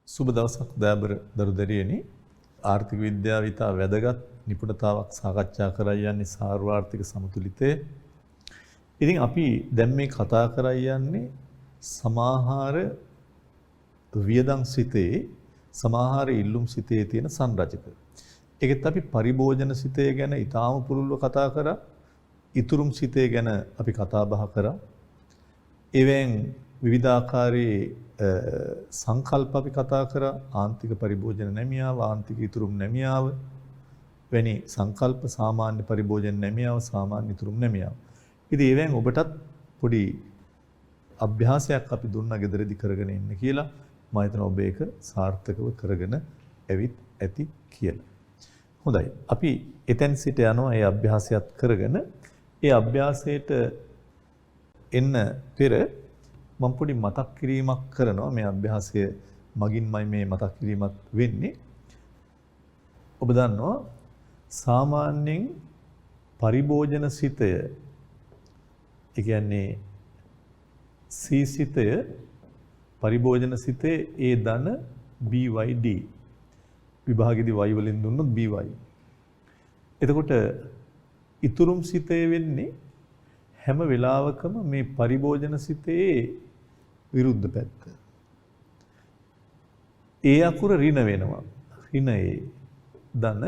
සුබ දවසක් දයාබර දරුදරියනි ආර්ථික විද්‍යාව ඉතා වැදගත් නිපුණතාවක් සාකච්ඡා කරා යන්නේ සාර්වාර්ථික සමතුලිතය. ඉතින් අපි දැන් මේ කතා කරා යන්නේ සමාහාර වියදම් සිතේ සමාහාර ඉල්ලුම් සිතේ තියෙන සංරචක. ඒකෙත් අපි පරිභෝජන සිතේ ගැන ඊටාම පුරුල්ව කතා කරා. ඉතුරුම් සිතේ ගැන අපි කතා බහ කරා. එවෙන් විවිධාකාරයේ සංකල්ප අපි කතා කරා. ආන්තික පරිභෝජන නැමියාව, ආන්තික ඉතුරුම් නැමියාව වැනි සංකල්ප, සාමාන්‍ය පරිභෝජන නැමියාව, සාමාන්‍ය ඉතුරුම් නැමියාව. ඉතින් ඒවෙන් ඔබටත් පොඩි අභ්‍යාසයක් අපි දුන්නා ගෙදරදී කරගෙන ඉන්න කියලා. මම හිතනවා ඔබ ඒක සාර්ථකව කරගෙන ඇවිත් ඇති කියලා. හොඳයි. අපි එතෙන් සිට යනවා මේ අභ්‍යාසයත් කරගෙන. ඒ අභ්‍යාසයට එන්න පෙර මම පොඩි මතක් කිරීමක් කරනවා. මේ අභ්‍යාසය මගින්මයි මේ මතක් කිරීමක් වෙන්නේ. ඔබ දන්නවා සාමාන්‍යයෙන් පරිභෝජන සිතය, ඒ කියන්නේ සීසිතය, පරිභෝජන සිතේ ඒ ධන BYD විභාගෙදී y වලින් දුන්නොත් BY. එතකොට ඉතුරුම් සිතේ වෙන්නේ හැම වෙලාවකම මේ පරිභෝජන සිතේ විරුද්ධ පැත්ත. ඒ අකුර ඍණ වෙනවා. ඍණ ඒ ධන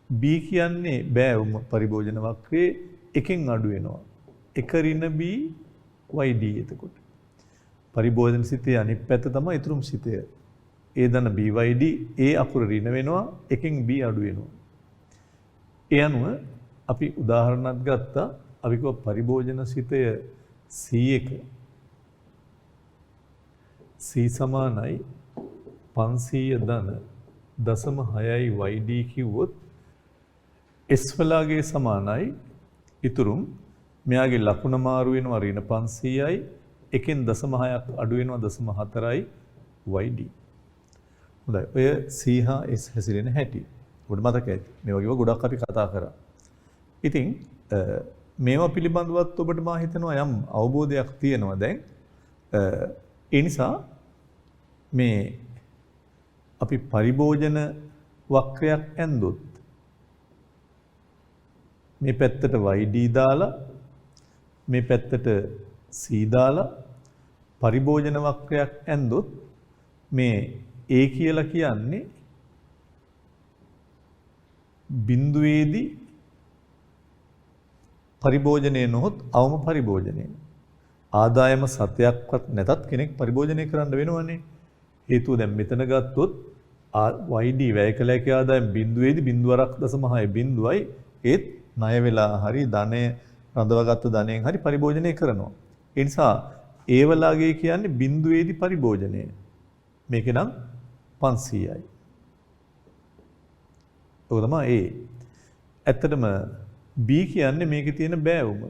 B කියන්නේ බෑවුම පරිභෝජන වක්‍රයේ එකෙන් අඩු වෙනවා. එක ඍණ B YD එතකොට. පරිභෝජන සිතේ අනිත් පැත්ත තමයි ඉතුරුම් සිතය. ඒ ධන BYD ඒ අකුර ඍණ වෙනවා, එකෙන් B අඩු වෙනවා. ඒ අනුව අපි උදාහරණයක් ගත්තා. අපි කිව්ව පරිභෝජන සිතය C1 C සමානයි 500 ධන 0.6යි YD කිව්වොත් S වලාගේ සමානයි ඉතුරුම් මෙයාගේ ලකුණ මාරු වෙනවා ඍණ 500යි එකෙන් 0.6ක් අඩු වෙනවා 0.4යි YD. හොඳයි. ඔය C හා S හැසිරෙන හැටි. ඔබට මතක ඇති. මේ වගේම ගොඩක් අපි කතා කරා. ඉතින් මේවා පිළිබඳවත් ඔබට මා හිතනවා යම් අවබෝධයක් තියෙනවා දැන්. ඒ නිසා මේ අපි පරිභෝජන වක්‍රයක් ඇන්දොත් මේ පැත්තට YD දාලා මේ පැත්තට C දාලා පරිභෝජන වක්‍රයක් ඇන්දොත් මේ A කියලා කියන්නේ බිඳුවේදී පරිභෝජනය නොහොත් අවම පරිභෝජනය. ආදායම සතයක්වත් නැතත් කෙනෙක් පරිභෝජනය කරන්න වෙනවනේ. හේතුව දැන් මෙතන ගත්තොත් YD වැය කළ හැකි ආදායම බිඳුවේදී බිඳුවරක් 0.6 බිඳුවයි ඒත් ණය වෙලා හරි ධනය රඳවගත්තු ධනයෙන් හරි පරිභෝජනය කරනවා. ඒ නිසා ඒ වලාගේ කියන්නේ බිඳුවේදී පරිභෝජනය. මේක නම් 500යි. ඔක තමයි A. ඇත්තටම B කියන්නේ මේකේ තියෙන බෑවුම.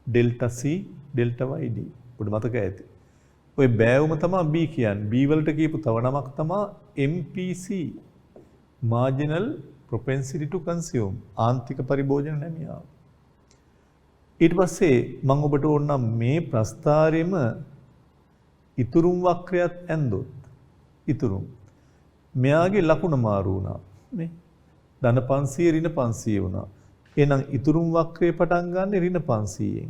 Delta C delta YD. ඔබට මතක ඇති. ඔය බෑවුම තමයි B කියන්නේ. B වලට කියපු තව නමක් තමයි MPC. Marginal propensity to consume. ආන්තික පරිභෝජන නැමියාව. ඊට පස්සේ මම ඔබට ඕනනම් මේ ප්‍රස්ථාරෙම ඉතුරුම් වක්‍රයත් ඇන්දොත් ඉතුරුම් මෙයාගේ ලකුණ මාරු වුණා. මේ ධන 500 ඍණ 500 වුණා. එහෙනම් ඉතුරුම් වක්‍රේ පටන් ගන්න ඍණ 500ෙන්.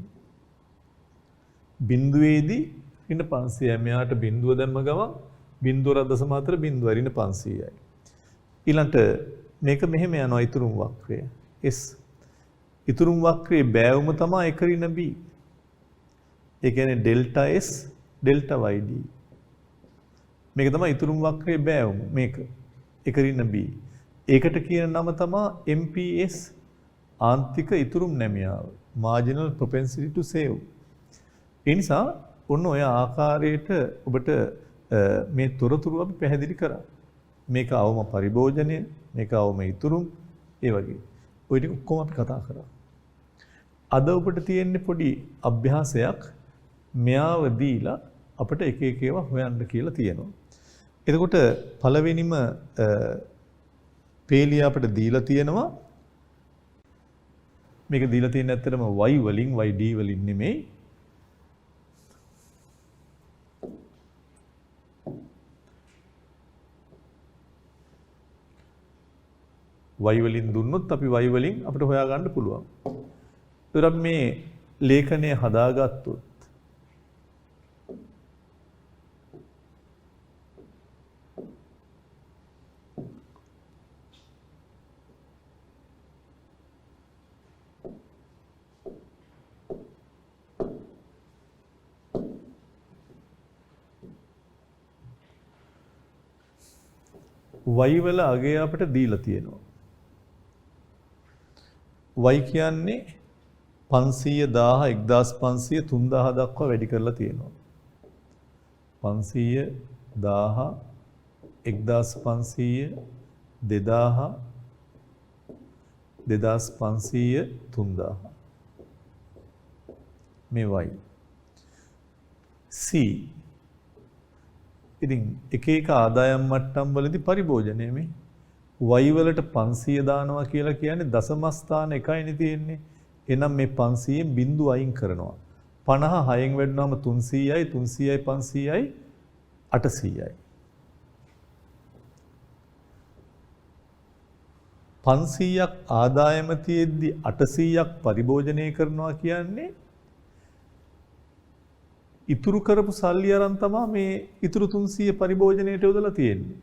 බිඳුවේදී ඍණ 500යි. මෙයාට බිඳුව දැම්ම ගමන් බිඳුව 0.4 බිඳුව ඍණ 500යි. ඊළඟට මේක මෙහෙම යනවා ඉතුරුම් වක්‍රය. S. ඉතුරුම් වක්‍රයේ බෑවුම තමයි එක ඍණ B. ඒ කියන්නේ ඩෙල්ටා S ඩෙල්ටා YD. මේක තමයි ඉතුරුම් වක්‍රයේ බෑවුම. මේක එක ඍණ B. ඒකට කියන නම තමයි MPS. ආන්තික ඉතුරුම් නැමියාව. Marginal propensity to save. ඒ නිසා ඔන්න ඔය ආකාරයට ඔබට මේ තොරතුරු අපි පැහැදිලි කරා. මේක අවම පරිභෝජනය, මේක අවම ඉතුරුම්, ඒ වගේ. ඔය ටික ඔක්කොම අපි කතා කරා. අද ඔබට තියෙන්නේ පොඩි අභ්‍යාසයක් මෙයාව දීලා අපිට එක එක ඒවා හොයන්න කියලා තියෙනවා. එතකොට පළවෙනිම පේලිය අපිට දීලා තියෙනවා. මේක දීලා තියෙන ඇත්තටම y වලින් YD වලින් නෙමෙයි. y වලින් දුන්නොත් අපි y වලින් අපිට හොයාගන්න පුළුවන්. ඒතර අපි මේ ලේඛනය හදාගත්තොත් y වල අගය අපිට දීලා තියෙනවා. y කියන්නේ 500 1000 1500 3000 දක්වා වැඩි කරලා තියෙනවා. 500 1000 1500 2000 2500 3000 මේ y c ඉතින් එක එක ආදායම් මට්ටම් වලදී පරිභෝජනය මේ y වලට 500 දානවා කියලා කියන්නේ දශම ස්ථාන එකයිනේ තියෙන්නේ. එහෙනම් මේ 500න් බිංදුව අයින් කරනවා. 50 6න් වැඩුණාම 300යි 300යි 500යි 800යි. 500ක් ආදායම තියෙද්දි 800ක් පරිභෝජනය කරනවා කියන්නේ ඉතුරු කරපු සල්ලි අරන් තමයි මේ ඉතුරු 300 පරිභෝජනයට යොදලා තියෙන්නේ.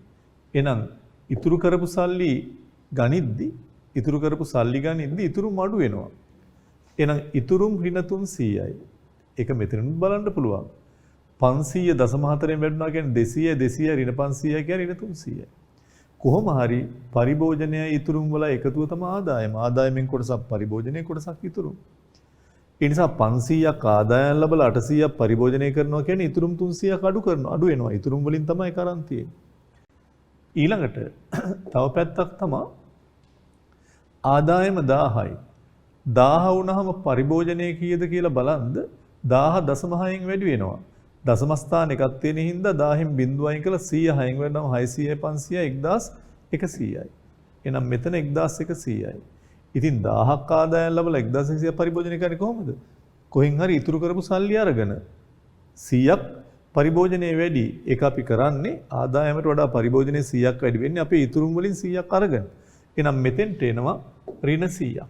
එහෙනම් ඉතුරු කරපු සල්ලි ගනිද්දි ඉතුරු මඩු වෙනවා. එහෙනම් ඉතුරුම් ඍණ 300යි. ඒක මෙතනින් බලන්න පුළුවන්. 500 0.4න් වැඩුණා කියන්නේ 200 ඍණ 500 කියන්නේ ඍණ 300යි. කොහොම හරි පරිභෝජනය ඉතුරුම් වල එකතුව තමයි ආදායම. ආදායමෙන් කොටසක් පරිභෝජනයේ කොටසක් ඉතුරුම්. ඒ නිසා 500ක් ආදායම් ලැබලා 800ක් පරිභෝජනය කරනවා කියන්නේ ඉතුරුම් 300ක් අඩු වෙනවා. ඉතුරුම් වලින් තමයි කරන් තියෙන්නේ. ඊළඟට තව පැත්තක් තමයි ආදායම 1000යි. 1000 වුණාම පරිභෝජනය කීයද කියලා බලන්ද 1000.6න් වැඩි වෙනවා. දශම ස්ථාන එකක් තියෙන හින්දා 1000න් බිංදුව අයින් කළා 100 6න් වෙනනම් 600යි 500යි 1100යි. එහෙනම් මෙතන 1100යි. ඉතින් 1000ක් ආදායම් ලැබලා 1100 පරිභෝජනය කරන්නේ කොහොමද? කොහෙන් හරි ඉතුරු කරපු සල්ලි අරගෙන 100ක් පරිභෝජනයේ වැඩි. ඒක අපි කරන්නේ ආදායමට වඩා පරිභෝජනයේ 100ක් වැඩි වෙන්නේ අපේ ඉතුරුම් වලින් 100ක් අරගෙන. එහෙනම් මෙතෙන්ට එනවා ඍණ 100ක්.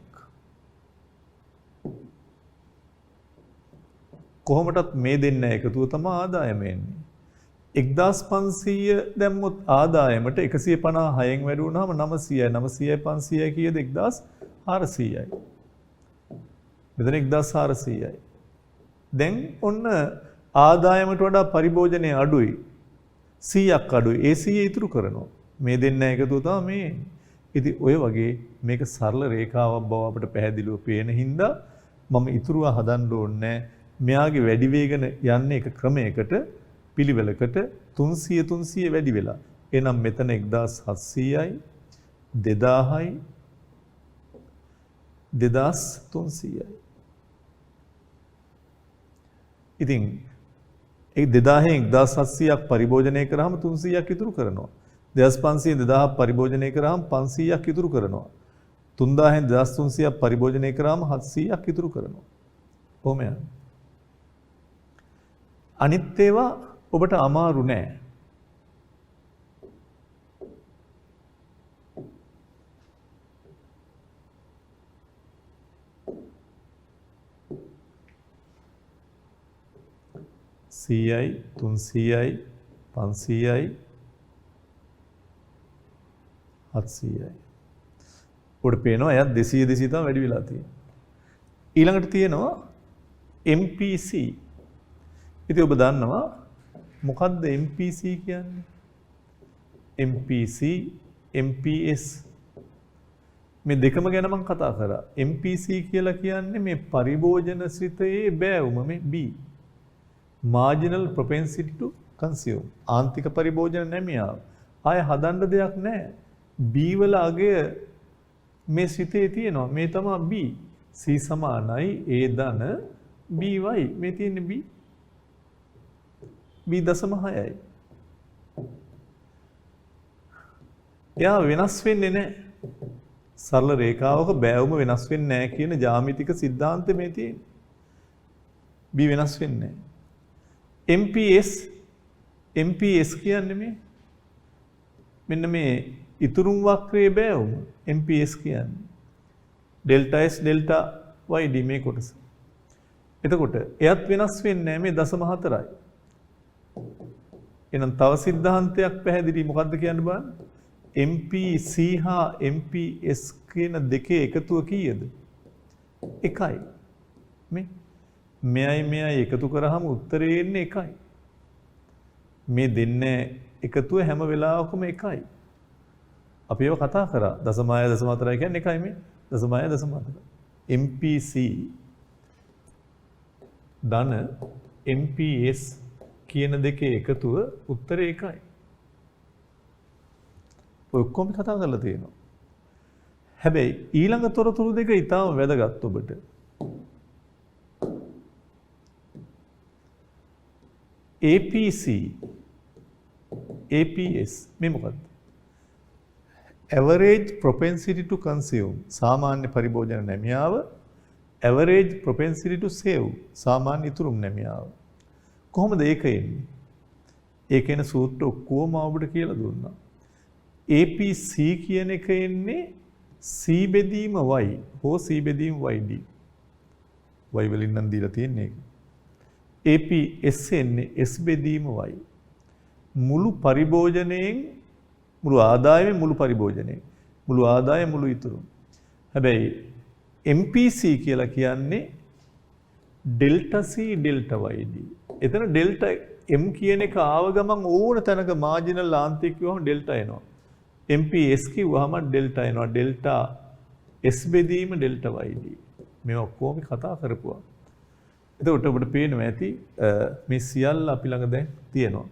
කොහොමටත් මේ දෙන්න එකතුව තමයි ආදායම එන්නේ. 1500 දැම්මොත් ආදායමට 156න් වැඩි වුණාම 900යි 900යි 500යි කීයද 1400යි. මෙතන 1400යි. දැන් ඔන්න ආදායමට වඩා පරිභෝජනය අඩුයි. 100ක් අඩුයි. ඒ 100 ඉතුරු කරනවා. මේ දෙන්න එකතුව තමයි මේ. ඉතින් ඔය වගේ මේක සරල රේඛාවක් බව අපිට පැහැදිලිව පේන හින්දා මම ඉතුරුව හදන්න ඕනේ. මෙයාගේ වැඩි වේගන යන්නේ එක ක්‍රමයකට පිළිවෙලකට 300 වැඩි වෙලා. එහෙනම් මෙතන 1700යි 2000යි 2300යි. ඉතින් ඒ 2000න් 1700ක් පරිභෝජනය කරාම 300ක් ඉතුරු කරනවා. 2500 2000ක් පරිභෝජනය කරාම 500ක් ඉතුරු කරනවා. 3000න් 2300ක් පරිභෝජනය කරාම 700ක් ඉතුරු කරනවා. කොහොම යන්නේ? අනිත් ඒවා ඔබට අමාරු නෑ. CI 300යි 500යි 700යි. ඔබට පේනවා එයත් 200 තමයි වැඩි වෙලා තියෙන්නේ. ඊළඟට තියෙනවා MPC. ඉතින් ඔබ දන්නවා මොකද්ද MPC කියන්නේ? MPC, MPS මේ දෙකම ගැන මම කතා කරා. MPC කියලා කියන්නේ මේ පරිභෝජන ශ්‍රිතයේ බෑවුම මේ B. Marginal propensity to consume. ආන්තික පරිභෝජන නැමියාව. ආය හදන්න දෙයක් නැහැ. B වල අගය මේ ශ්‍රිතේ තියෙනවා. මේ තමයි B. C සමානයි A ධන BY. මේ තියෙන්නේ B. B.6යි. එයා වෙනස් වෙන්නේ නැහැ. සරල රේඛාවක බෑවුම වෙනස් වෙන්නේ නැහැ කියන ජ්‍යාමිතික સિદ્ધාන්තය මේ තියෙන්නේ. B වෙනස් වෙන්නේ නැහැ. MPS කියන්නේ මෙන්න මේ ඉතුරුම් වක්‍රයේ බෑවුම MPS කියන්නේ. ඩෙල්ටා S ඩෙල්ටා YD මේ කොටස. එතකොට එයත් වෙනස් වෙන්නේ නැහැ මේ 0.4යි. එහෙනම් තව සිද්ධාන්තයක් පැහැදිලි මොකද්ද කියන්න බලන්න. MPC හා MPS කියන දෙකේ එකතුව කීයද? 1යි. මෙයයි එකතු කරාම උත්තරේ එන්නේ 1යි. මේ දෙන්නේ එකතුව හැම වෙලාවකම 1යි. අපි ඒව කතා කරා. 0.4 කියන්නේ 1යි මේ 0.4. MPC ධන MPS කියන දෙකේ එකතුව උත්තරේ 1යි. ඔය ඔක්කොම කතා කරලා තියෙනවා. හැබැයි ඊළඟ තොරතුරු දෙක ඊටාම වැදගත් ඔබට. APC APS මේ මොකද්ද? Average propensity to consume සාමාන්‍ය පරිභෝජන නැමියාව average propensity to save සාමාන්‍ය ඉතුරුම් නැමියාව. කොහොමද ඒක එන්නේ? ඒක එන සූත්‍ර ඔක්කොම ඔබට කියලා දුන්නා. APC කියන එක එන්නේ C බෙදීම y හෝ C බෙදීම yd. y වලින් නම් දීලා තියෙන්නේ ඒක. APS එන්නේ S බෙදීම y. මුළු පරිභෝජනයෙන් මුළු ආදායමේ මුළු පරිභෝජනයෙන් මුළු ආදායම මුළු ඉතුරුම. හැබැයි MPC කියලා කියන්නේ ඩෙල්ටා C ඩෙල්ටා yd. එතන ඩෙල්ටා M කියන එක ආව ගමන් ඕන තැනක මාජිනල් ලාන්තික කිව්වම ඩෙල්ටා එනවා. MPS කිව්වම ඩෙල්ටා එනවා. ඩෙල්ටා S බෙදීම ඩෙල්ටා yd. මේ ඔක්කොම කතා කරපුවා. එතකොට ඔබට පේනවා ඇති මේ සියල්ල අපි ළඟ දැන් තියෙනවා.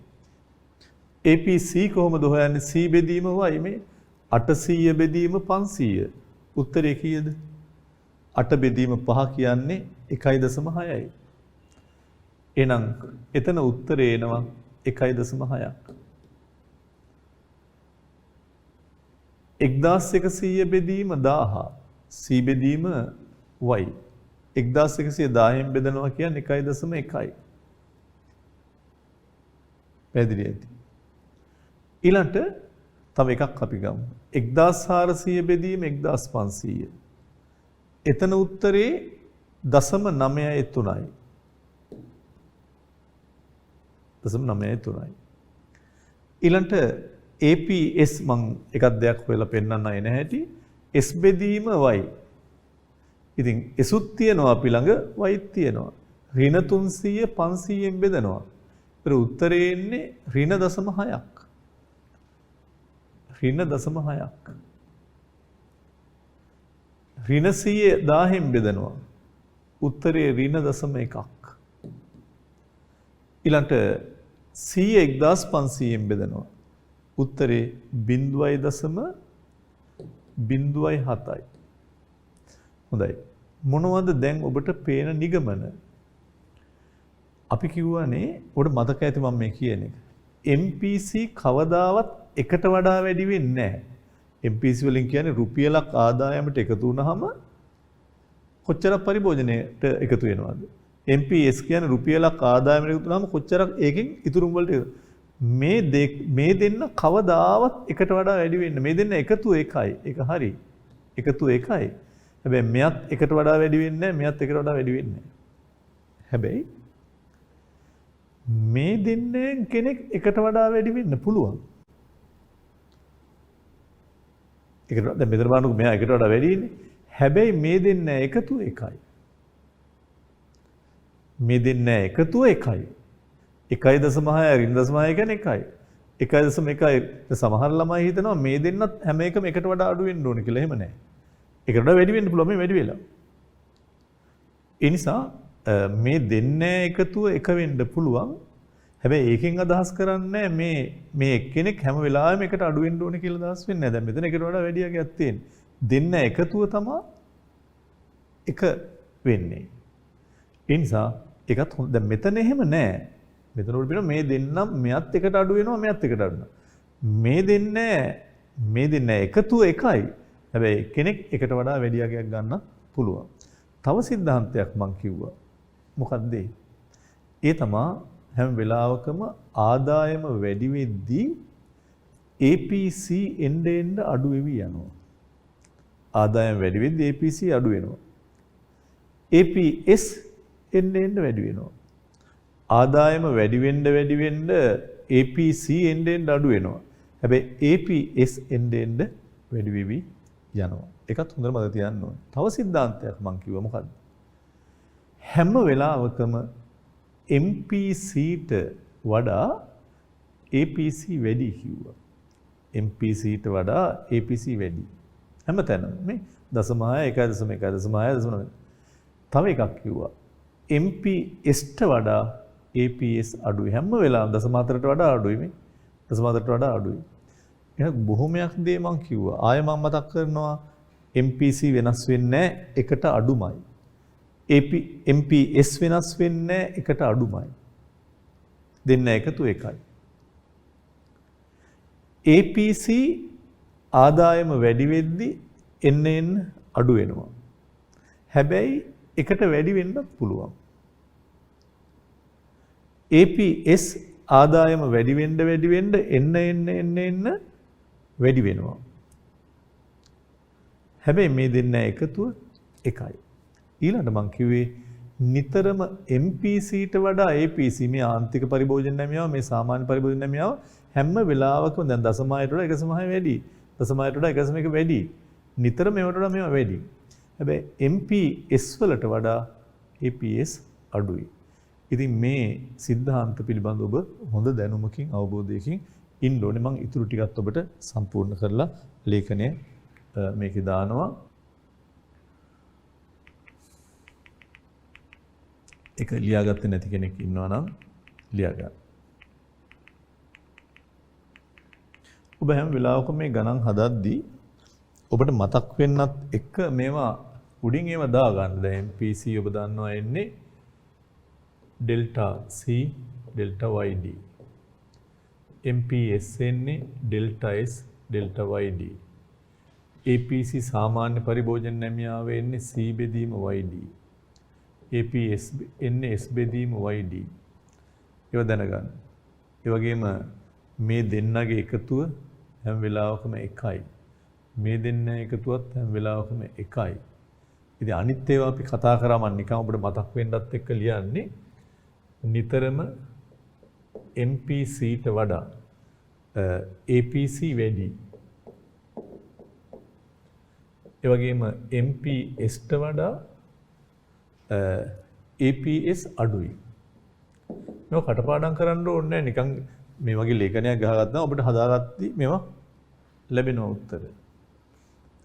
APC කොහොමද හොයන්නේ? C බෙදීම y මේ 800 බෙදීම 500. උත්තරේ කීයද? 8 බෙදීම 5 කියන්නේ 1.6යි. එහෙනම් එතන උත්තරේ එනවා 1.6ක්. 1100 බෙදීම 1000 C බෙදීම y 1110න් බෙදනවා කියන්නේ 1.1යි. පැහැදිලි ඇති. ඊළඟට තව එකක් අපි ගමු. 1400 බෙදීම 1500. එතන උත්තරේ 0.93යි. 0.93යි. ඊළඟට APS මම එකක් දෙයක් හොයලා පෙන්නන්න එන හැටි S බෙදීම y. ඉතින් Sුත් තියෙනවා අපි ළඟ yත් තියෙනවා. ඍණ 300 500න් බෙදනවා. ඒතර උත්තරේ එන්නේ ඍණ 0.6ක්. ඍණ 0.6ක්. ඍණ 100 1000න් බෙදනවා. උත්තරේ ඍණ 0.1ක්. ඊළඟට 100 1500න් බෙදනවා. උත්තරේ 0.07යි. හොඳයි. මොනවද දැන් ඔබට පේන නිගමන? අපි කිව්වනේ ඔබට මතක ඇති මම මේ කියන එක. MPC කවදාවත් එකට වඩා වැඩි වෙන්නේ නැහැ. MPC වලින් කියන්නේ රුපියලක් ආදායමට එකතු වුනහම කොච්චරක් පරිභෝජනයට එකතු වෙනවද? MPS කියන්නේ රුපියලක් ආදායමට එකතු වුනහම කොච්චරක් ඒකෙන් ඉතුරුම් වලට මේ දෙන්න කවදාවත් එකට වඩා වැඩි වෙන්නේ. මේ දෙන්න එකතු එකයි. ඒක හරි. එකතු එකයි. හැබැයි මෙයත් එකට වඩා වැඩි වෙන්නේ නැහැ. මෙයත් එකට වඩා වැඩි වෙන්නේ නැහැ. හැබැයි මේ දෙන්නෙන් කෙනෙක් එකට වඩා වැඩි වෙන්න පුළුවන්. එකට දැන් මෙතන බලන්නකො මෙයා එකට වඩා වැඩි ඉන්නේ. හැබැයි මේ දෙන්න එකතු එකයි. මේ දෙන්න එකතු එකයි. 1.6 ඍණ 0.6 කියන්නේ එකයි. 1.1 සමහර ළමයි හිතනවා මේ දෙන්නත් හැම එකම එකට වඩා අඩු වෙන්න ඕනේ කියලා. එහෙම නැහැ. එකට වඩා වැඩි වෙන්න පුළුවන් මේ වැඩි වෙලා. ඒ නිසා මේ දෙන්න එකතුව එක වෙන්න පුළුවන්. හැබැයි ඒකෙන් අදහස් කරන්නේ මේ එක්කෙනෙක් හැම වෙලාවෙම එකට අඩු වෙන්න ඕනේ කියලා අදහස් වෙන්නේ නැහැ. දැන් මෙතන එකට වඩා වැඩි යගයක් තියෙන. දෙන්න එකතුව තමයි එක වෙන්නේ. ඒ නිසා ඒකත් දැන් මෙතන එහෙම නැහැ. මෙතන උඩ බලන්න මේ දෙන්නම් මෙයත් එකට අඩු වෙනවා මෙයත් එකට අඩු වෙනවා. මේ දෙන්න එකතුව එකයි. හැබැයි කෙනෙක් එකට වඩා වැඩි යගයක් ගන්න පුළුවන්. තව සිද්ධාන්තයක් මම කිව්වා. මොකක්ද ඒ? ඒ තමයි හැම වෙලාවකම ආදායම වැඩි වෙද්දී APC එන්න අඩු වෙවි යනවා. ආදායම වැඩි වෙද්දී APC අඩු වෙනවා. APS එන්න වැඩි වෙනවා. ආදායම වැඩි වෙන්න APC එන්න අඩු වෙනවා. හැබැයි APS එන්න වැඩි වෙවි යනවා. ඒකත් හොඳට මතක තියාගන්න ඕනේ. තව સિદ્ધාන්තයක් මම කිව්වා මොකද්ද? හැම වෙලාවකම MPCට වඩා APC වැඩි කිව්වා. MPCට වඩා APC වැඩි. හැමතැනම මේ 0.1 1.1 තව එකක් කිව්වා. MPSට වඩා APS අඩුයි. හැම වෙලාවෙම 0.4ට වඩා අඩුයි මේ. 0.4ට වඩා අඩුයි. එහෙනම් බොහොමයක් දේ මම කිව්වා. ආයෙ මම මතක් කරනවා MPC වෙනස් වෙන්නේ එකට අඩුමයි. MPS වෙනස් වෙන්නේ එකට අඩුමයි. දෙන්න එකතු එකයි. APC ආදායම වැඩි වෙද්දි එන්න අඩු වෙනවා. හැබැයි එකට වැඩි වෙන්නත් පුළුවන්. APS ආදායම වැඩි වෙන්න එන්න වැඩි වෙනවා. හැබැයි මේ දෙන්න එකතුව එකයි. ඊළඟට මම කිව්වේ නිතරම MPCට වඩා APC මේ ආන්තික පරිභෝජන නැමියාව මේ සාමාන්‍ය පරිභෝජන නැමියාව හැම වෙලාවකම දැන් 0.8ට වඩා 1.5 වැඩි. 0.8ට වඩා 1.1 වැඩි. නිතරම මේවට වඩා මේවා වැඩි. හැබැයි MPS වලට වඩා APS අඩුයි. ඉතින් මේ સિદ્ધාන්ත පිළිබඳ ඔබ හොඳ දැනුමකින් අවබෝධයකින් ඉන්න ඕනේ. මම ඊටු ටිකත් ඔබට සම්පූර්ණ කරලා ලේඛනය මේකේ දානවා. ඒක ලියාගත්තේ නැති කෙනෙක් ඉන්නවා නම් ලියා ගන්න. ඔබ හැම වෙලාවකම මේ ගණන් හදද්දී ඔබට මතක් වෙන්නත් එක මේවා උඩින් ඒවා දා ගන්න. දැන් MPC ඔබ දන්නවා එන්නේ delta C delta YD. MPS එන්නේ delta S delta YD. APC සාමාන්‍ය පරිභෝජන නැමියාව එන්නේ C බෙදීම YD. APS එන්නේ S බෙදීම YD. ඒව දැනගන්න. ඒ වගේම මේ දෙන්නගේ එකතුව හැම වෙලාවකම එකයි. මේ දෙන්න එකතුවත් හැම වෙලාවකම එකයි. ඉතින් අනිත් ඒවා අපි කතා කරා මම නිකන් ඔබට මතක් වෙන්නත් එක්ක ලියන්නේ නිතරම MPCට වඩා APC වැඩි. ඒ වගේම MPSට වඩා APS අඩුයි. මේක කටපාඩම් කරන්න ඕනේ නැහැ. නිකන් මේ වගේ ලේඛනයක් ගහගත්තාම අපිට හදාගත්තී මේවා ලැබෙන උත්තර.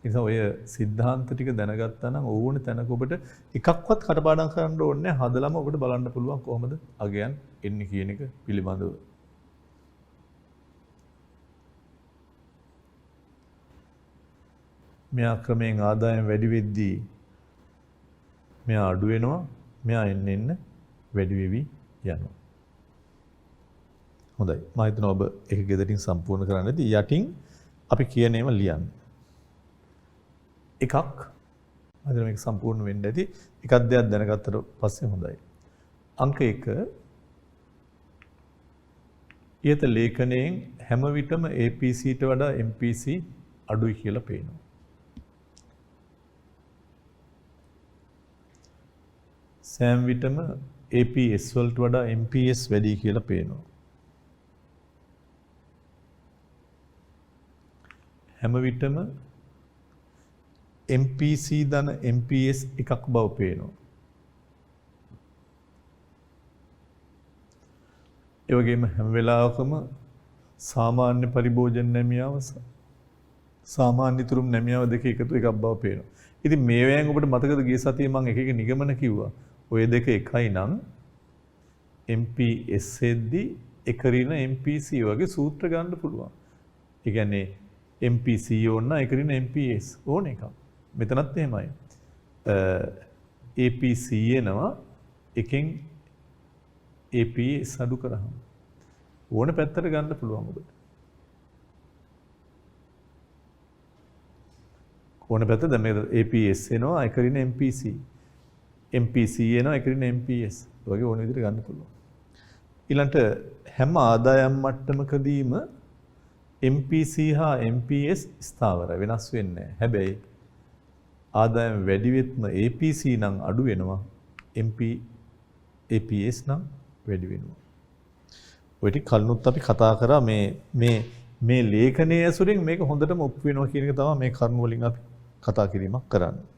ඒ නිසා ඔය સિદ્ધාන්ත ටික දැනගත්තා නම් ඕනේ තැනක ඔබට එකක්වත් කටපාඩම් කරන්න ඕනේ නැහැ. හදලම ඔබට බලන්න පුළුවන් කොහොමද අගයන් එන්නේ කියන එක පිළිබඳව. මෙයා ක්‍රමයෙන් ආදායම් වැඩි වෙද්දී මෙයා අඩු වෙනවා. මෙයා එන්න වැඩි වෙවි යනවා. හොඳයි. මම හිතනවා ඔබ ඒක ගෙදරින් සම්පූර්ණ කරන්නදී යටින් අපි කියන ඒවා ලියන්න. එකක් මම මේක සම්පූර්ණ වෙන්න ඇති. එකක් දෙයක් දැනගත්තට පස්සේ හොඳයි. අංක 1 ඊට ලේඛනයෙන් හැම විටම APCට වඩා MPC අඩුයි කියලා පේනවා. සෑම විටම APS වලට වඩා MPS වැඩි කියලා පේනවා. හැම විටම MPC ධන MPS එකක් බව පේනවා. ඒ වගේම හැම වෙලාවකම සාමාන්‍ය පරිභෝජන නැමියාව සාමාන්‍ය තුරුම් නැමියාව දෙක එකතු එකක් බව පේනවා. ඉතින් මේවෙන් ඔබට මතකද ගිය සතියේ මම එක නිගමන කිව්වා. ඔය දෙක එකයි නම් MPS එද්දි එක ඍණ MPC වගේ සූත්‍ර ගන්න පුළුවන්. ඒ කියන්නේ MPC ඕන එක ඍණ MPS ඕන එකක්. මෙතනත් එහෙමයි. APC එනවා එකෙන් APS අඩු කරාම ඕන පැත්තට ගන්න පුළුවන් ඔබට. ඕන පැත්ත දැන් මේක APS එනවා එක ඍණ MPC. MPC එනවා එක ඍණ MPS. වගේ ඕන විදිහට ගන්න පුළුවන්. ඊළඟට හැම ආදායම් මට්ටමකදීම MPC හා MPS ස්ථාවරයි වෙනස් වෙන්නේ නැහැ. හැබැයි ආදායම වැඩි වෙත්ම APC නම් අඩු වෙනවා. APS නම් වැඩි වෙනවා. ඔය ටික කලිනුත් අපි කතා කරා මේ ලේඛනයේ ඇසුරින් මේක හොඳටම ඔප්පු වෙනවා කියන එක තමයි මේ කරුණු වලින් අපි කතා කිරීමක් කරන්නේ.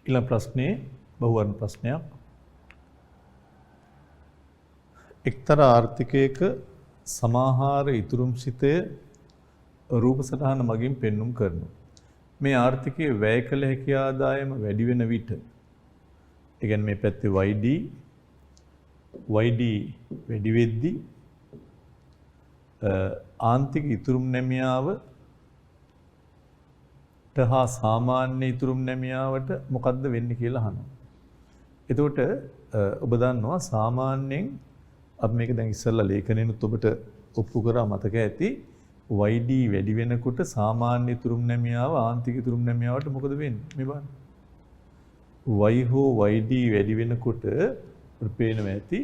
ඊළඟ ප්‍රශ්නේ බහුවර්ණ ප්‍රශ්නයක්. එක්තරා ආර්ථිකයක සමාහාර ඉතුරුම් සිතය රූප සටහන මගින් පෙන්눔 කරනවා. මේ ආර්ථිකයේ වැය කළ හැකි ආදායම වැඩි වෙන විට ඒ කියන්නේ මේ පැත්තේ YD වැඩි වෙද්දී ආන්තික ඉතුරුම් නැමියාව හා සාමාන්‍ය ඉතුරුම් නැමියාවට මොකද්ද වෙන්නේ කියලා අහනවා. එතකොට ඔබ දන්නවා සාමාන්‍යයෙන් අපි මේක දැන් ඉස්සෙල්ලා ලේඛනෙනුත් ඔබට ඔප්පු කරා මතක ඇති YD වැඩි වෙනකොට සාමාන්‍ය ඉතුරුම් නැමියාව ආන්තික ඉතුරුම් නැමියාවට මොකද වෙන්නේ මේ බලන්න. Y හෝ YD වැඩි වෙනකොට පේනවා ඇති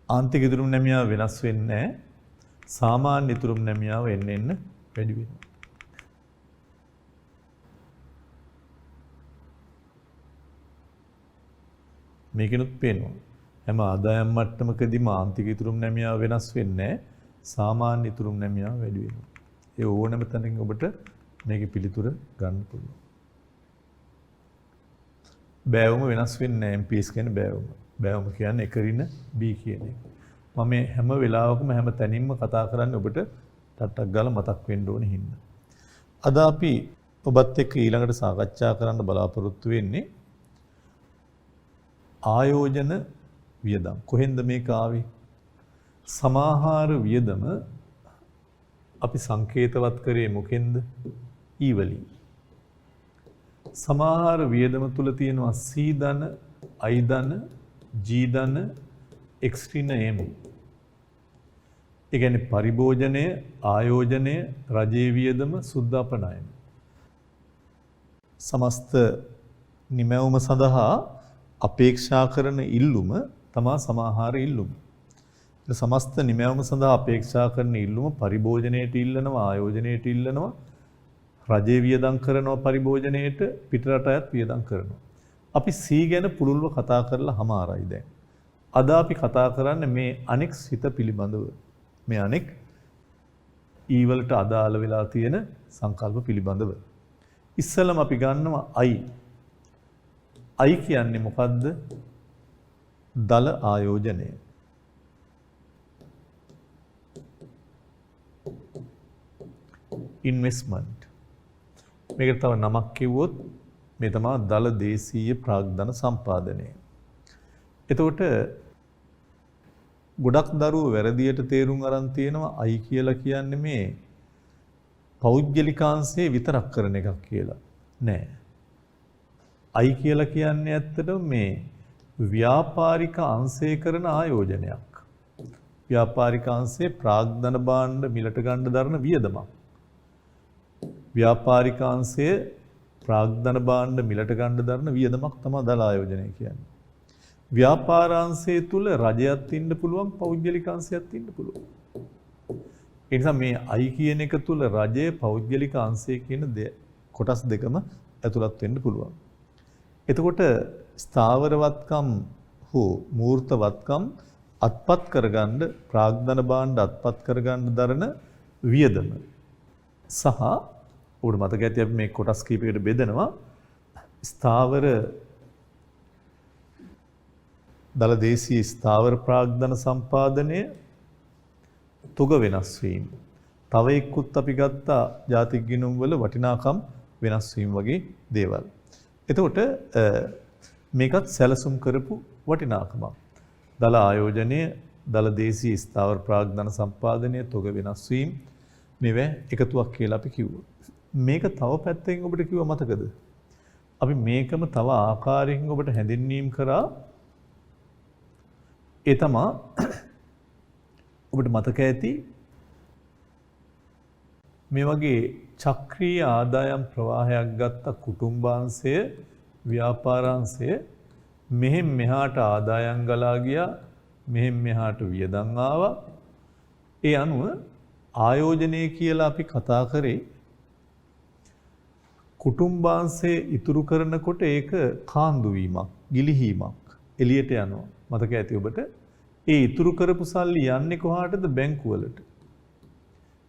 ආන්තික ඉතුරුම් නැමියාව වෙනස් වෙන්නේ නැහැ. සාමාන්‍ය ඉතුරුම් නැමියාව එන්න වැඩි වෙනවා. මේකෙනුත් පේනවා. හැම ආදායම් මට්ටමකදීම ආන්තික ඉතුරුම් නැමියාව වෙනස් වෙන්නේ නැහැ. සාමාන්‍ය ඉතුරුම් නැමියාව වැඩි වෙනවා. ඒ ඕනෑම තැනකින් ඔබට මේකේ පිළිතුර ගන්න පුළුවන්. බෑවුම වෙනස් වෙන්නේ නැහැ. MPS කියන්නේ බෑවුම. බෑවුම කියන්නේ එක ඍණ B කියන එක. මම මේ හැම වෙලාවකම හැම තැනින්ම කතා කරන්නේ ඔබට ටට්ටක් ගාලා මතක් වෙන්න ඕනේ හින්දා. අද අපි ඔබත් එක්ක ඊළඟට සාකච්ඡා කරන්න බලාපොරොත්තු වෙන්නේ ආයෝජන වියදම්. කොහෙන්ද මේක ආවේ? සමාහාර වියදම අපි සංකේතවත් කරේ මොකෙන්ද? E වලින්. සමාහාර වියදම තුල තියෙනවා C ධන, I ධන, G ධන, X ඍණ M. ඒ කියන්නේ පරිභෝජනය, ආයෝජනය, රජයේ වියදම, සුද්ධාපනයන. සමස්ත නිමැවුම සඳහා අපේක්ෂා කරන ඉල්ලුම තමා සමාහාර ඉල්ලුම. සමස්ත නිමැවුම සඳහා අපේක්ෂා කරන ඉල්ලුම පරිභෝජනයට ඉල්ලනවා, ආයෝජනයට ඉල්ලනවා, රජයේ වියදම් කරනවා පරිභෝජනයට, පිටරට අයත් වියදම් කරනවා. අපි C ගැන පුළුල්ව කතා කරලා හමාරයි දැන්. අද අපි කතා කරන්නේ මේ අනෙක් සිත පිළිබඳව. මේ අනෙක් E වලට අදාළ වෙලා තියෙන සංකල්ප පිළිබඳව. ඉස්සෙල්ලම අපි ගන්නවා I. I කියන්නේ මොකද්ද? දල ආයෝජනය. ඉන්වෙස්ට්මන්ට්. මේකට තව නමක් කිව්වොත් මේ තමයි දල දේශීය ප්‍රාග්ධන සම්පාදනය. එතකොට ගොඩක් දරුවෝ වැරදියට තේරුම් අරන් තියෙනවා I කියලා කියන්නේ මේ පෞද්ගලිකාංශයේ විතරක් කරන එකක් කියලා. නෑ. I කියලා කියන්නේ ඇත්තටම මේ ව්‍යාපාරික අංශය කරන ආයෝජනයක්. ව්‍යාපාරික අංශයේ ප්‍රාග්ධන භාණ්ඩ මිලට ගන්න දරන වියදමක්. ව්‍යාපාරික අංශයේ ප්‍රාග්ධන භාණ්ඩ මිලට ගන්න දරන වියදමක් තමයි දල ආයෝජනය කියන්නේ. ව්‍යාපාරාංශය තුල රජයක් ඉන්න පුළුවන්, පෞද්ගලික අංශයක් ඉන්න පුළුවන්. ඒ නිසා මේ I කියන එක තුල රජය, පෞද්ගලික අංශය කියන කොටස් දෙකම ඇතුළත් වෙන්න පුළුවන්. එතකොට ස්ථාවරවත්කම් හෝ මූර්තවත්කම් අත්පත් කරගන්න, ප්‍රාග්ධන භාණ්ඩ අත්පත් කරගන්න දරන වියදම සහ උඩ මතක ඇති අපි මේ කොටස් කීපයකට බෙදනවා. ස්ථාවර දල දේශීය ස්ථාවර ප්‍රාග්ධන සම්පාදනය, තුග වෙනස් වීම. තව එක්කුත් අපි ගත්තා ජාතික ගිණුම් වල වටිනාකම් වෙනස් වීම වගේ දේවල්. එතකොට මේකත් සැලසුම් කරපු වටිනාකමක්. දල ආයෝජනය, දල දේශීය ස්ථාවර ප්‍රාග්ධන සම්පාදනය, තුග වෙනස් වීම මේවා එකතුවක් කියලා අපි කිව්වා. මේක තව පැත්තකින් ඔබට කිව්වා මතකද? අපි මේකම තව ආකාරයකින් ඔබට හැඳින්වීම කරා. ඒ තමා ඔබට මතක ඇති මේ වගේ චක්‍රීය ආදායම් ප්‍රවාහයක් ගත්ත කුටුම්බාංශය, ව්‍යාපාරාංශය මෙහෙන් මෙහාට ආදායම් ගලා ගියා, මෙහෙන් මෙහාට වියදම් ආවා. ඒ අනුව ආයෝජනය කියලා අපි කතා කරේ කුටුම්බාංශය ඉතුරු කරනකොට ඒක කාන්දු වීමක්, ගිලිහීමක්, එළියට යනවා. මතක ඇති ඔබට. ඒ ඉතුරු කරපු සල්ලි යන්නේ කොහාටද? බැංකුවලට.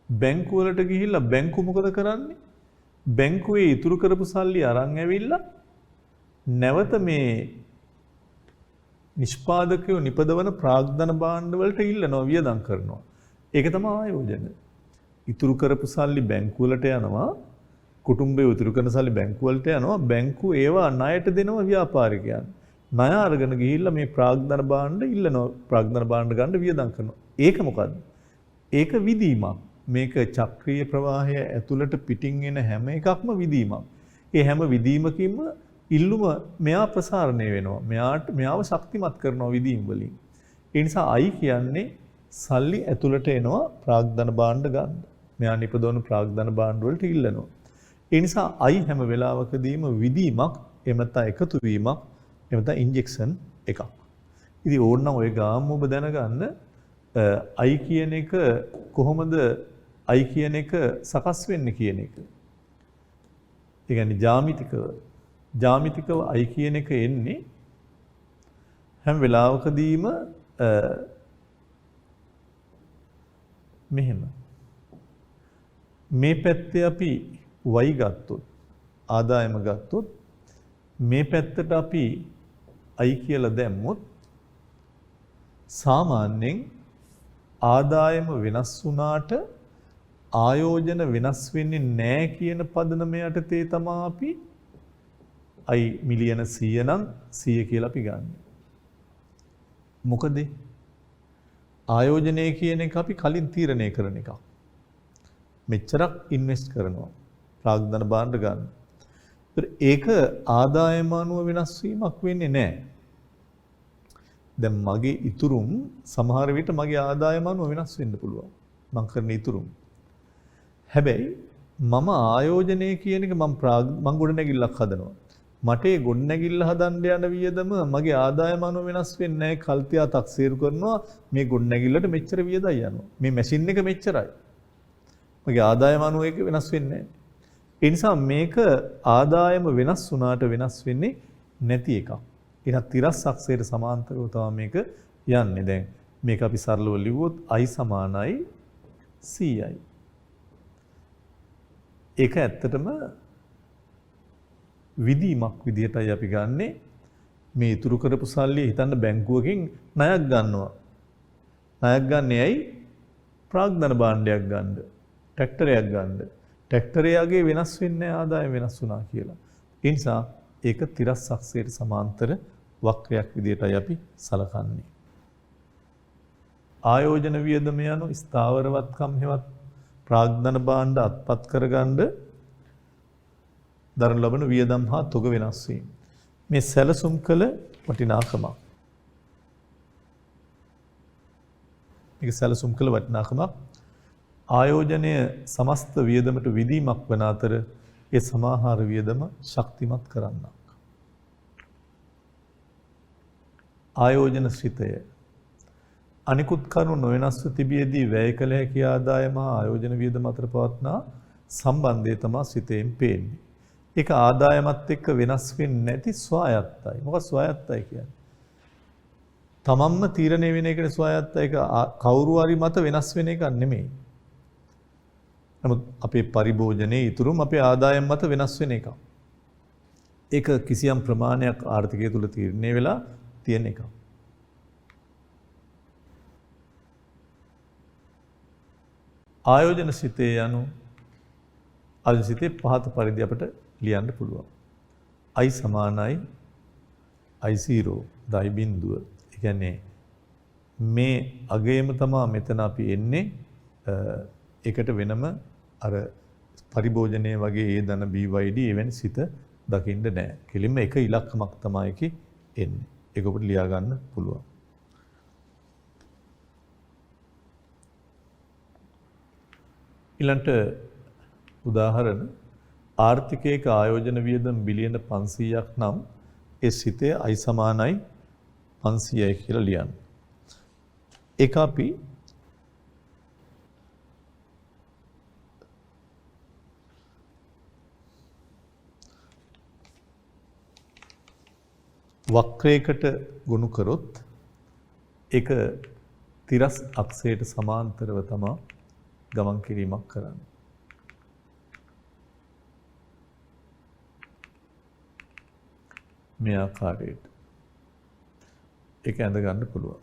බැංකුවලට ගිහිල්ලා බැංකු මොකද කරන්නේ? බැංකුවේ ඉතුරු කරපු සල්ලි අරන් ඇවිල්ලා නැවත මේ නිෂ්පාදකයෝ නිපදවන ප්‍රාග්ධන භාණ්ඩ වලට ඉල්ලනවා, වියදම් කරනවා. ඒක තමයි ආයෝජන. ඉතුරු කරපු සල්ලි බැංකුවලට යනවා. කුටුම්බයේ ඉතුරු කරන සල්ලි බැංකුවලට යනවා. බැංකුව ඒවා ණයට දෙනවා ව්‍යාපාරිකයන්. ණය අරගෙන ගිහිල්ලා මේ ප්‍රාග්ධන භාණ්ඩ ඉල්ලනවා. ප්‍රාග්ධන භාණ්ඩ ගන්න වියදම් කරනවා. ඒක මොකද්ද? ඒක විදීමක්. මේක චක්‍රීය ප්‍රවාහය ඇතුළට පිටින් එන හැම එකක්ම විදීමක්. ඒ හැම විදීමකින්ම ඉල්ලුම මෙයා ප්‍රසාරණය වෙනවා. මෙයාව ශක්තිමත් කරනවා විදීම් වලින්. ඒ නිසා I කියන්නේ සල්ලි ඇතුළට එනවා ප්‍රාග්ධන භාණ්ඩ ගන්න. මෙයා නිපදවන ප්‍රාග්ධන භාණ්ඩ වලට ඉල්ලනවා. ඒ නිසා I හැම වෙලාවකදීම විදීමක්, එහෙම නැත්නම් එකතු වීමක්, එහෙම නැත්නම් ඉන්ජෙක්ෂන් එකක්. ඉතින් ඕනනම් ඔය ගාම ඔබ දැනගන්න I කියන එක කොහොමද I කියන එක සකස් වෙන්නේ කියන එක. ඒ කියන්නේ ජ්‍යාමිතිකව I කියන එක එන්නේ හැම වෙලාවකදීම මෙහෙම. මේ පැත්තේ අපි y ගත්තොත්, ආදායම ගත්තොත්, මේ පැත්තට අපි I කියලා දැම්මොත් සාමාන්‍යයෙන් ආදායම වෙනස් වුණාට ආයෝජන වෙනස් වෙන්නේ නැහැ කියන පදනම යටතේ තමයි අපි I මිලියන 100 නම් 100 කියලා අපි ගන්න. මොකද ආයෝජනය කියන එක අපි කලින් තීරණය කරන එකක්. මෙච්චරක් ඉන්වෙස්ට් කරනවා ප්‍රාග්ධන භාණ්ඩ ගන්න. ඒක ආදායම අනුව වෙනස් වීමක් වෙන්නේ නැහැ. දැන් මගේ ඉතුරුම් සමහර විට මගේ ආදායම අනුව වෙනස් වෙන්න පුළුවන්. මම කරන ඉතුරුම්. හැබැයි මම ආයෝජනය කියන එක මම ගොඩනැගිල්ලක් හදනවා. මට ඒ ගොඩනැගිල්ල හදන්න යන වියදම මගේ ආදායම අනුව වෙනස් වෙන්නේ නැහැ. කල්තියා තක්සේරු කරනවා මේ ගොඩනැගිල්ලට මෙච්චර වියදයි යනවා. මේ මැෂින් එක මෙච්චරයි. මගේ ආදායම අනුව ඒක වෙනස් වෙන්නේ නැහැ. ඒ නිසා මේක ආදායම වෙනස් වුණාට වෙනස් වෙන්නේ නැති එකක්. එහෙනම් තිරස්සක්සයට සමාන්තරව තමයි මේක යන්නේ. දැන් මේක අපි සරලව ලිව්වොත් I සමානයි CI. ඒක ඇත්තටම විදීමක් විදිහටයි අපි ගන්නෙ. මේ ඉතුරු කරපු සල්ලි හිතන්න බැංකුවකින් ණයක් ගන්නවා. ණයක් ගන්න ඇයි? ප්‍රාග්ධන භාණ්ඩයක් ගන්න, ට්‍රැක්ටරයක් ගන්න. ට්‍රැක්ටරයගේ වෙනස් වෙන්නේ ආදායම වෙනස් වුණා කියලා. ඒ නිසා ඒක තිරස්සක්සයට සමාන්තර වක්‍රයක් විදිහටයි අපි සලකන්නේ. ආයෝජන වියදම යනු ස්ථාවරවත්කම් හෙවත් ප්‍රාග්ධන භාණ්ඩ අත්පත් කරගන්න දරන ලබන වියදම් හා තොග වෙනස් වීම. මේ සැලසුම් කළ වටිනාකමක්. මේක සැලසුම් කළ වටිනාකමක්. ආයෝජනය සමස්ත වියදමට විදීමක් වන අතර ඒ සමාහාර වියදම ශක්තිමත් කරන්නක්. ආයෝජන ශ්‍රිතය අනිකුත් කරුණු නොවෙනස්ව තිබියදී වැය කළ හැකි ආදායම හා ආයෝජන වියදම අතර පවත්නා සම්බන්ධය තමයි ශ්‍රිතයෙන් පේන්නේ. ඒක ආදායමත් එක්ක වෙනස් වෙන්නේ නැති ස්වායත්තයි. මොකක්ද ස්වායත්තයි කියන්නේ? තමන්ම තීරණය වෙන එකනේ ස්වායත්තයි. ඒක කවුරු හරි මත වෙනස් වෙන එකක් නෙමෙයි. නමුත් අපේ පරිභෝජනයේ ඉතුරුම අපේ ආදායම් මත වෙනස් වෙන එකක්. ඒක කිසියම් ප්‍රමාණයක් ආර්ථිකය තුල තීරණය වෙලා තියෙන එකක්. ආයෝජන සිතේ යනු ආයෝජන සිතේ පහත පරිදි අපට ලියන්න පුළුවන්. I සමානයි I0 දයි බිඳුව. ඒ කියන්නේ මේ අගයම තමයි මෙතන අපි එන්නේ. ඒකට වෙනම අර පරිභෝජනයේ වගේ ඒ ධන BYD එවැනි සිත දකින්න නැහැ. කෙලින්ම එක ඉලක්කමක් තමයි ඒකේ එන්නේ. ඒක ඔබට ලියා ගන්න පුළුවන්. ඊළඟට උදාහරණ ආර්ථිකයක ආයෝජන වියදම් බිලියන 500ක් නම් ඒ සිතේ i සමානයි 500යි කියලා ලියන්න. ඒක අපි වක්‍රයකට ගොනු කරොත් ඒක තිරස් අක්ෂයට සමාන්තරව තමයි ගමන් කිරීමක් කරන්නේ. මේ ආකාරයට ඒක ඇඳ ගන්න පුළුවන්.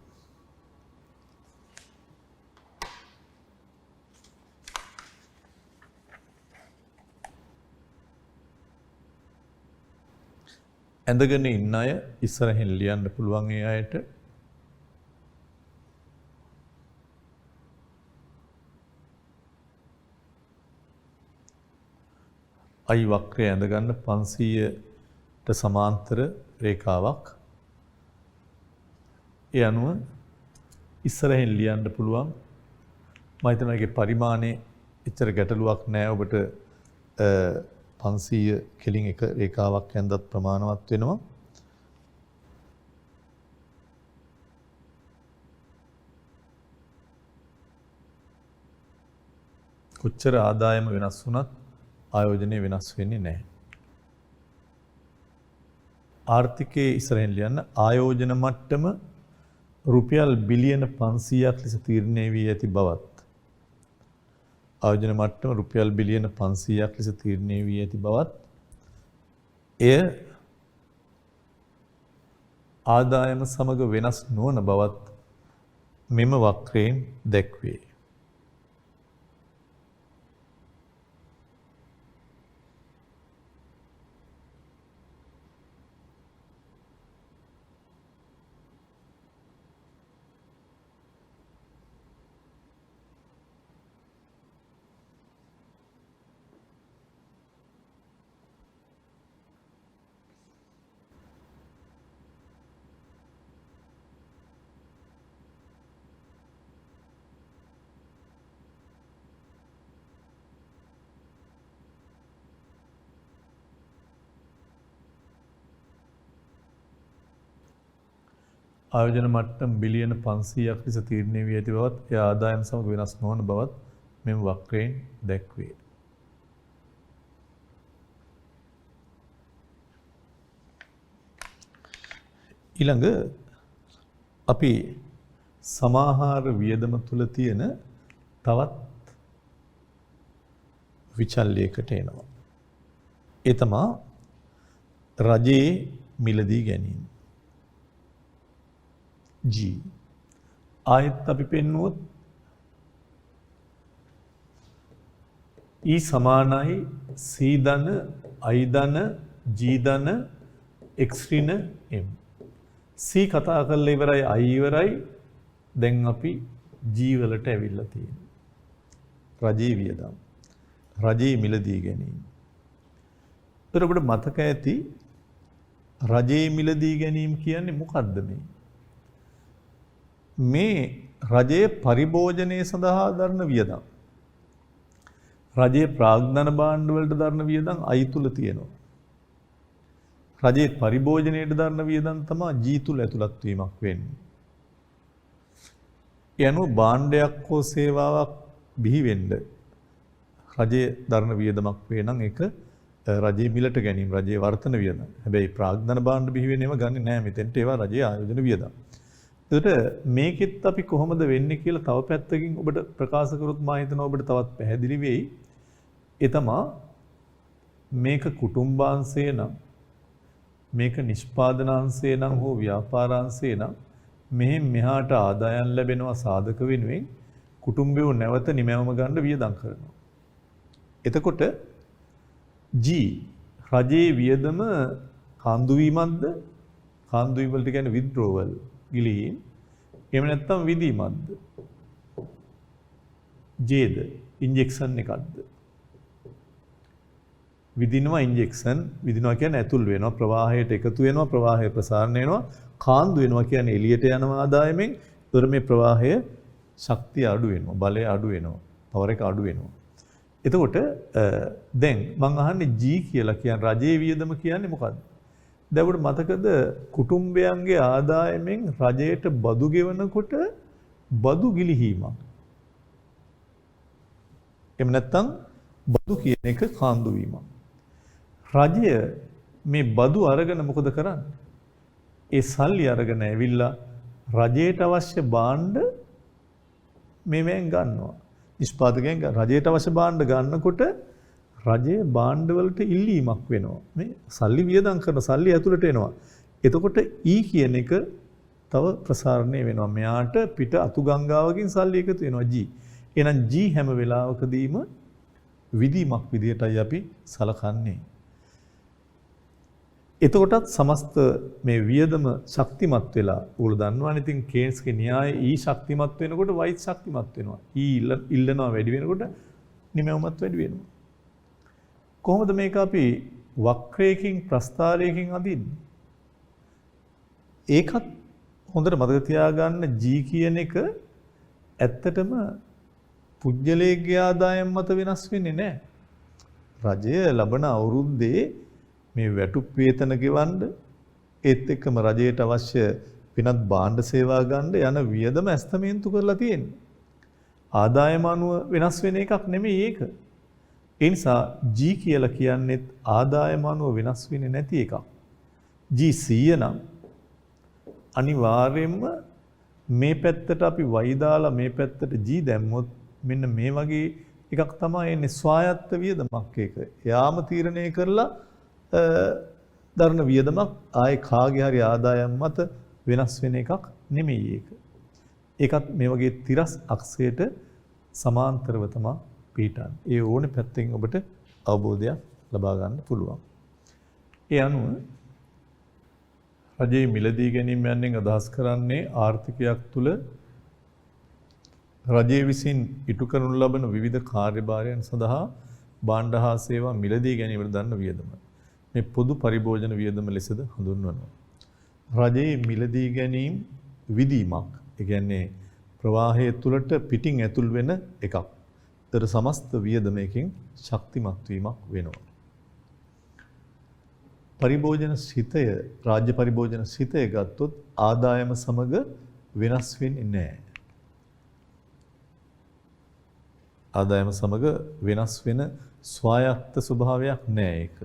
ඇඳගෙන ඉන්න අය ඉස්සරහින් ලියන්න පුළුවන් ඒ අයට. i වක්‍රය ඇඳගන්න 500ට සමාන්තර රේඛාවක්. ඒ අනුව ඉස්සරහින් ලියන්න පුළුවන්. මම හිතනවා ඒකේ පරිමාණය එච්චර ගැටලුවක් නෑ. ඔබට 500 කෙලින් එක රේඛාවක් ඇඳත් ප්‍රමාණවත් වෙනවා. කොච්චර ආදායම වෙනස් වුණත් ආයෝජනය වෙනස් වෙන්නේ නැහැ. ආර්ථිකයේ ඉස්සරහින් ලියන්න ආයෝජන මට්ටම රුපියල් බිලියන 500ක් ලෙස තීරණය වී ඇති බවත් ආයෝජන මට්ටම රුපියල් බිලියන 500ක් ලෙස තීරණය වී ඇති බවත් එය ආදායම සමග වෙනස් නොවන බවත් මෙම වක්‍රයෙන් දැක්වේ. ආයෝජන මට්ටම් බිලියන 500ක් ලෙස තීරණය වී ඇති බවත් එය ආදායම් සමග වෙනස් නොවන බවත් මෙම වක්‍රයෙන් දැක්වේ. ඊළඟ අපි සමාහාර වියදම තුල තියෙන තවත් විචල්‍යයකට එනවා. ඒ තමයි රජයේ මිලදී ගැනීම. G. ආයත් අපි පෙන්වුවොත් E සමානයි C ධන I ධන G ධන X ඍණ M. C කතා කරලා ඉවරයි I ඉවරයි. දැන් අපි G වලට ඇවිල්ලා තියෙනවා. රජයේ වියදම්. රජයේ මිලදී ගැනීම. ඒතර ඔබට මතක ඇති රජයේ මිලදී ගැනීම කියන්නේ මොකද්ද මේ? මේ රජයේ පරිභෝජනයේ සඳහා දරන වියදම්. රජයේ ප්‍රාග්ධන භාණ්ඩ වලට දරන වියදම් I තුල තියෙනවා. රජයේ පරිභෝජනයට දරන වියදම් තමයි G තුල ඇතුළත් වීමක් වෙන්නේ. ඒ අනුව භාණ්ඩයක් හෝ සේවාවක් බිහි වෙන්න රජයේ දරන වියදමක් වේ නම් ඒක රජයේ මිලට ගැනීම රජයේ වර්තන වියදම්. හැබැයි ප්‍රාග්ධන භාණ්ඩ බිහි වෙන්නේම ගන්නේ නැහැ මෙතෙන්ට ඒවා රජයේ ආයෝජන වියදම්. ඒකට මේකෙත් අපි කොහොමද වෙන්නේ කියලා තව පැත්තකින් ඔබට ප්‍රකාශ කරොත් මා හිතනවා ඔබට තවත් පැහැදිලි වෙයි. ඒ තමයි මේක කුටුම්බාංශය නම් මේක නිෂ්පාදනාංශය නම් හෝ ව්‍යාපාරාංශය නම් මෙහෙන් මෙහාට ආදායම් ලැබෙනවා සාධක වෙනුවෙන් කුටුම්බයෝ නැවත නිමැවුම ගන්න වියදම් කරනවා. එතකොට G රජයේ වියදම කාන්දු වීමක්ද? කාන්දු වීම වලට කියන්නේ withdrawal ගිලීම්. එහෙම නැත්නම් විදීමක්ද? Jද ඉන්ජෙක්ෂන් එකක්ද? විදිනවා ඉන්ජෙක්ෂන් විදිනවා කියන්නේ ඇතුල් වෙනවා ප්‍රවාහයට එකතු වෙනවා ප්‍රවාහය ප්‍රසාරණය වෙනවා කාන්දු වෙනවා කියන්නේ එළියට යන ආදායමෙන් ඒතර මේ ප්‍රවාහය ශක්තිය අඩු වෙනවා බලය අඩු වෙනවා පවර් එක අඩු වෙනවා එතකොට දැන් මම අහන්නේ G කියලා කියන්නේ රජයේ වියදම කියන්නේ මොකද්ද දැන් ඔබට මතකද කුටුම්බයන්ගේ ආදායමෙන් රජයට බදු ගෙවනකොට බදු ගිලිහීමක් එහෙම නැත්නම් බදු කියන එක කාන්දු වීමක් රජය මේ බදු අරගෙන මොකද කරන්නේ? ඒ සල්ලි අරගෙන ඇවිල්ලා රජයට අවශ්‍ය භාණ්ඩ මෙවෙන් ගන්නවා. නිෂ්පාදකයන් රජයට අවශ්‍ය භාණ්ඩ ගන්නකොට රජයේ භාණ්ඩ වලට ඉල්ලීමක් වෙනවා. මේ සල්ලි වියදම් කරන සල්ලි ඇතුළට එනවා. එතකොට E කියන එක තව ප්‍රසාරණය වෙනවා. මෙයාට පිට අතු ගංගාවකින් සල්ලි එකතු වෙනවා G. එහෙනම් G හැම වෙලාවකදීම විධිමක් විදියටයි අපි සලකන්නේ. එතකොටත් සමස්ත මේ වියදම ශක්තිමත් වෙලා උගල දන්නවනේ ඉතින් කේන්ස්ගේ න්‍යාය E ශක්තිමත් වෙනකොට Y ශක්තිමත් වෙනවා. E ඉල්ලනවා වැඩි වෙනකොට නිමවමත් වැඩි වෙනවා. කොහොමද මේක අපි වක්‍රයකින් ප්‍රස්ථාරයකින් අදින්නේ? ඒකත් හොඳට මතක තියාගන්න G කියන එක ඇත්තටම පුජ්‍යලේඛ්‍ය ආදායම් මත වෙනස් වෙන්නේ නැහැ. රජය ලබන අවුරුද්දේ මේ වැටුප් වේතන ගෙවන්න ඒත් එක්කම රජයට අවශ්‍ය වෙනත් භාණ්ඩ සේවා ගන්න යන වියදම ඇස්තමේන්තු කරලා තියෙන්නේ. ආදායම අනුව වෙනස් වෙන එකක් නෙමෙයි ඒක. ඒ නිසා G කියලා කියන්නේත් ආදායම අනුව වෙනස් වෙන්නේ නැති එකක්. G 100 නම් අනිවාර්යයෙන්ම මේ පැත්තට අපි Y දාලා මේ පැත්තට G දැම්මොත් මෙන්න මේ වගේ එකක් තමයි එන්නේ ස්වායත්ත වියදමක් ඒක. යාම තීරණය කරලා දරන වියදමක් ආයේ කාගේ හරි ආදායම් මත වෙනස් වෙන එකක් නෙමෙයි ඒක. ඒකත් මේ වගේ තිරස් අක්ෂයට සමාන්තරව තමයි පිටන්නේ. ඒ ඕනේ පැත්තෙන් ඔබට අවබෝධයක් ලබා ගන්න පුළුවන්. ඒ අනුව රජයේ මිලදී ගැනීම යන්නේ අදහස් කරන්නේ ආර්ථිකයක් තුල රජයේ විසින් ඉටු කරනු ලබන විවිධ කාර්යභාරයන් සඳහා භාණ්ඩ හා සේවා මිලදී ගැනීමට දරන වියදම. මේ පොදු පරිභෝජන වියදම ලෙසද හඳුන්වනවා. රජයේ මිලදී ගැනීම විධීමක්. ඒ කියන්නේ ප්‍රවාහය තුළට පිටින් ඇතුල් වෙන එකක්. ඒතර සමස්ත වියදමකින් ශක්තිමත් වීමක් වෙනවා. පරිභෝජන සිතය රාජ්‍ය පරිභෝජන සිතය ගත්තොත් ආදායම සමග වෙනස් වෙන්නේ නැහැ. ආදායම සමග වෙනස් වෙන ස්වායත්ත ස්වභාවයක් නැහැ ඒක.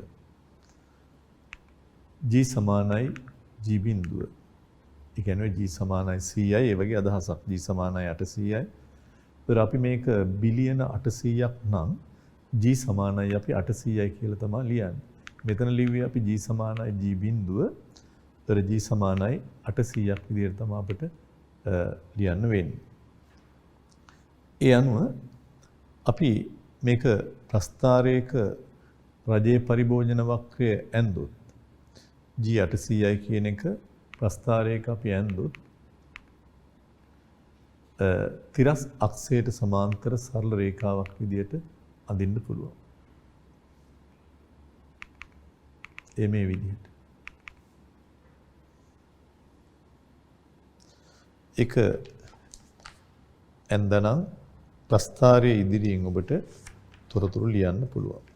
G සමානයි G බිඳුව. ඒ කියන්නේ G සමානයි 100යි ඒ වගේ අදහසක්. G සමානයි 800යි. ඒතර අපි මේක බිලියන 800ක් නම් G සමානයි අපි 800යි කියලා තමයි ලියන්නේ. මෙතන ලිව්වේ අපි G සමානයි G බිඳුව. ඒතර G සමානයි 800ක් විදිහට තමයි අපිට ලියන්න වෙන්නේ. ඒ අනුව අපි මේක ප්‍රස්ථාරයක රජයේ පරිභෝජන වක්‍රය ඇන්දොත් G 800යි කියන එක ප්‍රස්ථාරයක අපි ඇන්දොත් තිරස් අක්ෂයට සමාන්තර සරල රේඛාවක් විදිහට අඳින්න පුළුවන්. මේ විදිහට. එක ඇන්දනම් ප්‍රස්ථාරයේ ඉදිරියෙන් ඔබට තොරතුරු ලියන්න පුළුවන්.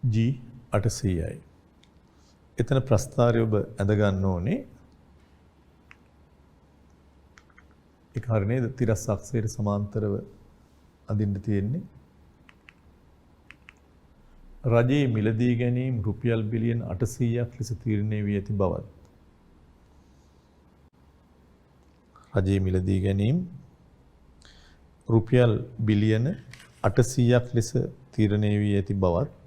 G 800යි. එතන ප්‍රස්ථාරය ඔබ ඇඳ ගන්න ඕනේ. ඒක හරිය නේද? තිරස් අක්ෂයට සමාන්තරව අඳින්න තියෙන්නේ. රජයේ මිලදී ගැනීම රුපියල් බිලියන 800ක් ලෙස තීරණය වී ඇති බවත්. රජයේ මිලදී ගැනීම රුපියල් බිලියන 800ක් ලෙස තීරණය වී ඇති බවත්.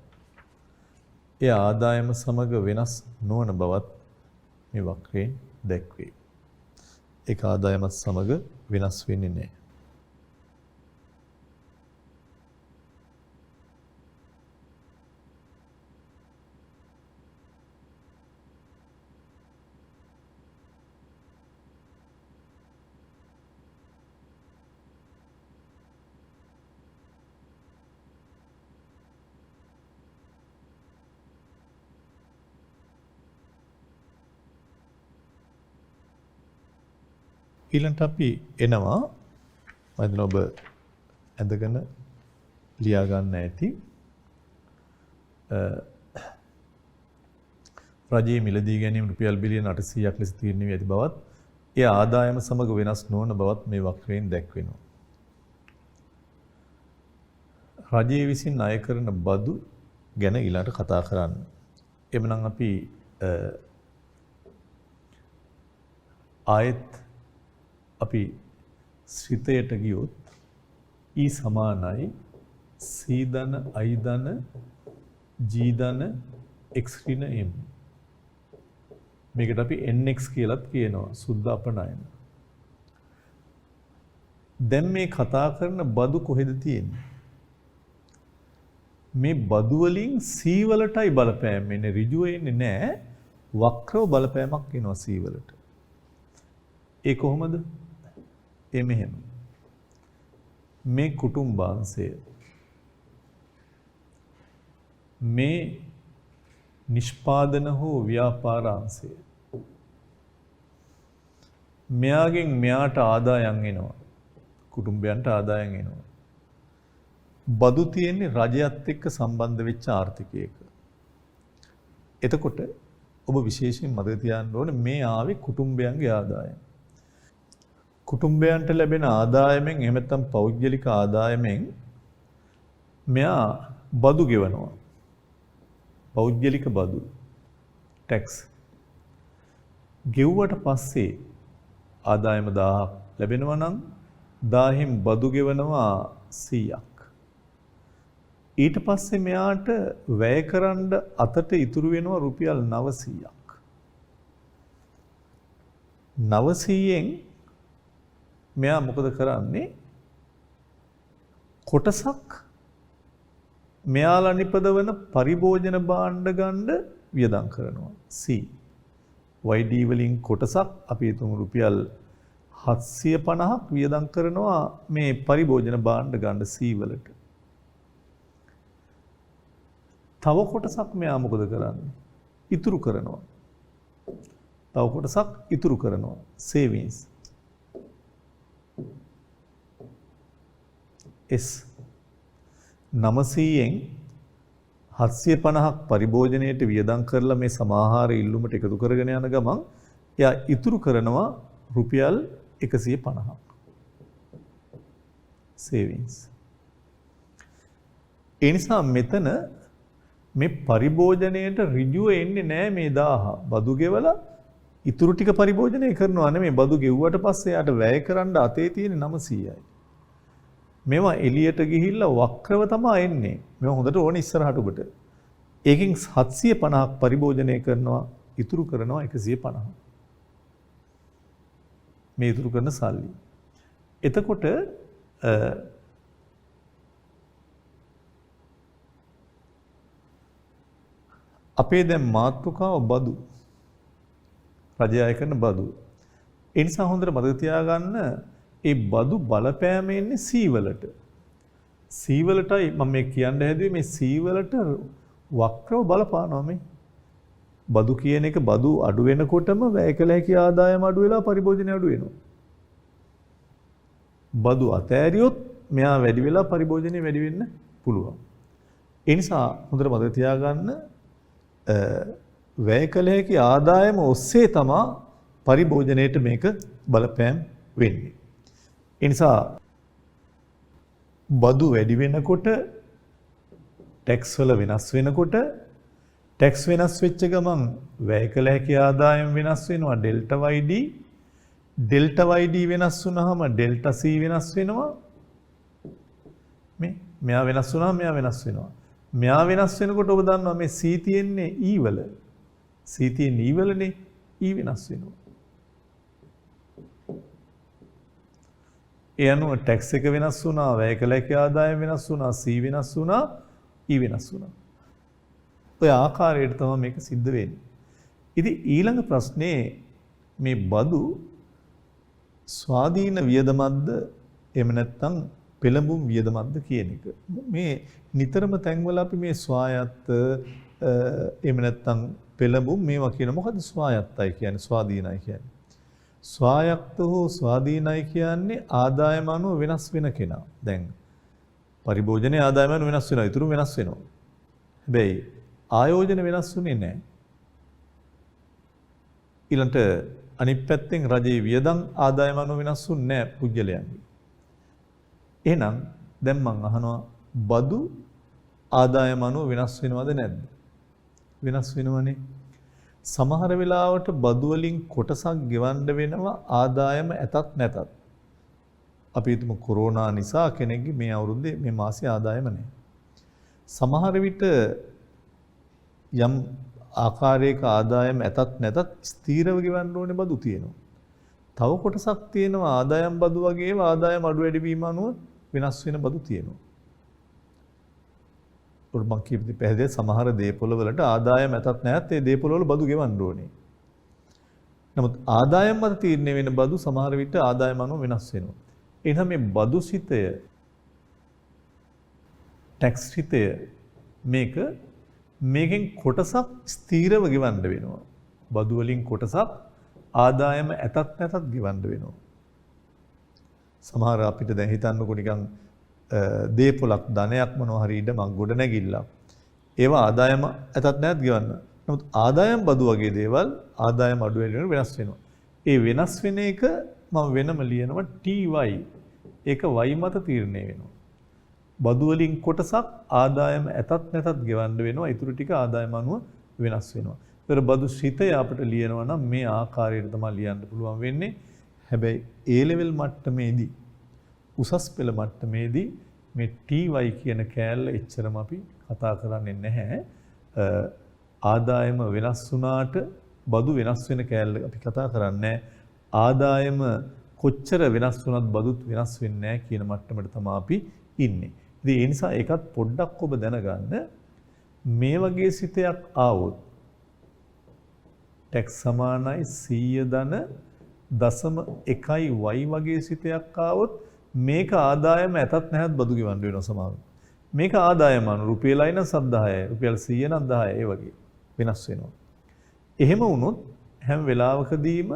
ඒ ආදායම සමග වෙනස් නොවන බවත් මේ වක්‍රයෙන් දැක්වේ. ඒක ආදායමත් සමග වෙනස් වෙන්නේ නැහැ. ඊළඟට අපි එනවා මම හිතනවා ඔබ ඇඳගෙන ලියා ගන්න ඇති රජයේ මිලදී ගැනීම රුපියල් බිලියන 800ක් ලෙස තීරණය වී ඇති බවත් ඒ ආදායම සමග වෙනස් නොවන බවත් මේ වක්‍රයෙන් දැක්වෙනවා. රජයේ විසින් ණය කරන බදු ගැන ඊළඟට කතා කරන්න. එමනම් අපි ආයත් අපි ශ්‍රිතයට ගියොත් E සමානයි C ධන I ධන G ධන X ඍණ M. මේකට අපි NX කියලාත් කියනවා සුද්ධ අපනයන. දැන් මේ කතා කරන බදු කොහෙද තියෙන්නේ? මේ බදු වලින් C වලටයි බලපෑම් එන්නේ ඍජුව එන්නේ නැහැ. වක්‍රව බලපෑමක් එනවා C වලට. ඒ කොහොමද? ඒ මෙහෙම. මේ කුටුම්බාංශය මේ නිෂ්පාදන හෝ ව්‍යාපාරාංශය මෙයාගෙන් මෙයාට ආදායම් එනවා කුටුම්බයන්ට ආදායම් එනවා බදු තියෙන්නේ රජයත් එක්ක සම්බන්ධ වෙච්ච ආර්ථිකයක. එතකොට ඔබ විශේෂයෙන් මතක තියාගන්න ඕනේ මේ ආවේ කුටුම්බයන්ගේ ආදායම්. කුටුම්බයන්ට ලැබෙන ආදායමෙන් එහෙම නැත්නම් පෞද්ගලික ආදායමෙන් මෙයා බදු ගෙවනවා. පෞද්ගලික බදු ටැක්ස් ගෙව්වට පස්සේ ආදායම 1000ක් ලැබෙනවා නම් 1000න් බදු ගෙවනවා 100ක්. ඊට පස්සේ මෙයාට වැය කරන්න අතට ඉතුරු වෙනවා රුපියල් 900ක්. 900න් මෙයා මොකද කරන්නේ? කොටසක් මෙයාලා නිපදවන පරිභෝජන භාණ්ඩ ගන්න වියදම් කරනවා. C. YD වලින් කොටසක් අපි හිතමු රුපියල් 750ක් වියදම් කරනවා මේ පරිභෝජන භාණ්ඩ ගන්න C වලට. තව කොටසක් මෙයා මොකද කරන්නේ? ඉතුරු කරනවා. තව කොටසක් ඉතුරු කරනවා. savings. S 900න් 750ක් පරිභෝජනයේට වියදම් කරලා මේ සමාහාර ඉල්ලුමට එකතු කරගෙන යන ගමන් එයා ඉතුරු කරනවා රුපියල් 150ක් savings. ඒ නිසා මෙතන මේ පරිභෝජනයේට ඍජුව එන්නේ නැහැ මේ 1000. බදු ගෙවලා ඉතුරු ටික පරිභෝජනය කරනවා නෙමෙයි බදු ගෙව්වට පස්සේ යාට වැය කරන්න අතේ තියෙන 900යි. මේවා එළියට ගිහිල්ලා වක්‍රව තමයි එන්නේ. මේවා හොඳට ඕනේ ඉස්සරහට ඔබට. ඒකෙන් 750ක් පරිභෝජනය කරනවා ඉතුරු කරනවා 150. මේ ඉතුරු කරන සල්ලි. එතකොට අපේ දැන් මාතෘකාව බදු. රජය අය කරන බදු. ඒ නිසා හොඳට මතක තියාගන්න ඒ බදු බලපෑම එන්නේ C වලට. C වලටයි මම මේ කියන්න හැදුවේ මේ C වලට වක්‍රව බලපානවා මේ. බදු කියන එක බදු අඩු වෙනකොටම වැය කළ හැකි ආදායම අඩු වෙලා පරිභෝජනය අඩු වෙනවා. බදු අතෑරියොත් මෙයා වැඩි වෙලා පරිභෝජනය වැඩි වෙන්න පුළුවන්. ඒ නිසා හොඳට මතක තියාගන්න වැය කළ හැකි ආදායම ඔස්සේ තමයි පරිභෝජනයට මේක බලපෑම් වෙන්නේ. ඒ නිසා බදු වැඩි වෙනකොට ටැක්ස් වල වෙනස් වෙනකොට ටැක්ස් වෙනස් වෙච්ච ගමන් වැය කළ හැකි ආදායම වෙනස් වෙනවා ඩෙල්ටා YD. ඩෙල්ටා YD වෙනස් වුනහම ඩෙල්ටා C වෙනස් වෙනවා. මෙයා වෙනස් වුනහම මෙයා වෙනස් වෙනවා. මෙයා වෙනස් වෙනකොට ඔබ දන්නවා මේ C තියෙන්නේ E වල. C තියෙන්නේ E වලනේ E වෙනස් වෙනවා. ඒ අනුව ටැක්ස් එක වෙනස් වුණා, වැය කළ හැකි ආදායම වෙනස් වුණා, C වෙනස් වුණා, E වෙනස් වුණා. ඔය ආකාරයට තමයි මේක සිද්ධ වෙන්නේ. ඉතින් ඊළඟ ප්‍රශ්නේ මේ බදු ස්වාධීන වියදමක්ද එහෙම නැත්නම් පෙළඹුම් වියදමක්ද කියන එක. මේ නිතරම තැන්වල අපි මේ ස්වායත්ත එහෙම නැත්නම් පෙළඹුම් මේවා කියන මොකද්ද ස්වායත්තයි කියන්නේ ස්වාධීනයි කියන්නේ. ස්වායක්ත හෝ ස්වාධීනයි කියන්නේ ආදායම අනුව වෙනස් වෙන කෙනා. දැන් පරිභෝජනයේ ආදායම අනුව වෙනස් වෙනවා. ඊටු වෙනස් වෙනවා. හැබැයි ආයෝජන වෙනස් වෙන්නේ නැහැ. ඊළඟට අනිත් පැත්තෙන් රජයේ වියදම් ආදායම අනුව වෙනස් වෙන්නේ නැහැ පුජ්‍යලයන්ගේ. එහෙනම් දැන් මම අහනවා බදු ආදායම අනුව වෙනස් වෙනවද නැද්ද? වෙනස් වෙනවනේ. සමහර වෙලාවට බදු වලින් කොටසක් ගෙවන්න වෙනවා ආදායම ඇතත් නැතත්. අපි හිතමු කොරෝනා නිසා කෙනෙක්ගේ මේ අවුරුද්දේ මේ මාසේ ආදායම නැහැ. සමහර විට යම් ආකාරයක ආදායම ඇතත් නැතත් ස්ථීරව ගෙවන්න ඕනේ බදු තියෙනවා. තව කොටසක් තියෙනවා ආදායම් බදු වගේම ආදායම් අඩු වැඩි වීම අනුව වෙනස් වෙන බදු තියෙනවා. උඩ මං කියපිට පැහැදිලි සමහර දේපොළ වලට ආදායම් ඇතත් නැත් ඒ දේපොළ වල බදු ගෙවන්න ඕනේ. නමුත් ආදායම් මත තීරණය වෙන බදු සමහර විට ආදායම් අනුව වෙනස් වෙනවා. එහෙනම් මේ බදු සිතය ටැක්ස් සිතය මේකෙන් කොටසක් ස්ථීරව ගෙවන්න වෙනවා. බදු වලින් කොටසක් ආදායම ඇතත් නැතත් ගෙවන්න වෙනවා. සමහර අපිට දැන් හිතන්නකො නිකන් දේපොලක් ධනයක් මොනවා හරි ඉඩමක් ගොඩ නැගිල්ලක්. ඒවා ආදායම ඇතත් නැත් ගෙවන්න. නමුත් ආදායම් බදු වගේ දේවල් ආදායම් අඩු වෙනස් වෙනවා. ඒ වෙනස් වෙන එක මම වෙනම ලියනවා TY. ඒක y මත තීරණය වෙනවා. බදු වලින් කොටසක් ආදායම ඇතත් නැතත් ගෙවන්න වෙනවා. ඊටු ටික ආදායම අනුව වෙනස් වෙනවා. ඒතර බදු ශිතය අපිට ලියනවා නම් මේ ආකාරයට තමයි ලියන්න පුළුවන් වෙන්නේ. හැබැයි A level මට්ටමේදී උසස් පෙළ මට්ටමේදී මේ TY කියන කෑල්ල එච්චරම අපි කතා කරන්නේ නැහැ. ආදායම වෙනස් වුණාට බදු වෙනස් වෙන කෑල්ල අපි කතා කරන්නේ ආදායම කොච්චර වෙනස් වුණත් බදුත් වෙනස් වෙන්නේ නැහැ කියන මට්ටමට තමයි අපි ඉන්නේ. ඉතින් ඒ නිසා ඒකත් පොඩ්ඩක් ඔබ දැනගන්න මේ වගේ සිතයක් ආවොත් ටැක්ස් සමානයි 100 ධන 0.1y වගේ සිතයක් ආවොත් මේක ආදායම ඇතත් නැහත් බදු ගෙවන්න වෙනවා සමාවෙන්. මේක ආදායම අනු රුපියලයි නම් 1000යි රුපියල් 100 නම් 10යි ඒ වගේ වෙනස් වෙනවා. එහෙම වුණොත් හැම වෙලාවකදීම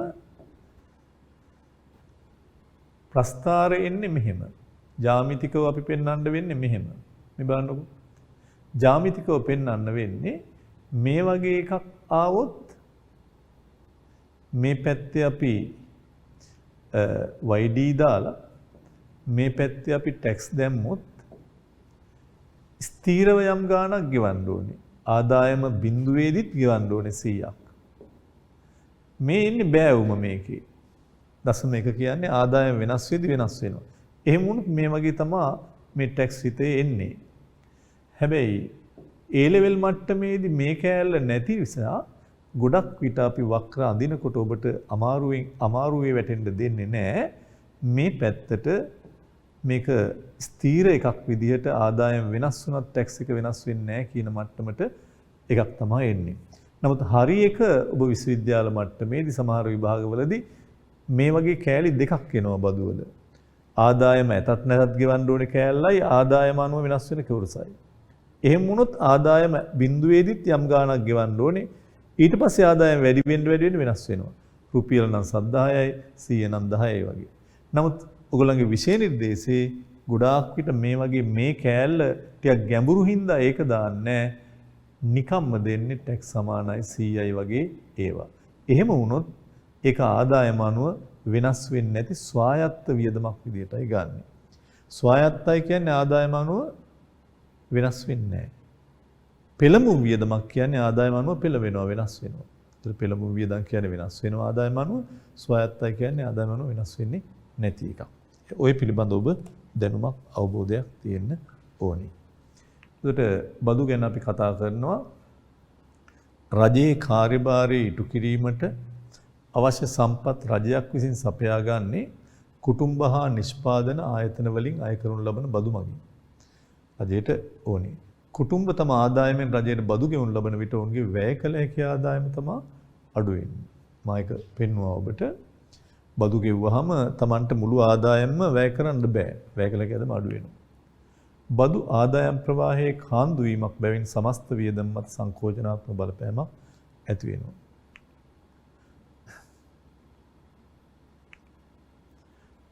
ප්‍රස්ථාරය එන්නේ මෙහෙම. ජ්‍යාමිතිකව අපි පෙන්වන්න වෙන්නේ මෙහෙම. මේ බලන්නකො. ජ්‍යාමිතිකව පෙන්වන්න වෙන්නේ මේ වගේ එකක් ආවොත් මේ පැත්තේ අපි YD දාලා මේ පැත්තේ අපි ටැක්ස් දැම්මොත් ස්ථීරව යම් ගාණක් ගෙවන්න ඕනේ. ආදායම බිඳුවේදීත් ගෙවන්න ඕනේ 100ක්. මේ ඉන්නේ බෑවුම මේකේ. 0.1 කියන්නේ ආදායම වෙනස් වෙද්දී වෙනස් වෙනවා. එහෙම වුණොත් මේ වගේ තමයි මේ ටැක්ස් හිතේ එන්නේ. හැබැයි A level මට්ටමේදී මේ කෑල්ල නැති නිසා ගොඩක් විට අපි වක්‍ර අඳිනකොට ඔබට අමාරුවේ වැටෙන්න දෙන්නේ නැහැ. මේ පැත්තට මේක ස්ථීර එකක් විදිහට ආදායම වෙනස් වුණත් ටැක්ස් එක වෙනස් වෙන්නේ නැහැ කියන මට්ටමට එකක් තමයි එන්නේ. නමුත් හරි එක ඔබ විශ්වවිද්‍යාල මට්ටමේදී සමහර විභාගවලදී මේ වගේ කෑලි දෙකක් එනවා බදු වල. ආදායම ඇතත් නැතත් ගෙවන්න ඕනේ කෑල්ලයි ආදායම අනුව වෙනස් වෙන කවුරුසයි. එහෙම වුණොත් ආදායම බිඳුවේදීත් යම් ගාණක් ගෙවන්න ඕනේ. ඊට පස්සේ ආදායම වැඩි වෙන්න වෙනස් වෙනවා. රුපියල් නම් 7000යි 100 නම් 10යි වගේ. නමුත් ඔයගොල්ලන්ගේ විෂය නිර්දේශයේ ගොඩාක් විට මේ වගේ මේ කෑල්ල ටිකක් ගැඹුරු හින්දා ඒක දාන්නේ නිකම්ම දෙන්නේ ටැක්ස් සමානයි 100යි වගේ ඒවා. එහෙම වුණොත් ඒක ආදායම අනුව වෙනස් වෙන්නේ නැති ස්වායත්ත වියදමක් විදියටයි ගන්නෙ. ස්වායත්තයි කියන්නේ ආදායම අනුව වෙනස් වෙන්නේ නැහැ. පෙළඹුම් වියදමක් කියන්නේ ආදායම අනුව පෙළ වෙනවා වෙනස් වෙනවා. ඒතර පෙළඹුම් වියදම් කියන්නේ වෙනස් වෙනවා ආදායම අනුව. ස්වායත්තයි කියන්නේ ආදායම අනුව වෙනස් වෙන්නේ නැති එකක්. ඔය පිළිබඳව ඔබ දැනුමක් අවබෝධයක් තියෙන්න ඕනේ. ඒකට බදු ගැන අපි කතා කරනවා රජයේ කාර්යභාරය ඉටු කිරීමට අවශ්‍ය සම්පත් රජයක් විසින් සපයාගන්නේ කුටුම්බ හා නිෂ්පාදන ආයතන වලින් අය කරනු ලබන බදු මගින්. රජයට ඕනේ. කුටුම්බ තම ආදායමෙන් රජයට බදු ගෙවනු ලබන විට ඔවුන්ගේ වැය කළ හැකි ආදායම තමයි අඩු වෙන්නේ. මම ඒක පෙන්වුවා ඔබට. බදු ගෙවුවාම Tamanට මුළු ආදායමම වැය කරන්න බෑ. වැය කළ හැකි ආදායම අඩු වෙනවා. බදු ආදායම් ප්‍රවාහයේ කාන්දු වීමක් බැවින් සමස්ත වියදම් මත සංකෝචනාත්මක බලපෑමක් ඇති වෙනවා.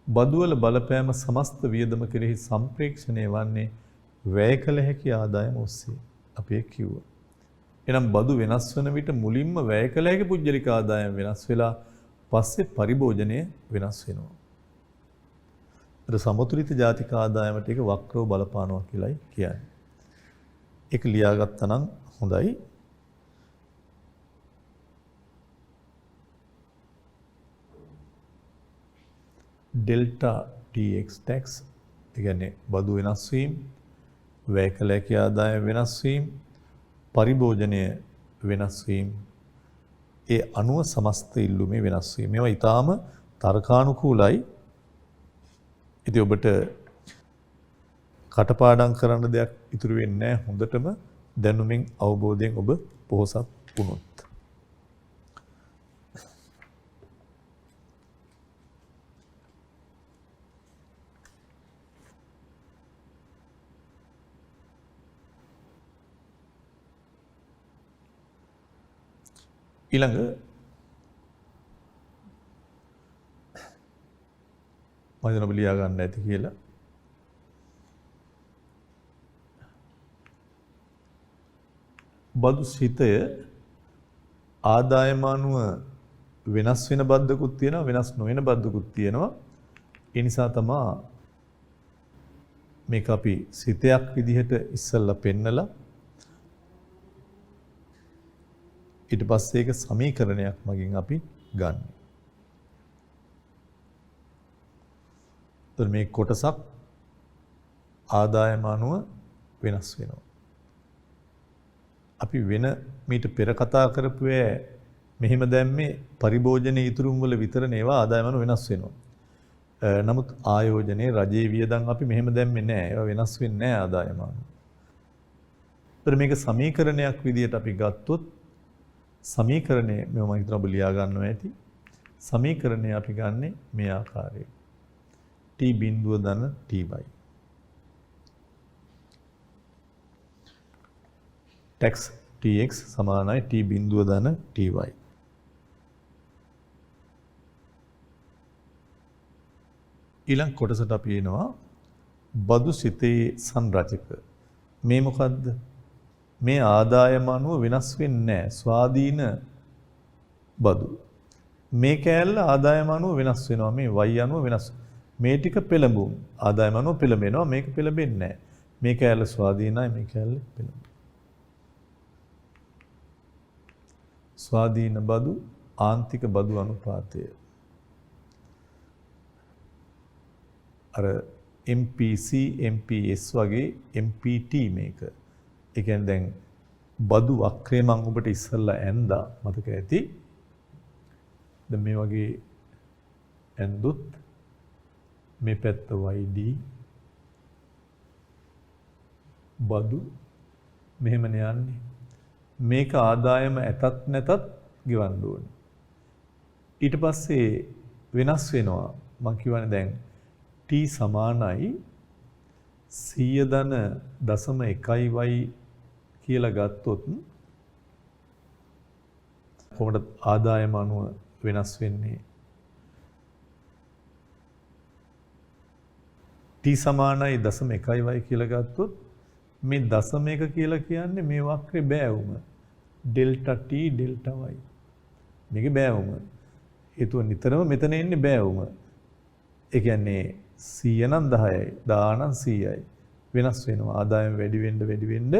බදු වල බලපෑම සමස්ත වියදම කෙරෙහි සම්ප්‍රේක්ෂණය වන්නේ වැය කළ හැකි ආදායම ඔස්සේ. අපි ඒක කිව්වා. එහෙනම් බදු වෙනස් වන විට මුලින්ම වැය කළ හැකි පුජ්‍යලික ආදායම වෙනස් වෙලා පස්සේ පරිභෝජනය වෙනස් වෙනවා. ඒත් සමතුලිත ජාතික ආදායමට ඒක වක්‍රව බලපානවා කියලායි කියන්නේ. ඒක ලියාගත්තා නම් හොඳයි. ඩෙල්ටා TX tax ඒ කියන්නේ බදු වෙනස් වීම, වැය කළ හැකි ආදායම වෙනස් වීම, පරිභෝජනය වෙනස් වීම, ඒ අනුව සමස්ත ඉල්ලුමේ වෙනස් වීම. මේවා ඊටාම තර්කානුකූලයි. ඉතින් ඔබට කටපාඩම් කරන්න දෙයක් ඉතුරු වෙන්නේ නැහැ. හොඳටම දැනුමින් අවබෝධයෙන් ඔබ පොහොසත් වුණොත්. ඊළඟ මම ඔබ ලියා ගන්න ඇති කියලා. බදු සිතය ආදායම අනුව වෙනස් වෙන බද්දකුත් තියෙනවා, වෙනස් නොවන බද්දකුත් තියෙනවා. ඒ නිසා තමයි මේක අපි සිතයක් විදිහට ඉස්සල්ලා පෙන්නලා ඊට පස්සේ ඒක සමීකරණයක් මගින් අපි ගන්න. එතකොට මේ කොටසක් ආදායම අනුව වෙනස් වෙනවා. අපි වෙන මීට පෙර කතා කරපු මෙහිම දැම්මේ පරිභෝජනයේ ඉතුරුම් වල විතර නේවා ආදායම අනුව වෙනස් වෙනවා. නමුත් ආයෝජනයේ රජයේ වියදම් අපි මෙහෙම දැම්මේ නැහැ. ඒවා වෙනස් වෙන්නේ නැහැ ආදායම අනුව. ඒතර මේක සමීකරණයක් විදිහට අපි ගත්තොත් සමීකරණය මම හිතනවා ඔබ ලියා ගන්නවා ඇති. සමීකරණය අපි ගන්නෙ මේ ආකාරයෙන්. t බිඳුව ධන ty. tax tx සමානයි t බිඳුව ධන ty. ඊළඟ කොටසට අපි එනවා බදු සිතේ සංරචක. මේ මොකද්ද? මේ ආදායම අනුව වෙනස් වෙන්නේ නැහැ. ස්වාධීන බදු. මේ කෑල්ල ආදායම අනුව වෙනස් වෙනවා. මේ y අනුව වෙනස්. මේ ටික පෙළඹුම්. ආදායම අනුව පෙළඹෙනවා. මේක පෙළඹෙන්නේ නැහැ. මේ කෑල්ල ස්වාධීනයි. මේ කෑල්ල පෙළඹුම්. ස්වාධීන බදු ආන්තික බදු අනුපාතය. අර MPC MPS වගේ MPT මේක. ඒ කියන්නේ දැන් බදු වක්‍රය මම ඔබට ඉස්සල්ලා ඇන්දා මතක ඇති. දැන් මේ වගේ ඇන්දුත් මේ පැත්ත YD බදු මෙහෙමනේ යන්නේ. මේක ආදායම ඇතත් නැතත් ගෙවන්න ඕනේ. ඊට පස්සේ වෙනස් වෙනවා. මම කියවනේ දැන් t සමානයි 100.1y කියලා ගත්තොත් කොහොමද ආදායම අනුව වෙනස් වෙන්නේ? t සමානයි 0.1y කියලා ගත්තොත් මේ 0.1 කියලා කියන්නේ මේ වක්‍රේ බෑවුම ඩෙල්ටා t ඩෙල්ටා y. මේකේ බෑවුම. හේතුව නිතරම මෙතන එන්නේ බෑවුම. ඒ කියන්නේ 100 නම් 10යි, 10 නම් 100යි. වෙනස් වෙනවා. ආදායම වැඩි වෙන්න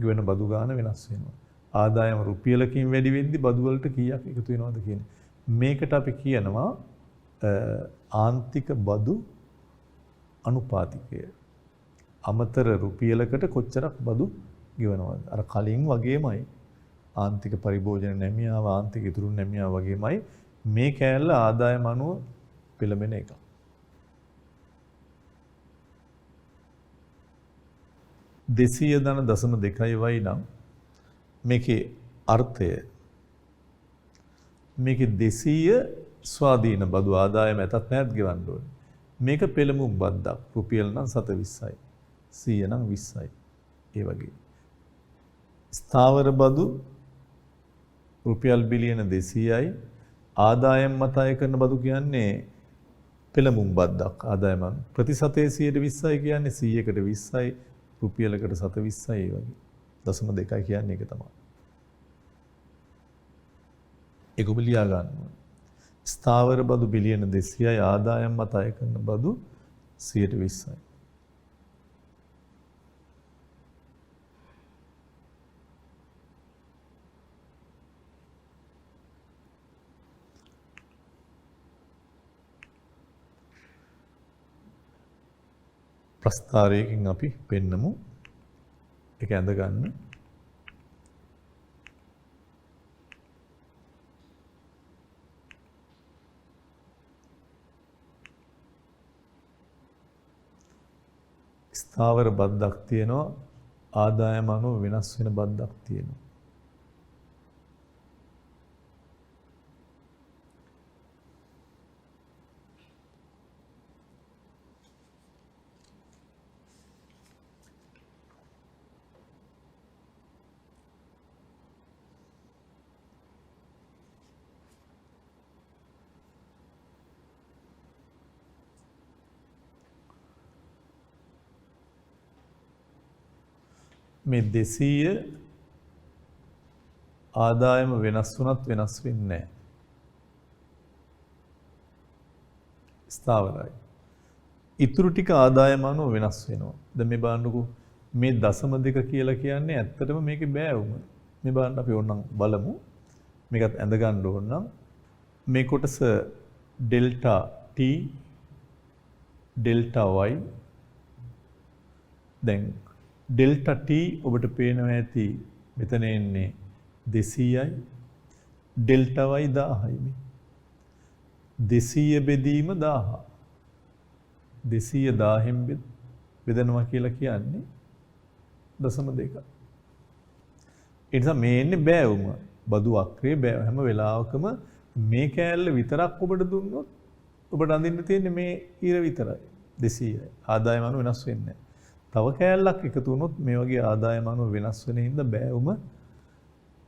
ගෙවන බදු ගාන වෙනස් වෙනවා. ආදායම රුපියලකින් වැඩි වෙද්දි බදු වලට කීයක් එකතු වෙනවද කියන්නේ. මේකට අපි කියනවා ආන්තික බදු අනුපාතිකය. අමතර රුපියලකට කොච්චරක් බදු ගෙවනවද? අර කලින් වගේමයි. ආන්තික පරිභෝජන නැමියාව, ආන්තික ඉතුරු නැමියාව වගේමයි මේ කෑල්ල ආදායම අනුව පෙළඹෙන එක. දෙසිය ධන 0.2y නම් මේකේ අර්ථය මේකේ 200 ස්වාධීන බදු ආදායම ඇතත් නැත් ගෙවන්න ඕනේ. මේක පෙළඹුම් බද්දක්. රුපියල් නම් 720යි. 100 නම් 20යි. ඒ වගේ. ස්ථාවර බදු රුපියල් බිලියන 200යි. ආදායම් මත අය කරන බදු කියන්නේ පෙළඹුම් බද්දක් ආදායම ප්‍රතිශතයේ 120යි කියන්නේ 100කට 20යි රුපියලකට 720යි ඒ වගේ. 0.2 කියන්නේ ඒක තමයි. ඒක ඔබ ලියා ගන්න ඕනේ. ස්ථාවර බදු බිලියන 200යි ආදායම් මත අය කරන බදු 120යි. ප්‍රස්ථාරයකින් අපි පෙන්නමු. ඒක ඇඳ ගන්න. ස්ථාවර බද්දක් තියෙනවා ආදායම අනුව වෙනස් වෙන බද්දක් තියෙනවා. මේ 200 ආදායම වෙනස් වුණත් වෙනස් වෙන්නේ නැහැ. ස්ථාවරයි. ඉතුරු ටික ආදායම අනුව වෙනස් වෙනවා. දැන් මේ බලන්නකෝ මේ 0.2 කියලා කියන්නේ ඇත්තටම මේකේ බෑවුම. මේ බලන්න අපි ඕනනම් බලමු. මේකත් ඇඳ ගන්න ඕන නම් මේ කොටස ඩෙල්ටා t ඩෙල්ටා y දැන් ඩෙල්ටා t ඔබට පේනවා ඇති මෙතන එන්නේ 200යි ඩෙල්ටා y 1000යි මේ 200 බෙදීම 1000 200 1000න් බෙදනවා කියලා කියන්නේ 0.2 ඒ නිසා මේ එන්නේ බෑවුම බදු අක්‍රේ බෑ හැම වෙලාවකම මේ කෑල්ල විතරක් ඔබට දුන්නොත් ඔබට අඳින්න තියෙන්නේ මේ ඊර විතරයි 200යි ආදායම අනුව වෙනස් වෙන්නේ නැහැ. තව කෑල්ලක් එකතු වුණොත් මේ වගේ ආදායම අනුව වෙනස් වෙන හින්දා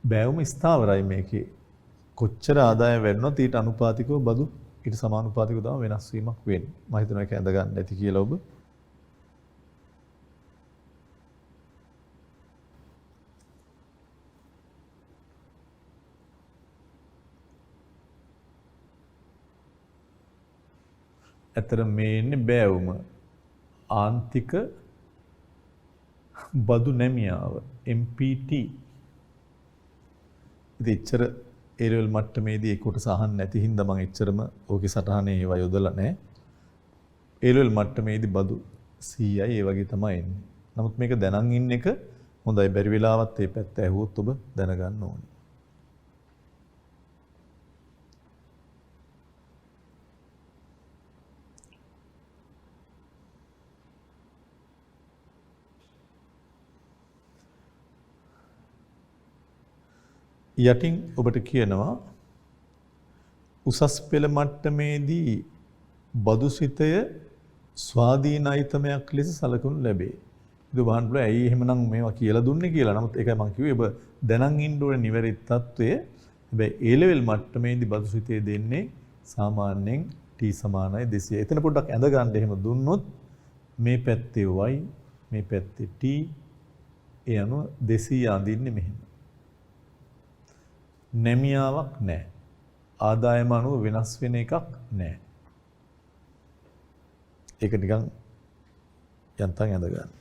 බෑවුම ස්ථාවරයි මේකේ. කොච්චර ආදායම වැඩනොත් ඊට අනුපාතිකව බදු ඊට සමානුපාතිකව තමයි වෙනස් වීමක් වෙන්නේ. මම හිතනවා ඒක ඇඳ ගන්න ඇති කියලා ඔබ. ඇතර මේ ඉන්නේ බෑවුම ආන්තික බදු නැමියාව MPT ඉතින් එච්චර A level මට්ටමේදී ඒ කොටස අහන්න නැති හින්දා මම එච්චරම ඕකේ සටහනේ ඒවා යොදලා නැහැ. A level මට්ටමේදී බදු 100යි ඒ වගේ තමයි එන්නේ. නමුත් මේක දැනන් ඉන්න එක හොඳයි. බැරි වෙලාවත් මේ පැත්ත ඇහුවොත් ඔබ දැනගන්න ඕනේ. යටින් ඔබට කියනවා උසස් පෙළ මට්ටමේදී බදු සිතය ස්වාධීන අයිතමයක් ලෙස සැලකුණු ලැබේ. ඒක බලන්න පුළුවන් ඇයි එහෙමනම් මේවා කියලා දුන්නේ කියලා. නමුත් ඒකයි මම කිව්වේ ඔබ දැනන් ඉන්න ඕනේ නිවැරදි තත්වය. හැබැයි A level මට්ටමේදී බදු සිතේ දෙන්නේ සාමාන්‍යයෙන් t සමානයි 200. එතන පොඩ්ඩක් ඇඳ ගන්න එහෙම දුන්නොත් මේ පැත්තේ y මේ පැත්තේ t ඒ අනුව 200 අඳින්නේ මෙහෙම. නැමියාවක් නැහැ. ආදායම අනුව වෙනස් වෙන එකක් නැහැ. ඒක නිකන් යන්තම් ඇඳ ගන්න.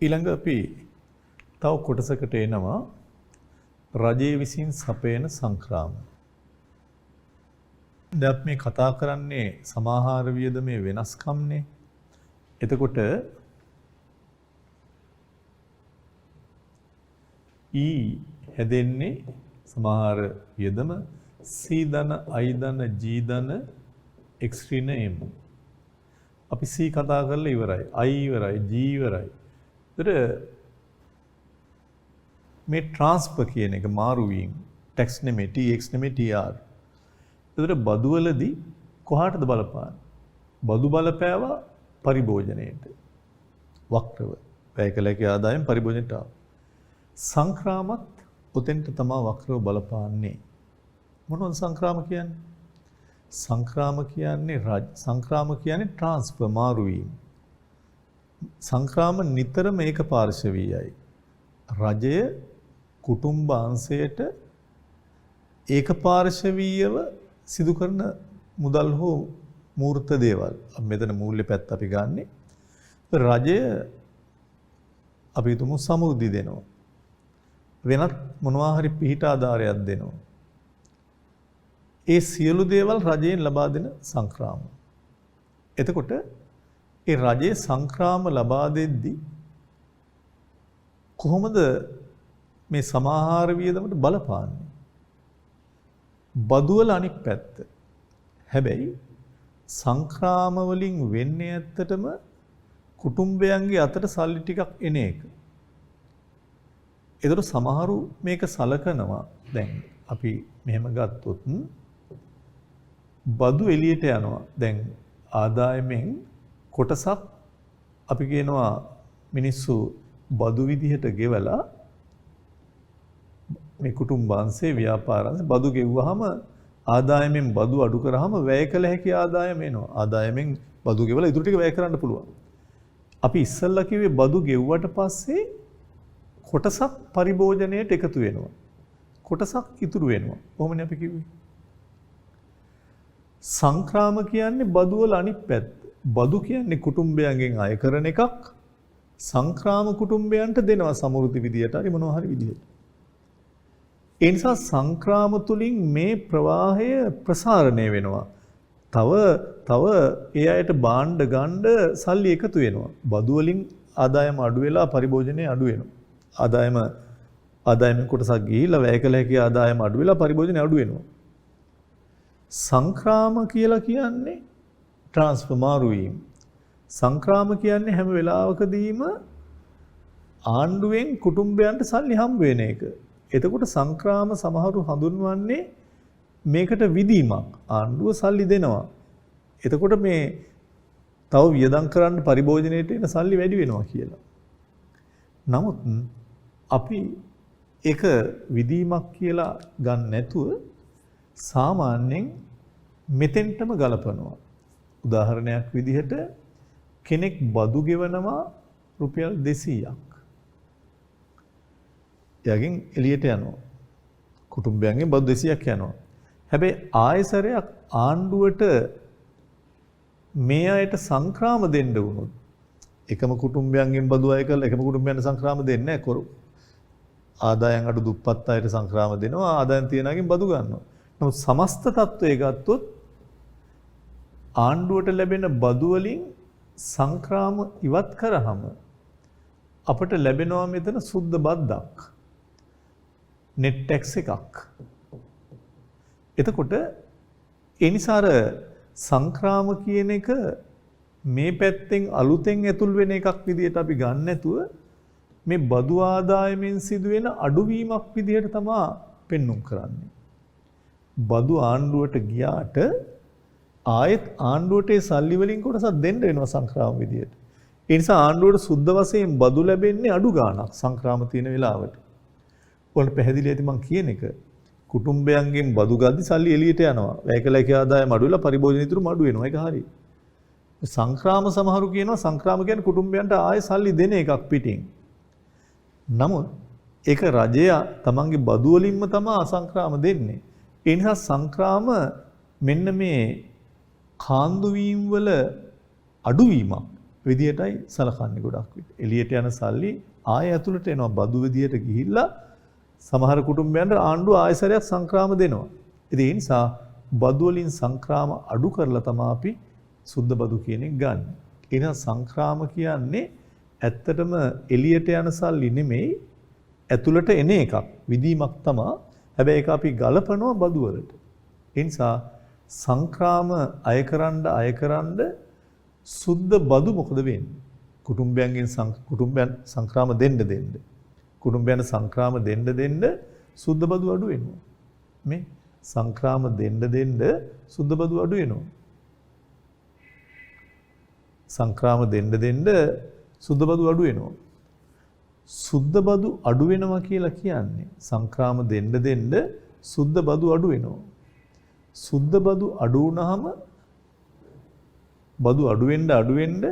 ඊළඟ අපි තව කොටසකට එනවා රජයේ විසින් සපයන සංක්‍රාම. දැන් අපි මේ කතා කරන්නේ සමාහාර වියදමේ වෙනස්කම්නේ. එතකොට E හැදෙන්නේ සමාහාර වියදම C ධන I ධන G ධන X ඍණ M. අපි C කතා කරලා ඉවරයි. I ඉවරයි, G ඉවරයි. ඒතර මේ ට්‍රාන්ස්ෆර් කියන එක මාරු වීම ටැක්ස් නෙමෙයි TX නෙමෙයි TR. ඒතර බදු වලදී කොහාටද බලපාන්නේ? බදු බලපෑවා පරිභෝජනයේට. වක්‍රව. වැය කළ හැකි ආදායම් පරිභෝජනයට ආවා. සංක්‍රාමත් උතෙන්ට තමයි වක්‍රව බලපාන්නේ. මොනවද සංක්‍රාම කියන්නේ? සංක්‍රාම කියන්නේ ට්‍රාන්ස්ෆර් මාරු වීම. සංක්‍රාම නිතරම ඒකපාර්ශවීයයි. රජය කුටුම්බ අංශයට ඒකපාර්ශවීයව සිදු කරන මුදල් හෝ මූර්ත දේවල්. මෙතන මූල්‍ය පැත්ත අපි ගන්නෙ. රජය අපි හිතමු සමෘද්ධි දෙනවා. වෙනත් මොනවා හරි පිහිට ආධාරයක් දෙනවා. ඒ සියලු දේවල් රජයෙන් ලබා දෙන සංක්‍රාම. එතකොට ඒ රජයේ සංක්‍රාම ලබා දෙද්දී කොහොමද මේ සමාහාර වියදමට බලපාන්නේ? බදු වල අනික් පැත්ත. හැබැයි සංක්‍රාම වලින් වෙන්නේ ඇත්තටම කුටුම්බයන්ගේ අතට සල්ලි ටිකක් එන එක. ඒතර සමහරු මේක සලකනවා. දැන් අපි මෙහෙම ගත්තොත් බදු එළියට යනවා. දැන් ආදායමෙන් කොටසක් අපි කියනවා මිනිස්සු බදු විදිහට ගෙවලා මේ කුටුම්බාංශේ ව්‍යාපාරංශේ බදු ගෙවුවාම ආදායමෙන් බදු අඩු කරාම වැය කළ හැකි ආදායම එනවා. ආදායමෙන් බදු ගෙවලා ඉතුරු ටික වැය කරන්න පුළුවන්. අපි ඉස්සල්ලා කිව්වේ බදු ගෙවුවට පස්සේ කොටසක් පරිභෝජනයට එකතු වෙනවා. කොටසක් ඉතුරු වෙනවා. කොහොමනේ අපි කිව්වේ? සංක්‍රාම කියන්නේ බදු වල අනිත් පැත්ත. බදු කියන්නේ කුටුම්බයන්ගෙන් අය කරන එකක්. සංක්‍රාම කුටුම්බයන්ට දෙනවා සමෘද්ධි විදියට හරි මොනවා හරි විදියට. ඒ නිසා සංක්‍රාම තුලින් මේ ප්‍රවාහය ප්‍රසාරණය වෙනවා. තව ඒ අයට භාණ්ඩ ගන්න සල්ලි එකතු වෙනවා. බදු වලින් ආදායම අඩු වෙලා පරිභෝජනය අඩු වෙනවා. ආදායමෙන් කොටසක් ගිහිලා වැය කළ හැකි ආදායම අඩු වෙලා පරිභෝජනය අඩු වෙනවා. සංක්‍රාම කියලා කියන්නේ ට්‍රාන්ස්ෆර් මාරු වීම. සංක්‍රාම කියන්නේ හැම වෙලාවකදීම ආණ්ඩුවෙන් කුටුම්බයන්ට සල්ලි හම්බ වෙන එක. එතකොට සංක්‍රාම සමහරු හඳුන්වන්නේ මේකට විදීමක්. ආණ්ඩුව සල්ලි දෙනවා. එතකොට මේ තව වියදම් කරන්න පරිභෝජනයට එන සල්ලි වැඩි වෙනවා කියලා. නමුත් අපි ඒක විදීමක් කියලා ගන්න නැතුව සාමාන්‍යයෙන් මෙතෙන්ටම ගලපනවා. උදාහරණයක් විදිහට කෙනෙක් බදු ගෙවනවා රුපියල් 200ක්. එයාගෙන් එළියට යනවා. කුටුම්බයන්ගෙන් බදු 200ක් යනවා. හැබැයි ආයසරයක් ආණ්ඩුවට මේ අයට සංක්‍රාම දෙන්න වුණොත් එකම කුටුම්බයන්ගෙන් බදු අය කරලා එකම කුටුම්බයන්ට සංක්‍රාම දෙන්නේ නැහැ. ආදායම් අඩු දුප්පත් අයට සංක්‍රාම දෙනවා. ආදායම් තියනකින් බදු ගන්නවා. නමුත් සමස්ත තත්ත්වය ගත්තොත් ආණ්ඩුවට ලැබෙන බදු වලින් සංක්‍රාම ඉවත් කරාම අපට ලැබෙනවා මෙතන සුද්ධ බද්දක්. net tax එකක්. එතකොට ඒ නිසා සංක්‍රාම කියන එක මේ පැත්තෙන් අලුතෙන් ඇතුල් වෙන එකක් විදිහට අපි ගන්න නැතුව මේ බදු ආදායමෙන් සිදුවෙන අඩුවීමක් විදිහට තමයි පෙන්눔 කරන්නේ. බදු ආණ්ඩුවට ගියාට ආයෙත් ආණ්ඩුවට ඒ සල්ලි වලින් කොටසක් දෙන්න වෙනවා සංක්‍රාම විදියට. ඒ නිසා ආණ්ඩුවට සුද්ධ වශයෙන් බදු ලැබෙන්නේ අඩු ගාණක් සංක්‍රාම තියෙන වෙලාවට. ඔයාලට පැහැදිලි ඇති මම කියන එක. කුටුම්බයන්ගෙන් බදු ගද්දි සල්ලි එළියට යනවා. වැය කළ හැකි ආදායම අඩු වෙලා පරිභෝජන ඉතුරු අඩු වෙනවා. ඒක හරියි. සංක්‍රාම සමහරු කියනවා සංක්‍රාම කියන්නේ කුටුම්බයන්ට ආයෙ සල්ලි දෙන එකක් පිටින්. නමුත් ඒක රජය තමන්ගේ බදු වලින්ම තමයි අසංක්‍රාම දෙන්නේ. ඒ නිසා සංක්‍රාම මෙන්න මේ කාන්දු වීම වල අඩුවීමක් විදියටයි සලකන්නේ ගොඩක් විට. එළියට යන සල්ලි ආය ඇතුළට එනවා බදු විදියට ගිහිල්ලා සමහර කුටුම්බයන්ට ආණ්ඩුව ආයසරයක් සංක්‍රාම දෙනවා. ඉතින් ඒ නිසා බදු වලින් සංක්‍රාම අඩු කරලා තමයි අපි සුද්ධ බදු කියන එක ගන්න. ඒ නිසා සංක්‍රාම කියන්නේ ඇත්තටම එළියට යන සල්ලි නෙමෙයි ඇතුළට එන එකක්. විදීමක් තමයි. හැබැයි ඒක අපි ගලපනවා බදු වලට. ඒ නිසා සංක්‍රාම අයකරන්න සුද්ධ බදු මොකද වෙන්නේ? කුටුම්බයන්ගෙන් කුටුම්බයන් සංක්‍රාම දෙන්න. කුටුම්බයන් සංක්‍රාම දෙන්න සුද්ධ බදු අඩු වෙනවා. මේ සංක්‍රාම දෙන්න සුද්ධ බදු අඩු වෙනවා. සංක්‍රාම දෙන්න සුද්ධ බදු අඩු වෙනවා. සුද්ධ බදු අඩු වෙනවා කියලා කියන්නේ සංක්‍රාම දෙන්න සුද්ධ බදු අඩු වෙනවා. සුද්ධ බදු අඩු වුණාම බදු අඩු වෙන්න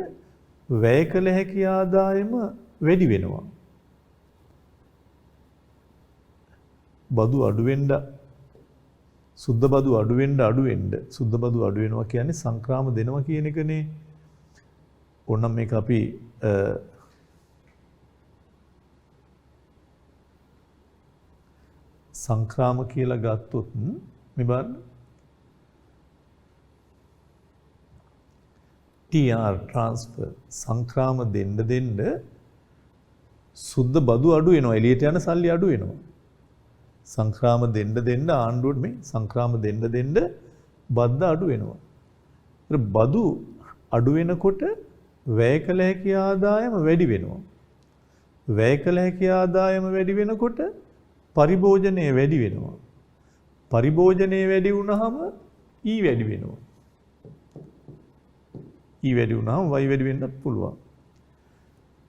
වැය කළ හැකි ආදායම වැඩි වෙනවා. බදු අඩු වෙන්න සුද්ධ බදු අඩු වෙන්න සුද්ධ බදු අඩු වෙනවා කියන්නේ සංක්‍රාම දෙනවා කියන එකනේ. ඕනනම් මේක අපි සංක්‍රාම කියලා ගත්තොත් මේ බලන්න TR transfer සංක්‍රාම දෙන්න සුද්ධ බදු අඩු වෙනවා. එළියට යන සල්ලි අඩු වෙනවා. සංක්‍රාම දෙන්න ආණ්ඩුවට මේ සංක්‍රාම දෙන්න බද්ද අඩු වෙනවා. ඒත් බදු අඩු වෙනකොට වැය කළ හැකි ආදායම වැඩි වෙනවා. වැය කළ හැකි ආදායම වැඩි වෙනකොට පරිභෝජනය වැඩි වෙනවා. පරිභෝජනය වැඩි වුණාම ඊ වැඩි වෙනවා. ඊ වැඩි වුණාම y වැඩි වෙන්නත් පුළුවන්.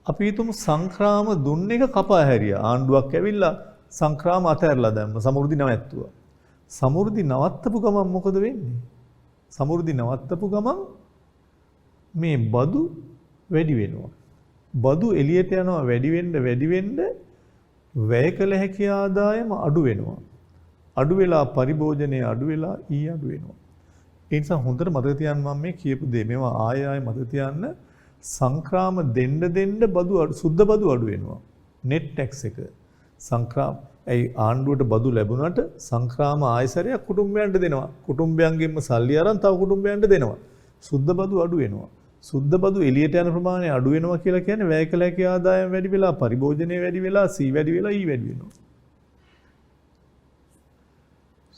අපි හිතමු සංක්‍රාම දුන්න එක කපා හැරියා. ආණ්ඩුවක් ඇවිල්ලා සංක්‍රාම අතහැරලා දැම්ම. සමෘද්ධි නවත්තුවා. සමෘද්ධි නවත්තපු ගමන් මොකද වෙන්නේ? සමෘද්ධි නවත්තපු ගමන් මේ බදු වැඩි වෙනවා. බදු එළියට යනවා වැඩි වෙන්න වැය කළ හැකි ආදායම අඩු වෙනවා. අඩු වෙලා පරිභෝජනය අඩු වෙලා ඊ අඩු වෙනවා. ඒ නිසා හොඳට මතක තියාගන්න මම මේ කියපු දේ මේවා ආයෙ මතක තියාගන්න. සංක්‍රාම දෙන්න බදු සුද්ධ බදු අඩු වෙනවා. net tax එක සංක්‍රාම ආණ්ඩුවට බදු ලැබුණාට සංක්‍රාම ආයසරයක් කුටුම්බයන්ට දෙනවා. කුටුම්බයන්ගෙන්ම සල්ලි අරන් තව කුටුම්බයන්ට දෙනවා. සුද්ධ බදු අඩු වෙනවා. සුද්ධ බදු එළියට යන ප්‍රමාණය අඩු වෙනවා කියලා කියන්නේ වැය කළ හැකි ආදායම වැඩි වෙලා පරිභෝජනය වැඩි වෙලා C වැඩි වෙලා E වැඩි වෙනවා.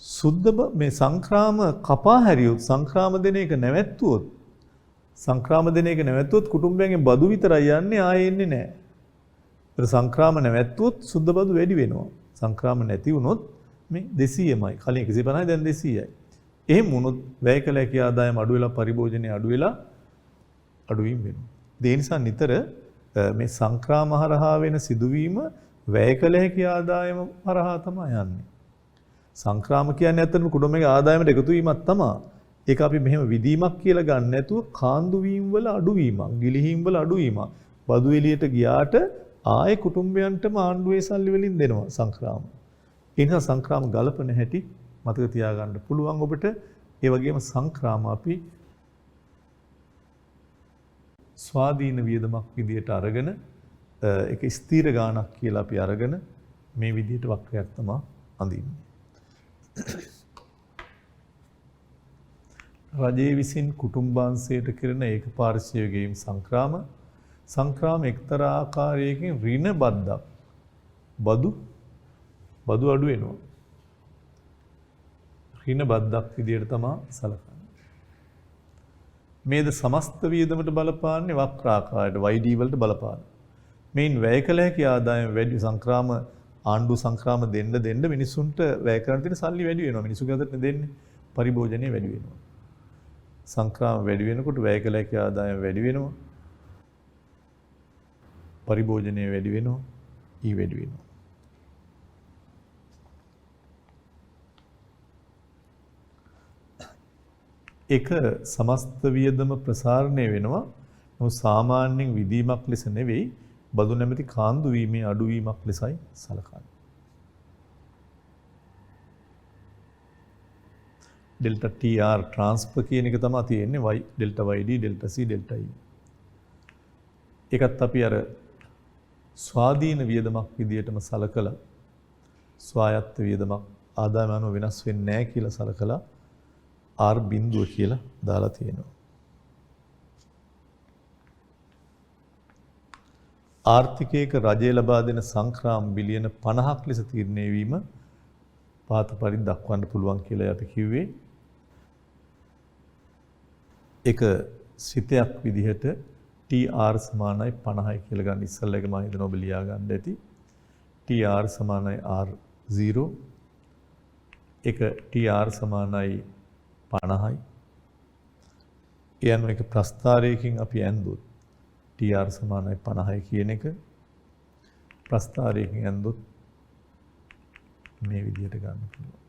සුද්ධ මේ සංක්‍රාම කපා හැරියොත් සංක්‍රාම දෙන එක නැවැත්තුවොත් කුටුම්බයන්ගේ බදු විතරයි යන්නේ ආයෙ එන්නේ නැහැ. ඒත් සංක්‍රාම නැවැත්තුවොත් සුද්ධ බදු වැඩි වෙනවා. සංක්‍රාම නැති වුණොත් මේ 200මයි. කලින් 150යි දැන් 200යි. එහෙම වුණොත් වැය කළ හැකි ආදායම අඩු වෙලා පරිභෝජනය අඩු වෙලා අඩුවීම් වෙනවා. ඒ නිසා නිතර මේ සංක්‍රාම හරහා වෙන සිදුවීම වැය කළ හැකි ආදායම හරහා තමයි යන්නේ. සංක්‍රාම කියන්නේ ඇත්තටම කුඩුම්බේ ආදායමට එකතු වීමක් තමයි. ඒක අපි මෙහෙම විදීමක් කියලා ගන්න නැතුව කාන්දු වීම වල අඩුවීමක්, ගිලිහීම් වල අඩුවීමක්. බදු එළියට ගියාට ආයේ කුටුම්බයන්ටම ආණ්ඩුවේ සල්ලි වලින් දෙනවා සංක්‍රාම. ඒ නිසා සංක්‍රාම ගලපන හැටි මතක තියාගන්න පුළුවන් ඔබට. ඒ වගේම සංක්‍රාම අපි ස්වාධීන වියදමක් විදියට අරගෙන ඒක ස්ථීර ගාණක් කියලා අපි අරගෙන මේ විදියට වක්‍රයක් තමයි අඳින්නේ. රජයේ විසින් කුටුම්බාංශයට කරන ඒකපාර්ශ්වීය ගෙවීම් සංක්‍රාම එක්තරා ආකාරයකින් ඍණ බද්දක් බදු අඩු වෙනවා. ඍණ බද්දක් විදියට තමයි සලකන්නේ. මේද සමස්ත වියදමට බලපාන්නේ වක්‍රාකාරයට YD වලට බලපාන. මේන් වැය කළ හැකි ආදායම වැඩි සංක්‍රාම ආණ්ඩු සංක්‍රාම දෙන්න මිනිසුන්ට වැය කරන්න තියෙන සල්ලි වැඩි වෙනවා. මිනිසුන්ගේ අතට දෙන්නේ පරිභෝජනය වැඩි වෙනවා. සංක්‍රාම වැඩි වෙනකොට වැය කළ හැකි ආදායම වැඩි වෙනවා. පරිභෝජනය වැඩි වෙනවා. ඊ වැඩි වෙනවා. එක සමස්ත වියදම ප්‍රසාරණය වෙනවා. නමුත් සාමාන්‍යයෙන් විදීමක් ලෙස නෙවෙයි බදු නැමැති කාන්දු වීමේ අඩුවීමක් ලෙසයි සලකන්නේ. ඩෙල්ටා TR ට්‍රාන්ස්ෆර් කියන එක තමයි තියෙන්නේ y delta YD delta C delta E. ඒකත් අපි අර ස්වාධීන වියදමක් විදියටම සලකලා ස්වායත්ත වියදමක් ආදායම අනුව වෙනස් වෙන්නේ නැහැ කියලා සලකලා R බිඳුව කියලා දාලා තියෙනවා. ආර්ථිකයක රජය ලබා දෙන සංක්‍රාම බිලියන 50ක් ලෙස තීරණය වීම පාත පරිදි දක්වන්න පුළුවන් කියලා අපි කිව්වේ. ඒක සිතයක් විදිහට TR සමානයි 50යි කියලා ගන්න ඉස්සෙල්ලා එක මම හිතනවා ඔබ ලියා ගන්න ඇති. TR සමානයි R0 එක TR සමානයි 50යි. යන එක ප්‍රස්ථාරයකින් අපි ඇන්දොත් TR සමානයි 50යි කියන එක ප්‍රස්ථාරයකින් ඇන්දොත් මේ විදිහට ගන්න පුළුවන්.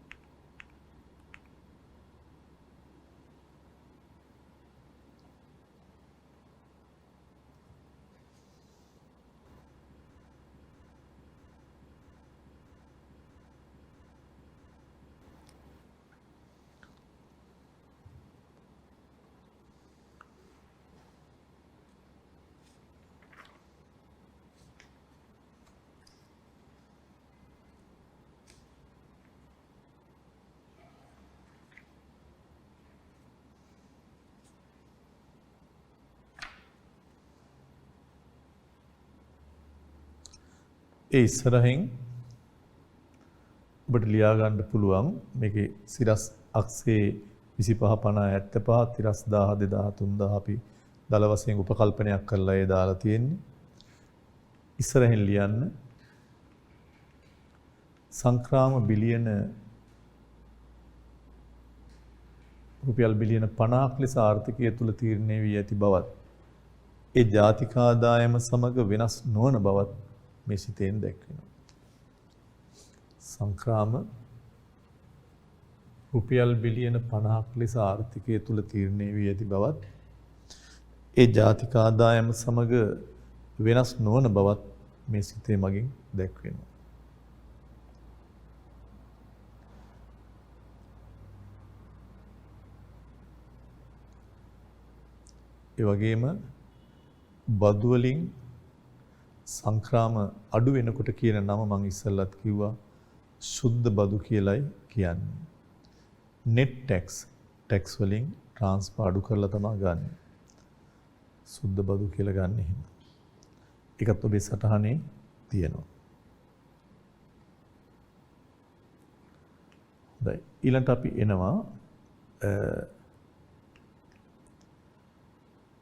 ඒ ඉස්සරහින් ඔබට ලියා ගන්න පුළුවන් මේකේ සිරස් අක්ෂේ 25 50 75 තිරස් 1000 2000 3000 අපි දල වශයෙන් උපකල්පනයක් කරලා ඒ දාලා තියෙන්නේ. ඉස්සරහින් ලියන්න සංක්‍රාම බිලියන රුපියල් බිලියන 50ක් ලෙස ආර්ථිකය තුල තීරණය වී ඇති බවත් ඒ ජාතික ආදායම සමග වෙනස් නොවන බවත් මේ සිතෙන් දැක්වෙනවා. සංක්‍රාම රුපියල් බිලියන 50ක් ලෙස ආර්ථිකය තුල තීරණය වී ඇති බවත් ඒ ජාතික ආදායම සමග වෙනස් නොවන බවත් මේ සිතේ මගින් දැක්වෙනවා. ඒ වගේම බදු වලින් සංක්‍රාම අඩු වෙනකොට කියන නම මම ඉස්සෙල්ලත් කිව්වා සුද්ධ බදු කියලයි කියන්නේ. net tax වලින් ට්‍රාන්ස්ෆර් අඩු කරලා තමයි ගන්න. සුද්ධ බදු කියලා ගන්න එහෙම. ඒකත් ඔබේ සටහනේ තියෙනවා. හොඳයි. ඊළඟට අපි එනවා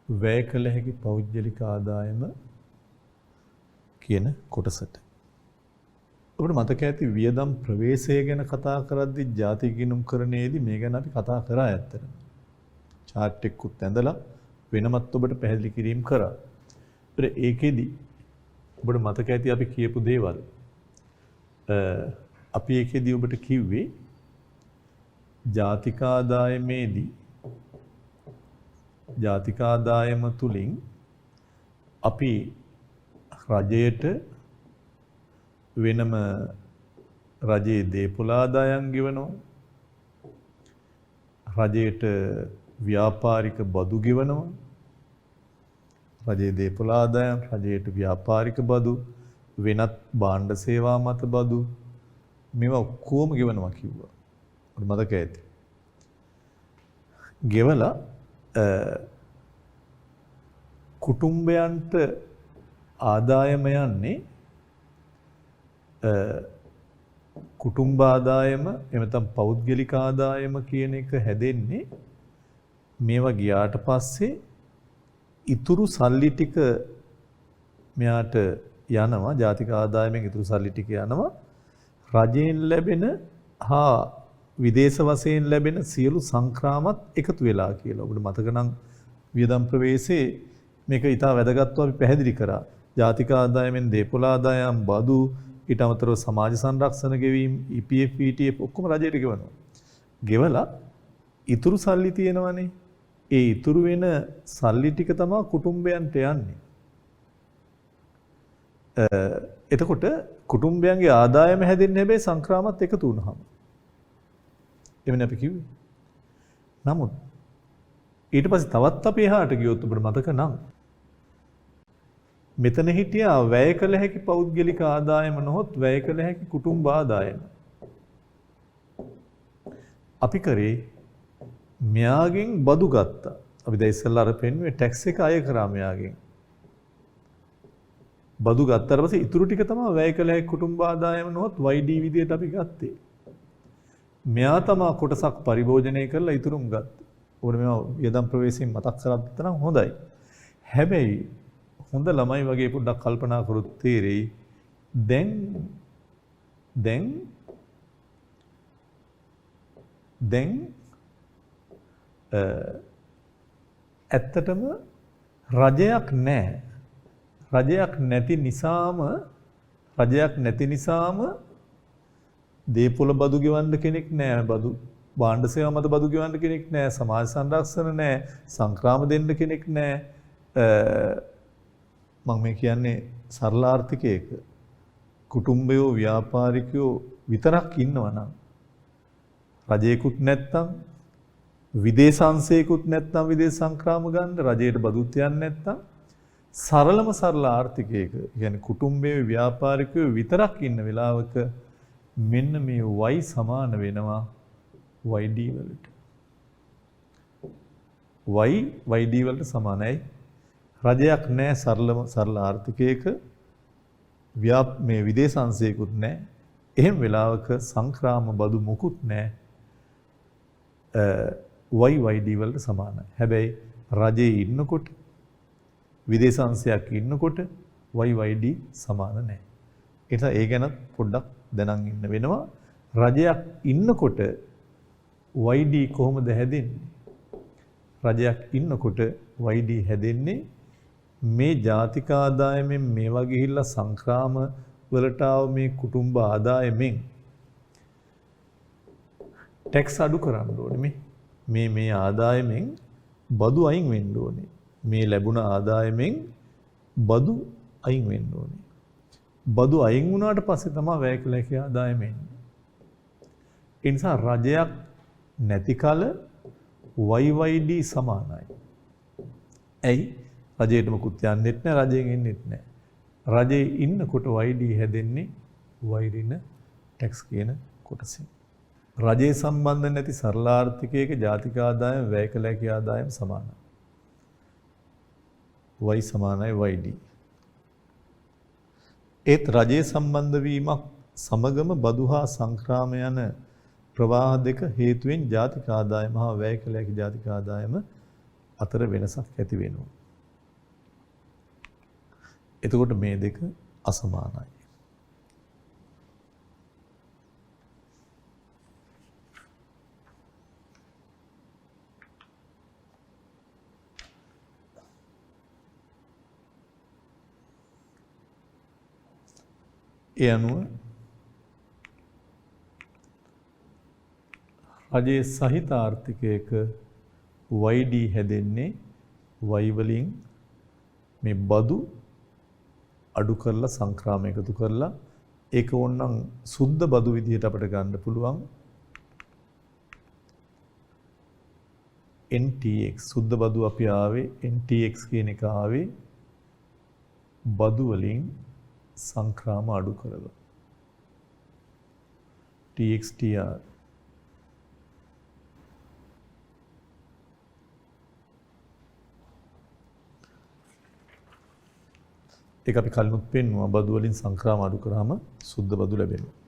වැය කළ හැකි පෞද්ගලික ආදායම කියන කොටසට. ඔබට මතක ඇති වියදම් ප්‍රවේශය ගැන කතා කරද්දී ජාතික ගිණුම්කරණයේදී මේ ගැන අපි කතා කරා ඇත්තටම. chart එකකුත් ඇඳලා වෙනමත් ඔබට පැහැදිලි කිරීම කරා. ඒකෙදි ඔබට මතක ඇති අපි කියපු දේවල්. අපි ඒකෙදි ඔබට කිව්වේ ජාතික ආදායමේදී ජාතික ආදායම තුලින් අපි රජයට වෙනම රජයේ දේපොළ ආදායම් ගෙවනවා. රජයට ව්‍යාපාරික බදු ගෙවනවා. රජයේ දේපොළ ආදායම්, රජයට ව්‍යාපාරික බදු, වෙනත් භාණ්ඩ සේවා මත බදු මේවා ඔක්කොම ගෙවනවා කිව්වා. ඔබට මතක ඇති. ගෙවලා කුටුම්බයන්ට ආදායම යන්නේ කුටුම්බ ආදායම එහෙම නැත්නම් පෞද්ගලික ආදායම කියන එක හැදෙන්නේ මේවා ගියාට පස්සේ ඉතුරු සල්ලි ටික මෙයාට යනවා ජාතික ආදායමෙන් ඉතුරු සල්ලි ටික යනවා රජයෙන් ලැබෙන හා විදේශ වශයෙන් ලැබෙන සියලු සංක්‍රාමත් එකතු වෙලා කියලා. ඔබට මතක නම් වියදම් ප්‍රවේශයේ මේක ඉතා වැදගත්ව අපි පැහැදිලි කරා. ජාතික ආදායමෙන් දේපොළ ආදායම් බදු ඊට අමතරව සමාජ සංරක්ෂණ ගෙවීම් EPF ETF ඔක්කොම රජයට ගෙවනවා. ගෙවලා ඉතුරු සල්ලි තියෙනවනේ. ඒ ඉතුරු වෙන සල්ලි ටික තමයි කුටුම්බයන්ට යන්නේ. එතකොට කුටුම්බයන්ගේ ආදායම හැදෙන්නේ හැබැයි සංක්‍රාමත් එකතු වුණාම. එවනේ අපි කිව්වේ. නමුත් ඊට පස්සේ තවත් අපි එහාට ගියොත් ඔබට මතක නම් මෙතන හිටියා වැය කළ හැකි පෞද්ගලික ආදායම නොහොත් වැය කළ හැකි කුටුම්බ ආදායම. අපි කරේ මෙයාගෙන් බදු ගත්තා. අපි දැන් ඉස්සෙල්ලා අර පෙන්නුවේ ටැක්ස් එක අය කරා මෙයාගෙන්. බදු ගත්තාට පස්සේ ඉතුරු ටික තමයි වැය කළ හැකි කුටුම්බ ආදායම නොහොත් YD විදියට අපි ගත්තේ. මෙයා තමයි කොටසක් පරිභෝජනය කරලා ඉතුරුම් ගත්තේ. ඔබට මේවා වියදම් ප්‍රවේශයෙන් මතක් කරගත්ත නම් හොඳයි. හැබැයි හොඳ ළමයි වගේ පොඩ්ඩක් කල්පනා කරොත් තේරෙයි දැන් ඇත්තටම රජයක් නැහැ. රජයක් නැති නිසාම දේපොළ බදු ගෙවන්න කෙනෙක් නැහැ. භාණ්ඩ සේවා මත බදු ගෙවන්න කෙනෙක් නැහැ. සමාජ සංරක්ෂණ නැහැ. සංක්‍රාම දෙන්න කෙනෙක් නැහැ. මම මේ කියන්නේ සරල ආර්ථිකයක කුටුම්බයෝ ව්‍යාපාරිකයෝ විතරක් ඉන්නවා නම් රජයකුත් නැත්තම් විදේශ අංශයකුත් නැත්තම් විදේශ සංක්‍රාම ගන්න රජයට බදුත් යන්නේ නැත්තම් සරල ආර්ථිකයක කියන්නේ කුටුම්බයේ ව්‍යාපාරිකයෝ විතරක් ඉන්න වෙලාවක මෙන්න මේ y සමාන වෙනවා yd වලට. yd වලට සමානයි. රජයක් නැහැ සරල ආර්ථිකයක මේ විදේශ අංශයකුත් නැහැ. එහෙම වෙලාවක සංක්‍රාම බදු මුකුත් නැහැ. yd වලට සමානයි. හැබැයි රජයේ ඉන්නකොට විදේශ අංශයක් ඉන්නකොට yd සමාන නැහැ. ඒ නිසා ඒ ගැන පොඩ්ඩක් දැනන් ඉන්න වෙනවා. රජයක් ඉන්නකොට yd කොහොමද හැදෙන්නේ? රජයක් ඉන්නකොට yd හැදෙන්නේ මේ ජාතික ආදායමෙන් මේවා ගිහිල්ලා සංක්‍රාම වලට ආව මේ කුටුම්බ ආදායමෙන් ටැක්ස් අඩු කරන්න ඕනේ. මේ ආදායමෙන් බදු අයින් වෙන්න ඕනේ. මේ ලැබුණ ආදායමෙන් බදු අයින් වෙන්න ඕනේ. බදු අයින් වුණාට පස්සේ තමයි වැය කළ හැකි ආදායම එන්නේ. ඒ නිසා රජයක් නැති කල YYD සමානයි. ඇයි? රජයට මොකුත් යන්නෙත් නැහැ, රජයෙන් එන්නෙත් නැහැ. රජයේ ඉන්නකොට YD හැදෙන්නේ Y ඍණ ටැක්ස් කියන කොටසෙන්. රජයේ සම්බන්ධ නැති සරල ආර්ථිකයක ජාතික ආදායම වැය කළ හැකි ආදායම සමානයි. y සමානයි yd. ඒත් රජයේ සම්බන්ධ වීමක් සමගම බදු හා සංක්‍රාම යන ප්‍රවාහ දෙක හේතුවෙන් ජාතික ආදායම හා වැය කළ හැකි ජාතික ආදායම අතර වෙනසක් ඇති වෙනවා. එතකොට මේ දෙක අසමානයි. ඒ අනුව රජයේ සහිත ආර්ථිකයක YD හැදෙන්නේ Y වලින් මේ බදු අඩු කරලා සංක්‍රාම එකතු කරලා ඒක ඕනනම් සුද්ධ බදු විදිහට අපිට ගන්න පුළුවන් NTX සුද්ධ බදු අපි ආවේ NTX කියන එක ආවේ බදු වලින් සංක්‍රාම අඩු කරලා TXTR ඒක අපි කලිනුත් පෙන්නුවා බදු වලින් සංක්‍රාම අඩු කරාම සුද්ධ බදු ලැබෙනවා.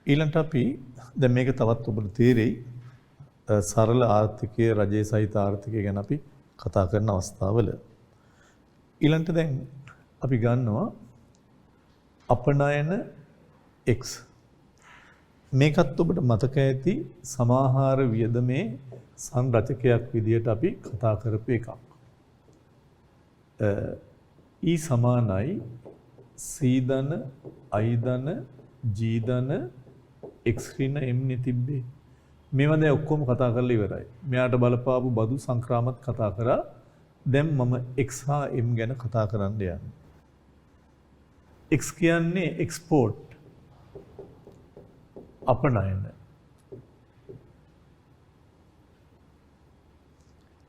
ඊළඟට අපි දැන් මේක තවත් ඔබට තේරෙයි සරල ආර්ථිකයේ රජයේ සහිත ආර්ථිකය ගැන අපි කතා කරන අවස්ථාවල ඊළඟට දැන් අපි ගන්නවා අපනයන X මේකත් ඔබට මතක ඇති සමාහාර වියදමේ සංරචකයක් විදිහට අපි කතා කරපු එකක්. E සමානයි C ධන I ධන G ධන X ඍණ M නේ තිබ්බේ. මේවා දැන් ඔක්කොම කතා කරලා ඉවරයි. මෙයාට බලපාපු බදු සංක්‍රාමත් කතා කරා. දැන් මම X හා M ගැන කතා කරන්න යන්නේ. X කියන්නේ එක්ස්පෝර්ට් අපනයන.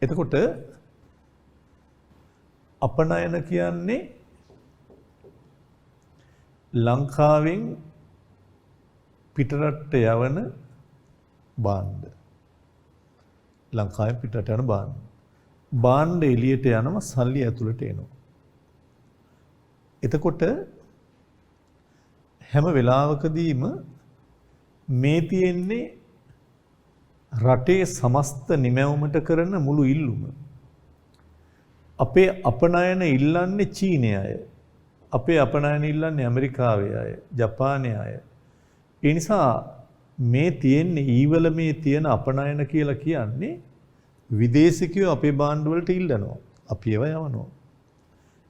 එතකොට අපනයන කියන්නේ ලංකාවෙන් පිටරට යවන භාණ්ඩ. ලංකාවෙන් පිටරට යන භාණ්ඩ. භාණ්ඩ එළියට යනවා සල්ලි ඇතුළට එනවා. එතකොට හැම වෙලාවකදීම මේ තියෙන්නේ රටේ සමස්ත නිමැවුමට කරන මුළු ඉල්ලුම. අපේ අපනයන ඉල්ලන්නේ චීනය අය. අපේ අපනයන ඉල්ලන්නේ ඇමරිකාවේ අය, ජපානයේ අය. ඒ නිසා මේ තියෙන්නේ ඊවල මේ තියෙන අපනයන කියලා කියන්නේ විදේශිකයෝ අපේ භාණ්ඩ වලට ඉල්ලනවා. අපි ඒවා යවනවා.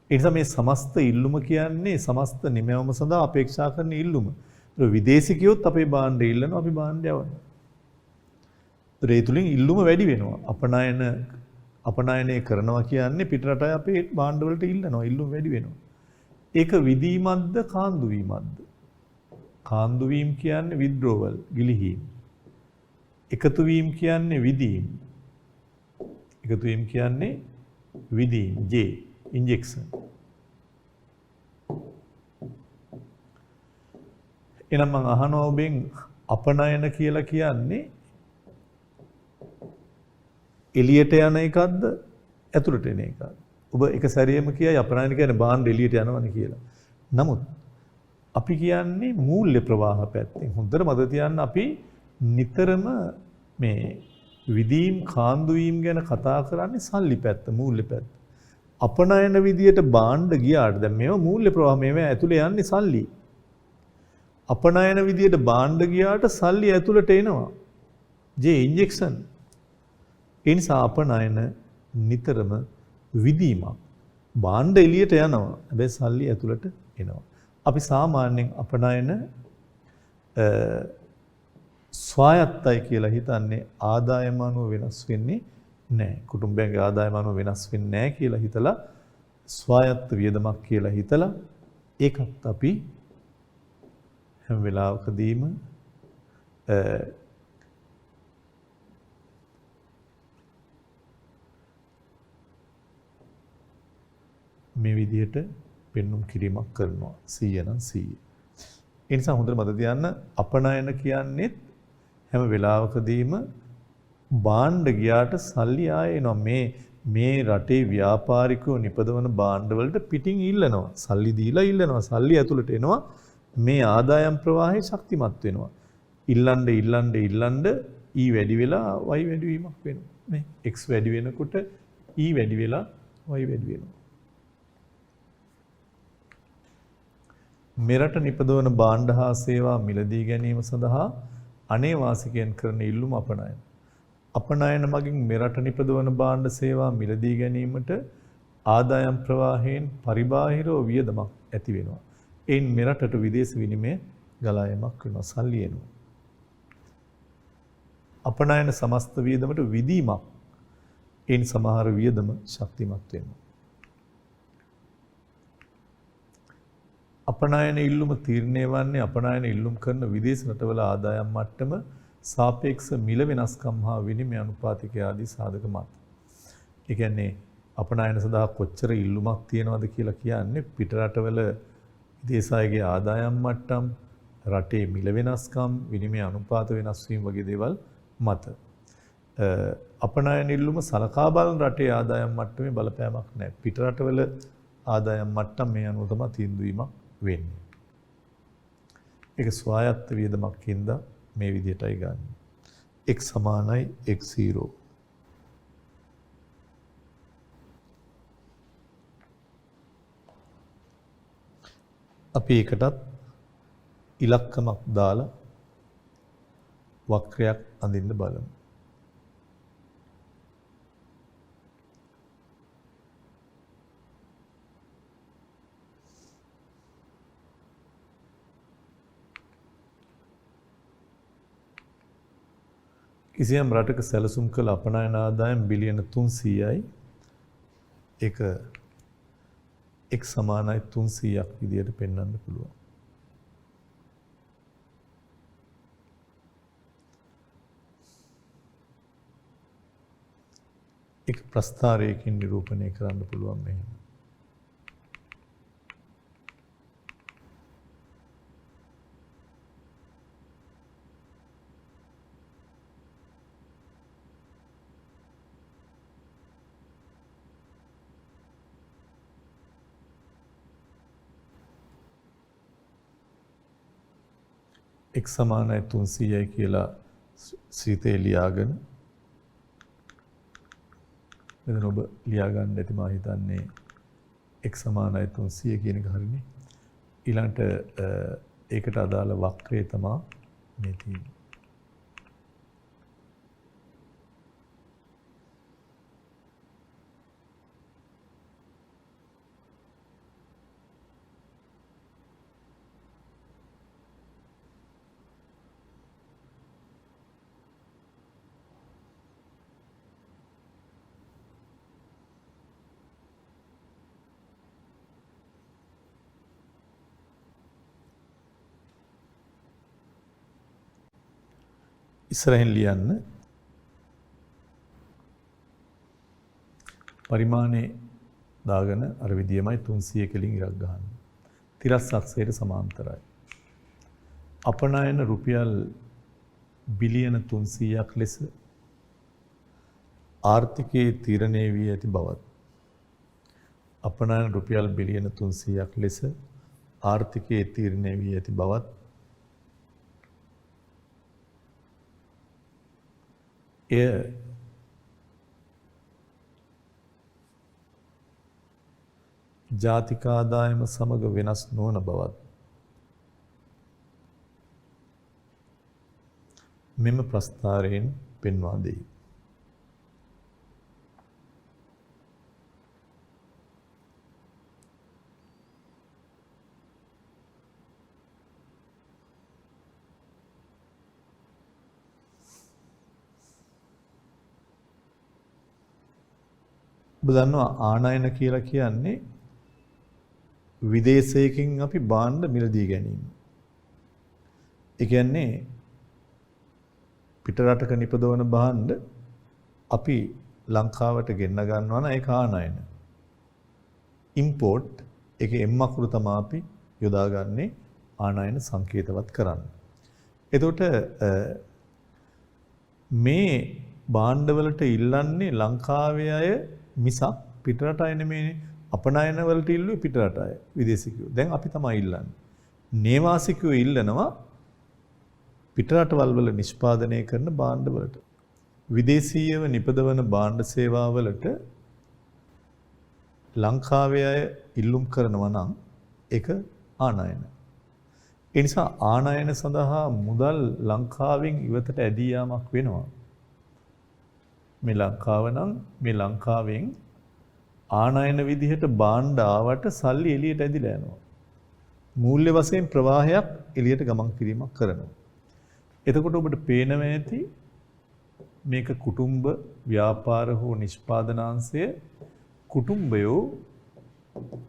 ඒ නිසා මේ සමස්ත ඉල්ලුම කියන්නේ සමස්ත නිමැවුම සඳහා අපේක්ෂා කරන ඉල්ලුම. ඒක විදේශිකයොත් අපේ භාණ්ඩ ඉල්ලනවා, අපි භාණ්ඩ යවනවා. ඒ තුලින් ඉල්ලුම වැඩි වෙනවා. අපනයනය කරනවා කියන්නේ පිටරට අපේ භාණ්ඩ වලට ඉල්ලනවා, ඉල්ලුම වැඩි වෙනවා. ඒක විදීමක්ද කාන්දු වීමක්ද? කාන්දු වීම කියන්නේ withdrawal, ගිලිහීම. එකතු වීම කියන්නේ විදීම. එකතු වීම කියන්නේ විදීම, J, injection. එහෙනම් මම අහනවා ඔබෙන් අපනයන කියලා කියන්නේ එළියට යන එකක්ද ඇතුළට එන එකක්ද? ඔබ එක සැරේම කියයි අපනයන කියන්නේ භාණ්ඩ එළියට යනවනේ කියලා. නමුත් අපි කියන්නේ මූල්‍ය ප්‍රවාහ පැත්තෙන්. හොඳට මතක තියාගන්න අපි නිතරම මේ විදීම් කාන්දු වීම ගැන කතා කරන්නේ සල්ලි පැත්ත, මූල්‍ය පැත්ත. අපනයන විදියට භාණ්ඩ ගියාට දැන් මේවා මූල්‍ය ප්‍රවාහ මේවා ඇතුලේ යන්නේ සල්ලි. අපනයන විදියට භාණ්ඩ ගියාට සල්ලි ඇතුළට එනවා. J, injection. ඒ නිසා අපනයන නිතරම විදීමක්. භාණ්ඩ එළියට යනවා. හැබැයි සල්ලි ඇතුළට එනවා. අපි සාමාන්‍යයෙන් අපනයන ස්වායත්තයි කියලා හිතන්නේ ආදායම අනුව වෙනස් වෙන්නේ නැහැ. කුටුම්බයන්ගේ ආදායම අනුව වෙනස් වෙන්නේ නැහැ කියලා හිතලා ස්වායත්ත වියදමක් කියලා හිතලා ඒකත් අපි හැම වෙලාවකදීම මේ විදිහට පෙන්눔 කිරීමක් කරනවා 100 නම් 100. ඒ නිසා හොඳට මතක තියාගන්න අපනයන කියන්නේ හැම වෙලාවකදීම භාණ්ඩ ගියාට සල්ලි ආයෙ එනවා. මේ රටේ ව්‍යාපාරිකයෝ නිපදවන භාණ්ඩ වලට පිටින් ඉල්ලනවා. සල්ලි දීලා ඉල්ලනවා. සල්ලි ඇතුළට එනවා. මේ ආදායම් ප්‍රවාහය ශක්තිමත් වෙනවා. ඉල්ලන්න E වැඩි වෙලා Y වැඩි වීමක් වෙනවා. නේ X වැඩි වෙනකොට E වැඩි වෙලා Y වැඩි වෙනවා. මෙරට නිපදවන භාණ්ඩ හා සේවා මිලදී ගැනීම සඳහා අනේවාසිකයන් කරන ඉල්ලුම අපනයන. අපනයන මගින් මෙරට නිපදවන භාණ්ඩ සේවා මිලදී ගැනීමට ආදායම් ප්‍රවාහයෙන් පරිබාහිරව වියදමක් ඇති වෙනවා. එයින් මෙරටට විදේශ විනිමය ගලා යාමක් වෙනවා, සල්ලි එනවා. අපනයන සමස්ත වියදමට විදීමක්. එයින් සමහර වියදම ශක්තිමත් වෙනවා. අපනයන ඉල්ලුම තීරණය වන්නේ අපනයන ඉල්ලුම් කරන විදේශ රටවල ආදායම් මට්ටම සාපේක්ෂ මිල වෙනස්කම් හා විනිමය අනුපාතික ආදී සාධක මත. ඒ කියන්නේ අපනයන සඳහා කොච්චර ඉල්ලුමක් තියෙනවද කියලා කියන්නේ පිට රටවල විදේශායගේ ආදායම් මට්ටම්, රටේ මිල වෙනස්කම්, විනිමය අනුපාත වෙනස් වීම වගේ දේවල් මත. අපනයන ඉල්ලුම සලකා බලන රටේ ආදායම් මට්ටමේ බලපෑමක් නැහැ. පිට රටවල ආදායම් මට්ටම් මේ අනුව තමයි තීන්දුව වීමක් වෙන්නේ. ඒක ස්වායත්ත වියදමක් හින්දා මේ විදිහටයි ගන්න. x සමානයි x0. අපි ඒකටත් ඉලක්කමක් දාලා වක්‍රයක් අඳින්න බලමු. කිසියම් රටක සැලසුම් කළ අපනයන ආදායම් බිලියන 300යි. ඒක x සමානයි 300ක් විදියට පෙන්වන්න පුළුවන්. ඒක ප්‍රස්ථාරයකින් නිරූපණය කරන්න පුළුවන් මෙහෙම. x සමානයි 300යි කියලා ශ්‍රීතේ ලියාගෙන මෙතන ඔබ ලියා ගන්න ඇති මා හිතන්නේ x සමානයි 300 කියන එක හරිනේ. ඊළඟට ඒකට අදාළ වක්‍රය තමයි මේ තියෙන්නේ. ඉස්සරහින් ලියන්න පරිමාණේ දාගෙන අර විදියමයි 300 කෙලින් ඉරක් ගන්න. තිරස් අක්ෂයට සමාන්තරයි. අපනයන රුපියල් බිලියන 300ක් ලෙස ආර්ථිකයේ තීරණය වී ඇති බවත් අපනයන රුපියල් බිලියන 300ක් ලෙස ආර්ථිකයේ තීරණය වී ඇති බවත් එය ජාතික ආදායම සමග වෙනස් නොවන බවත් මෙම ප්‍රස්ථාරයෙන් පෙන්වා දෙයි. ඔබ දන්නවා ආනයන කියලා කියන්නේ විදේශයකින් අපි භාණ්ඩ මිලදී ගැනීම. ඒ කියන්නේ පිට රටක නිපදවන භාණ්ඩ අපි ලංකාවට ගෙන්න ගන්නවා නම් ඒක ආනයන. ඉම්පෝට් ඒකේ එම් අකුරු තමයි අපි යොදාගන්නේ ආනයන සංකේතවත් කරන්න. එතකොට මේ භාණ්ඩවලට ඉල්ලන්නේ ලංකාවේ අය මිසක් පිටරට අය නෙමෙයි. අපනයන වලට ඉල්ලුවේ පිටරට අය විදේශිකයෝ. දැන් අපි තමයි ඉල්ලන්නේ. නේවාසිකයෝ ඉල්ලනවා පිටරටවල් වල නිෂ්පාදනය කරන භාණ්ඩ වලට. විදේශීයව නිපදවන භාණ්ඩ සේවාවලට ලංකාවේ අය ඉල්ලුම් කරනවා නම් ඒක ආනයන. ඒ නිසා ආනයන සඳහා මුදල් ලංකාවෙන් ඉවතට ඇදී යාමක් වෙනවා. මේ ලංකාව නම් මේ ලංකාවෙන් ආනයන විදිහට භාණ්ඩ ආවට සල්ලි එළියට ඇදිලා යනවා. මූල්‍ය වශයෙන් ප්‍රවාහයක් එළියට ගමන් කිරීමක් කරනවා. එතකොට ඔබට පේනවා ඇති මේක කුටුම්බ ව්‍යාපාර හෝ නිෂ්පාදනාංශය කුටුම්බයෝ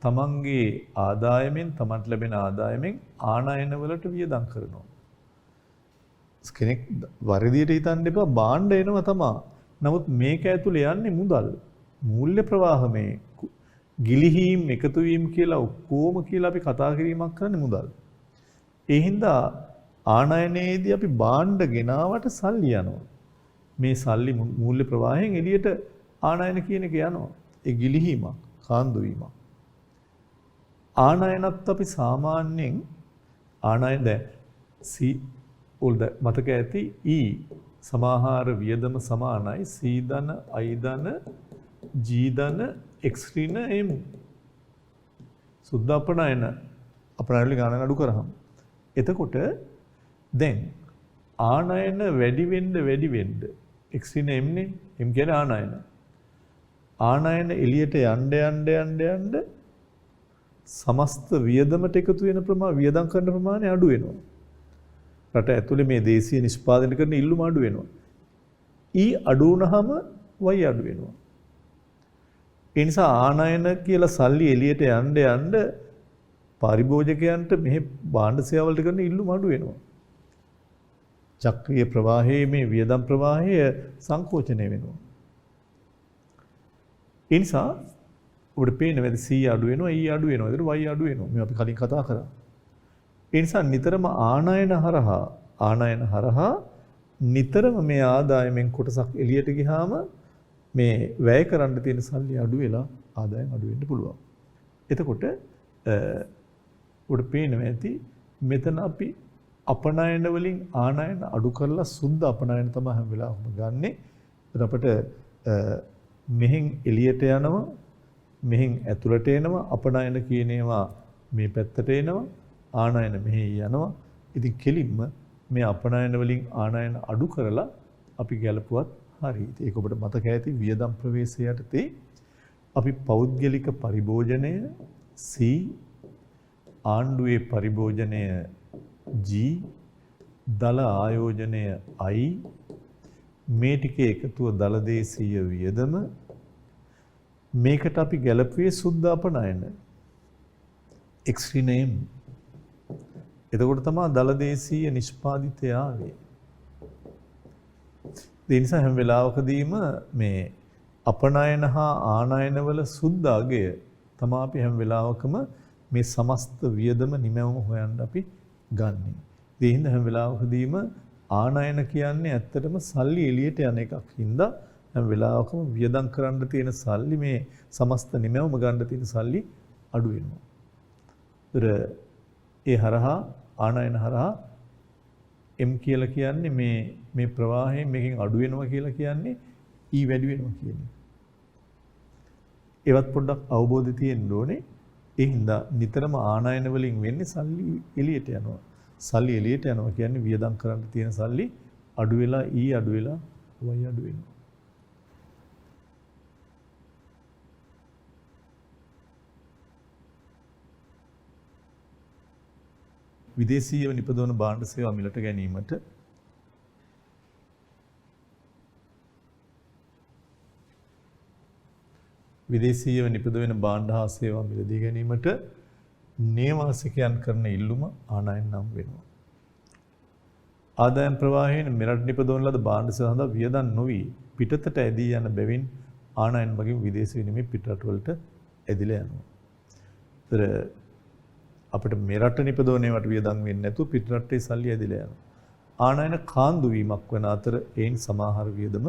තමන්ගේ ආදායමෙන් තමන්ට ලැබෙන ආදායමෙන් ආනයන වලට වියදම් කරනවා. කෙනෙක් වරදියට හිතන්න එපා භාණ්ඩ එනවා තමයි. නමුත් මේක ඇතුලේ යන්නේ මුදල්. මූල්‍ය ප්‍රවාහමේ ගිලිහීම් එකතු වීම කියලා ඔක්කොම කියලා අපි කතා කිරීමක් කරන්නේ මුදල්. ඒ හින්දා ආනයනයේදී අපි භාණ්ඩ ගෙනාවට සල්ලි යනවා. මේ සල්ලි මූල්‍ය ප්‍රවාහයෙන් එළියට ආනයන කියන එක යනවා. ඒ ගිලිහීමක්, කාන්දු වීමක්. ආනයනත් අපි සාමාන්‍යයෙන් ආනයන දැන් උල්ද මතක ඇති E සමාහාර වියදම සමානයි C ධන I ධන G ධන X ඍණ M. සුද්ධ අපනයන අපනයන ගණන් අඩු කරාම එතකොට දැන් ආනයන වැඩි වෙන්න X ඍණ M නේ. M කියන්නේ ආනයන. ආනයන එළියට යන්න සමස්ත වියදමට එකතු වෙන වියදම් කරන ප්‍රමාණය අඩු වෙනවා. රට ඇතුලේ මේ දේශීය නිෂ්පාදනය කරන ඉල්ලුම අඩු වෙනවා. E අඩු වුණාම Y අඩු වෙනවා. ඒ නිසා ආනයන කියලා සල්ලි එළියට යන්න පරිභෝජකයන්ට මෙහි භාණ්ඩ සේවාවලට කරන ඉල්ලුම අඩු වෙනවා. චක්‍රීය ප්‍රවාහයේ මේ වියදම් ප්‍රවාහය සංකෝචනය වෙනවා. ඒ නිසා ඔබට පේනවා C අඩු වෙනවා, E අඩු වෙනවා, ඒතර Y අඩු වෙනවා. මේ අපි කලින් කතා කරා. ඒ නිසා නිතරම ආනයන හරහා නිතරම මේ ආදායමෙන් කොටසක් එළියට ගියාම මේ වැය කරන්න තියෙන සල්ලි අඩු වෙලා ආදායම් අඩු වෙන්න පුළුවන්. එතකොට ඔබට පේනවා ඇති මෙතන අපි අපනයන වලින් ආනයන අඩු කරලා සුද්ධ අපනයන තමයි හැම වෙලාවම ගන්නෙ. අපිට මෙහෙන් එළියට යනවා මෙහෙන් ඇතුළට එනවා අපනයන කියන ඒවා මේ පැත්තට එනවා ආනයන මෙහෙ යනවා. ඉතින් කෙලින්ම මේ අපනයන වලින් ආනයන අඩු කරලා අපි ගැලපුවත් හරි. ඒක ඔබට මතක ඇති වියදම් ප්‍රවේශය යටතේ අපි පෞද්ගලික පරිභෝජනය C ආණ්ඩුවේ පරිභෝජනය G දල ආයෝජනය I මේ ටික එකතුව දල දේශීය වියදම මේකට අපි ගැලපුවේ සුද්ධ අපනයන එක්ස්ට්‍රීනේම්. එතකොට තමයි දල දේශීය නිෂ්පාදිතය ආවේ. ඒ නිසා හැම වෙලාවකදීම මේ අපනයන හා ආනයන වල සුද්ධ අගය තමයි අපි හැම වෙලාවකම මේ සමස්ත වියදම නිමැවුම හොයන්න අපි ගන්නෙ. ඒ හින්දා හැම වෙලාවකදීම ආනයන කියන්නේ ඇත්තටම සල්ලි එළියට යන එකක්. හින්දා හැම වෙලාවකම වියදම් කරන්න තියෙන සල්ලි මේ සමස්ත නිමැවුම ගන්න තියෙන සල්ලි අඩු වෙනවා. ඒ හරහා ආනයන හරහා M කියලා කියන්නේ මේ ප්‍රවාහයෙන් මේකෙන් අඩු වෙනවා කියලා කියන්නේ E වැඩි වෙනවා කියන්නේ. ඒවත් පොඩ්ඩක් අවබෝධය තියෙන්න ඕනේ. ඒ හින්දා නිතරම ආනයන වලින් වෙන්නේ සල්ලි එළියට යනවා. සල්ලි එළියට යනවා කියන්නේ වියදම් කරන්න තියෙන සල්ලි අඩු වෙලා E අඩු වෙලා Y අඩු වෙනවා. විදේශීයව නිපදවන භාණ්ඩ සේවා මිලට ගැනීමට විදේශීයව නිපදවන භාණ්ඩ හා සේවා මිලදී ගැනීමට නේවාසිකයන් කරන ඉල්ලුම ආනයන නම් වෙනවා. ආදායම් ප්‍රවාහයෙන් මෙරට නිපදවන ලද භාණ්ඩ සේවා සඳහා වියදම් නොවි පිටතට ඇදී යන බැවින් ආනයන මගින් විදේශ විනිමය පිටරට වලට ඇදිලා යනවා. ඒතර අපිට මෙරට නිපදවන්නේවට වියදම් වෙන්නේ නැතුව පිටරටේ සල්ලි ඇදිලා යනවා. ආනයන කාන්දු වීමක් වන අතර එයින් සමාහාර වියදම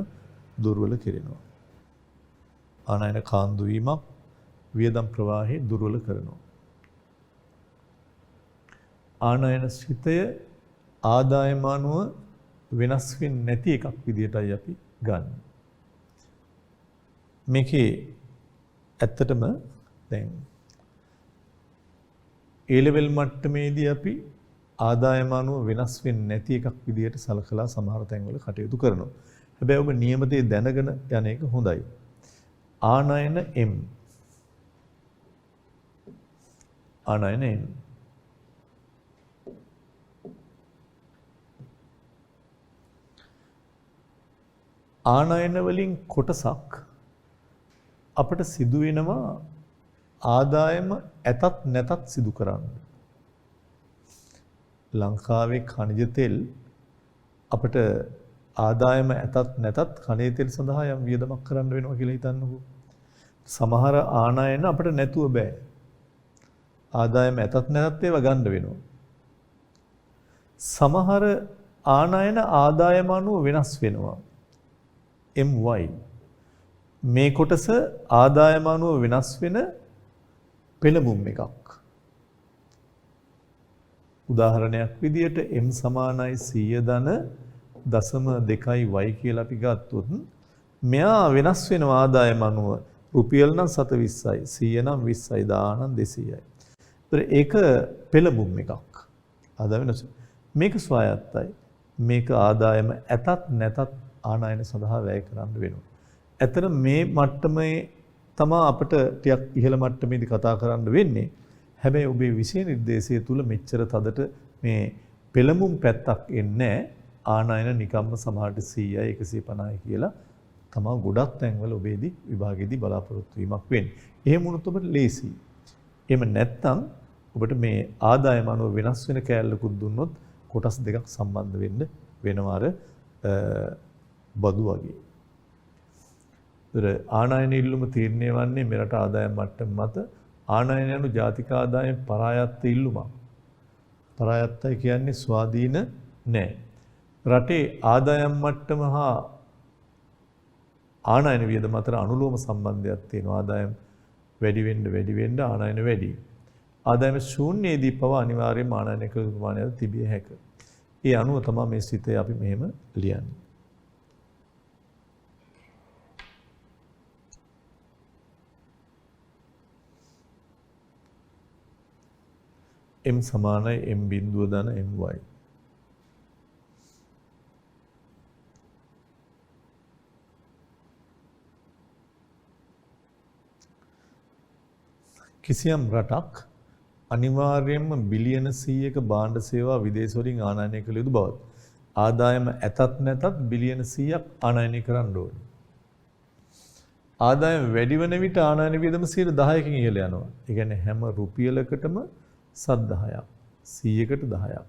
දුර්වල කෙරෙනවා. ආනයන කාන්දු වීමක් වියදම් ප්‍රවාහය දුර්වල කරනවා. ආනයන ශ්‍රිතය ආදායම අනුව වෙනස් වෙන්නේ නැති එකක් විදිහටයි අපි ගන්න. මේකේ ඇත්තටම දැන් A level මට්ටමේදී අපි ආදායම අනුව වෙනස් වෙන්නේ නැති එකක් විදිහට සලකලා සමහර තැන්වල කටයුතු කරනවා. හැබැයි ඔබ නියමතේ දැනගෙන යන එක හොඳයි. ආනයන M ආනයන M ආනයන වලින් කොටසක් අපිට සිදු වෙනවා ආදායම ඇතත් නැතත් සිදු කරන්න. ලංකාවේ khනිජ තෙල් අපිට ආදායම ඇතත් නැතත් khනිජ තෙල් සඳහා යම් වියදමක් කරන්න වෙනවා කියලා හිතන්නකෝ. සමහර ආනයන අපිට නැතුව බෑ. ආදායම ඇතත් නැතත් ඒවා ගන්න වෙනවා. සමහර ආනයන ආදායම අනුව වෙනස් වෙනවා. MY මේ කොටස ආදායම අනුව වෙනස් වෙන පෙළඹුම් එකක්. උදාහරණයක් විදියට M සමානයි 100 ධන 0.2y කියලා අපි ගත්තොත් මෙයා වෙනස් වෙන ආදායම අනුව රුපියල් නම් 720යි 100 නම් 20යි 10 නම් 200යි. ඒතර ඒක පෙළඹුම් එකක්. ආදායම වෙනස්. මේක ස්වායත්තයි. මේක ආදායම ඇතත් නැතත් ආනයන සඳහා වැය කරන්න වෙනවා. ඇතර මේ මට්ටමේ තමා අපිට ටිකක් ඉහළ මට්ටමේදී කතා කරන්න වෙන්නේ. හැබැයි ඔබේ විෂය නිර්දේශය තුල මෙච්චර තදට මේ පෙළඹුම් පැත්තක් එන්නේ ආනයන නිකම්ම සමහරට 100යි 150යි කියලා තමා ගොඩක් තැන්වල ඔබේදී විභාගෙදී බලාපොරොත්තු වීමක් වෙන්නේ. එහෙම වුණොත් ඔබට ලේසියි. එහෙම නැත්නම් ඔබට මේ ආදායම අනුව වෙනස් වෙන කෑල්ලකුත් දුන්නොත් කොටස් දෙකක් සම්බන්ධ වෙන්න වෙනවා අර බදු වගේ. ආනයන ඉල්ලුම තීරණය වන්නේ මෙරට ආදායම් මට්ටම මත ආනයන යනු ජාතික ආදායම් පරායත්ත ඉල්ලුමක්. පරායත්තයි කියන්නේ ස්වාධීන නෑ. රටේ ආදායම් මට්ටම හා ආනයන වියදම අතර අනුලෝම සම්බන්ධයක් තියෙනවා. ආදායම් වැඩි වෙන්න ආනයන වැඩි. ආදායම ශූන්‍යයේදී පවා අනිවාර්යයෙන්ම ආනයන ප්‍රමාණයක් තිබිය හැකියි. ඒ අනුව තමයි මේ සිතේ අපි මෙහෙම ලියන්නේ. m සමානයි m බිඳුව ධන my. කිසියම් රටක් අනිවාර්යයෙන්ම බිලියන 100ක භාණ්ඩ සේවා විදේශ වලින් ආනයනය කළ යුතු බවත්. ආදායම ඇතත් නැතත් බිලියන 100ක් ආනයනය කරන්න ඕනේ. ආදායම වැඩි වෙන විට ආනයන වියදම 10%කින් ඉහළ යනවා. ඒ කියන්නේ හැම රුපියලකටම 10ක් 100කට 10ක්.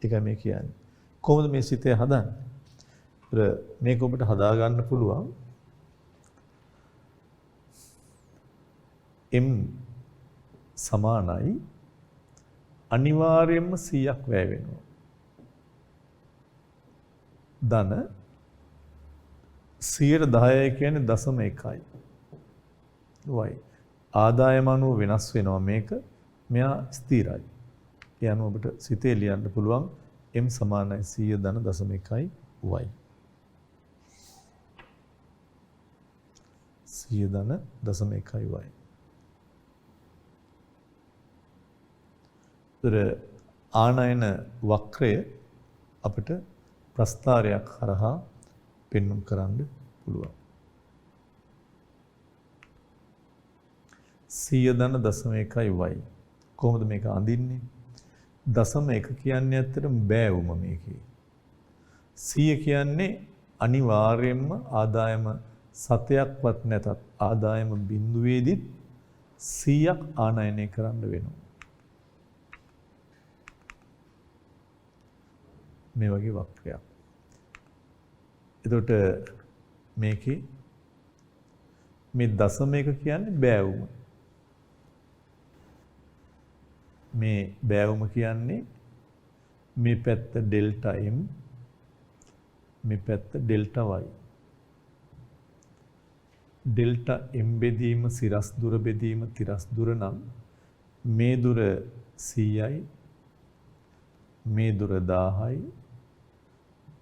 ඒකයි මේ කියන්නේ. කොහොමද මේ සිතේ හදන්නේ? මේක ඔබට හදා ගන්න පුළුවන්. m සමානයි අනිවාර්යයෙන්ම 100ක් වැය වෙනවා. ධන 110 කියන්නේ 0.1යි. y. ආදායම අනුව වෙනස් වෙනවා මේක. මෙයා ස්ථිරයි. ඒ අනුව ඔබට සිතේ ලියන්න පුළුවන් m සමානයි 100 ධන 0.1යි y. 100 ධන 0.1යි y. ආනයන වක්‍රය අපිට ප්‍රස්ථාරයක් හරහා පෙන්වුම් කරන්න පුළුවන්. 100 ධන 0.1යි y. කොහොමද මේක අඳින්නේ? 0.1 කියන්නේ ඇත්තටම බෑවුම මේකේ. 100 කියන්නේ අනිවාර්යයෙන්ම ආදායම 7ක්වත් නැතත් ආදායම බිඳුවේදීත් 100ක් ආනයනය කරන්න වෙනවා. මේ වගේ වක්‍රයක්. එතකොට මේකේ මේ 0.1 කියන්නේ බෑවුම. මේ බෑවුම කියන්නේ මේ පැත්ත ඩෙල්ටා m මේ පැත්ත ඩෙල්ටා y. ඩෙල්ටා m බෙදීම සිරස් දුර බෙදීම තිරස් දුර නම් මේ දුර 100යි මේ දුර 1000යි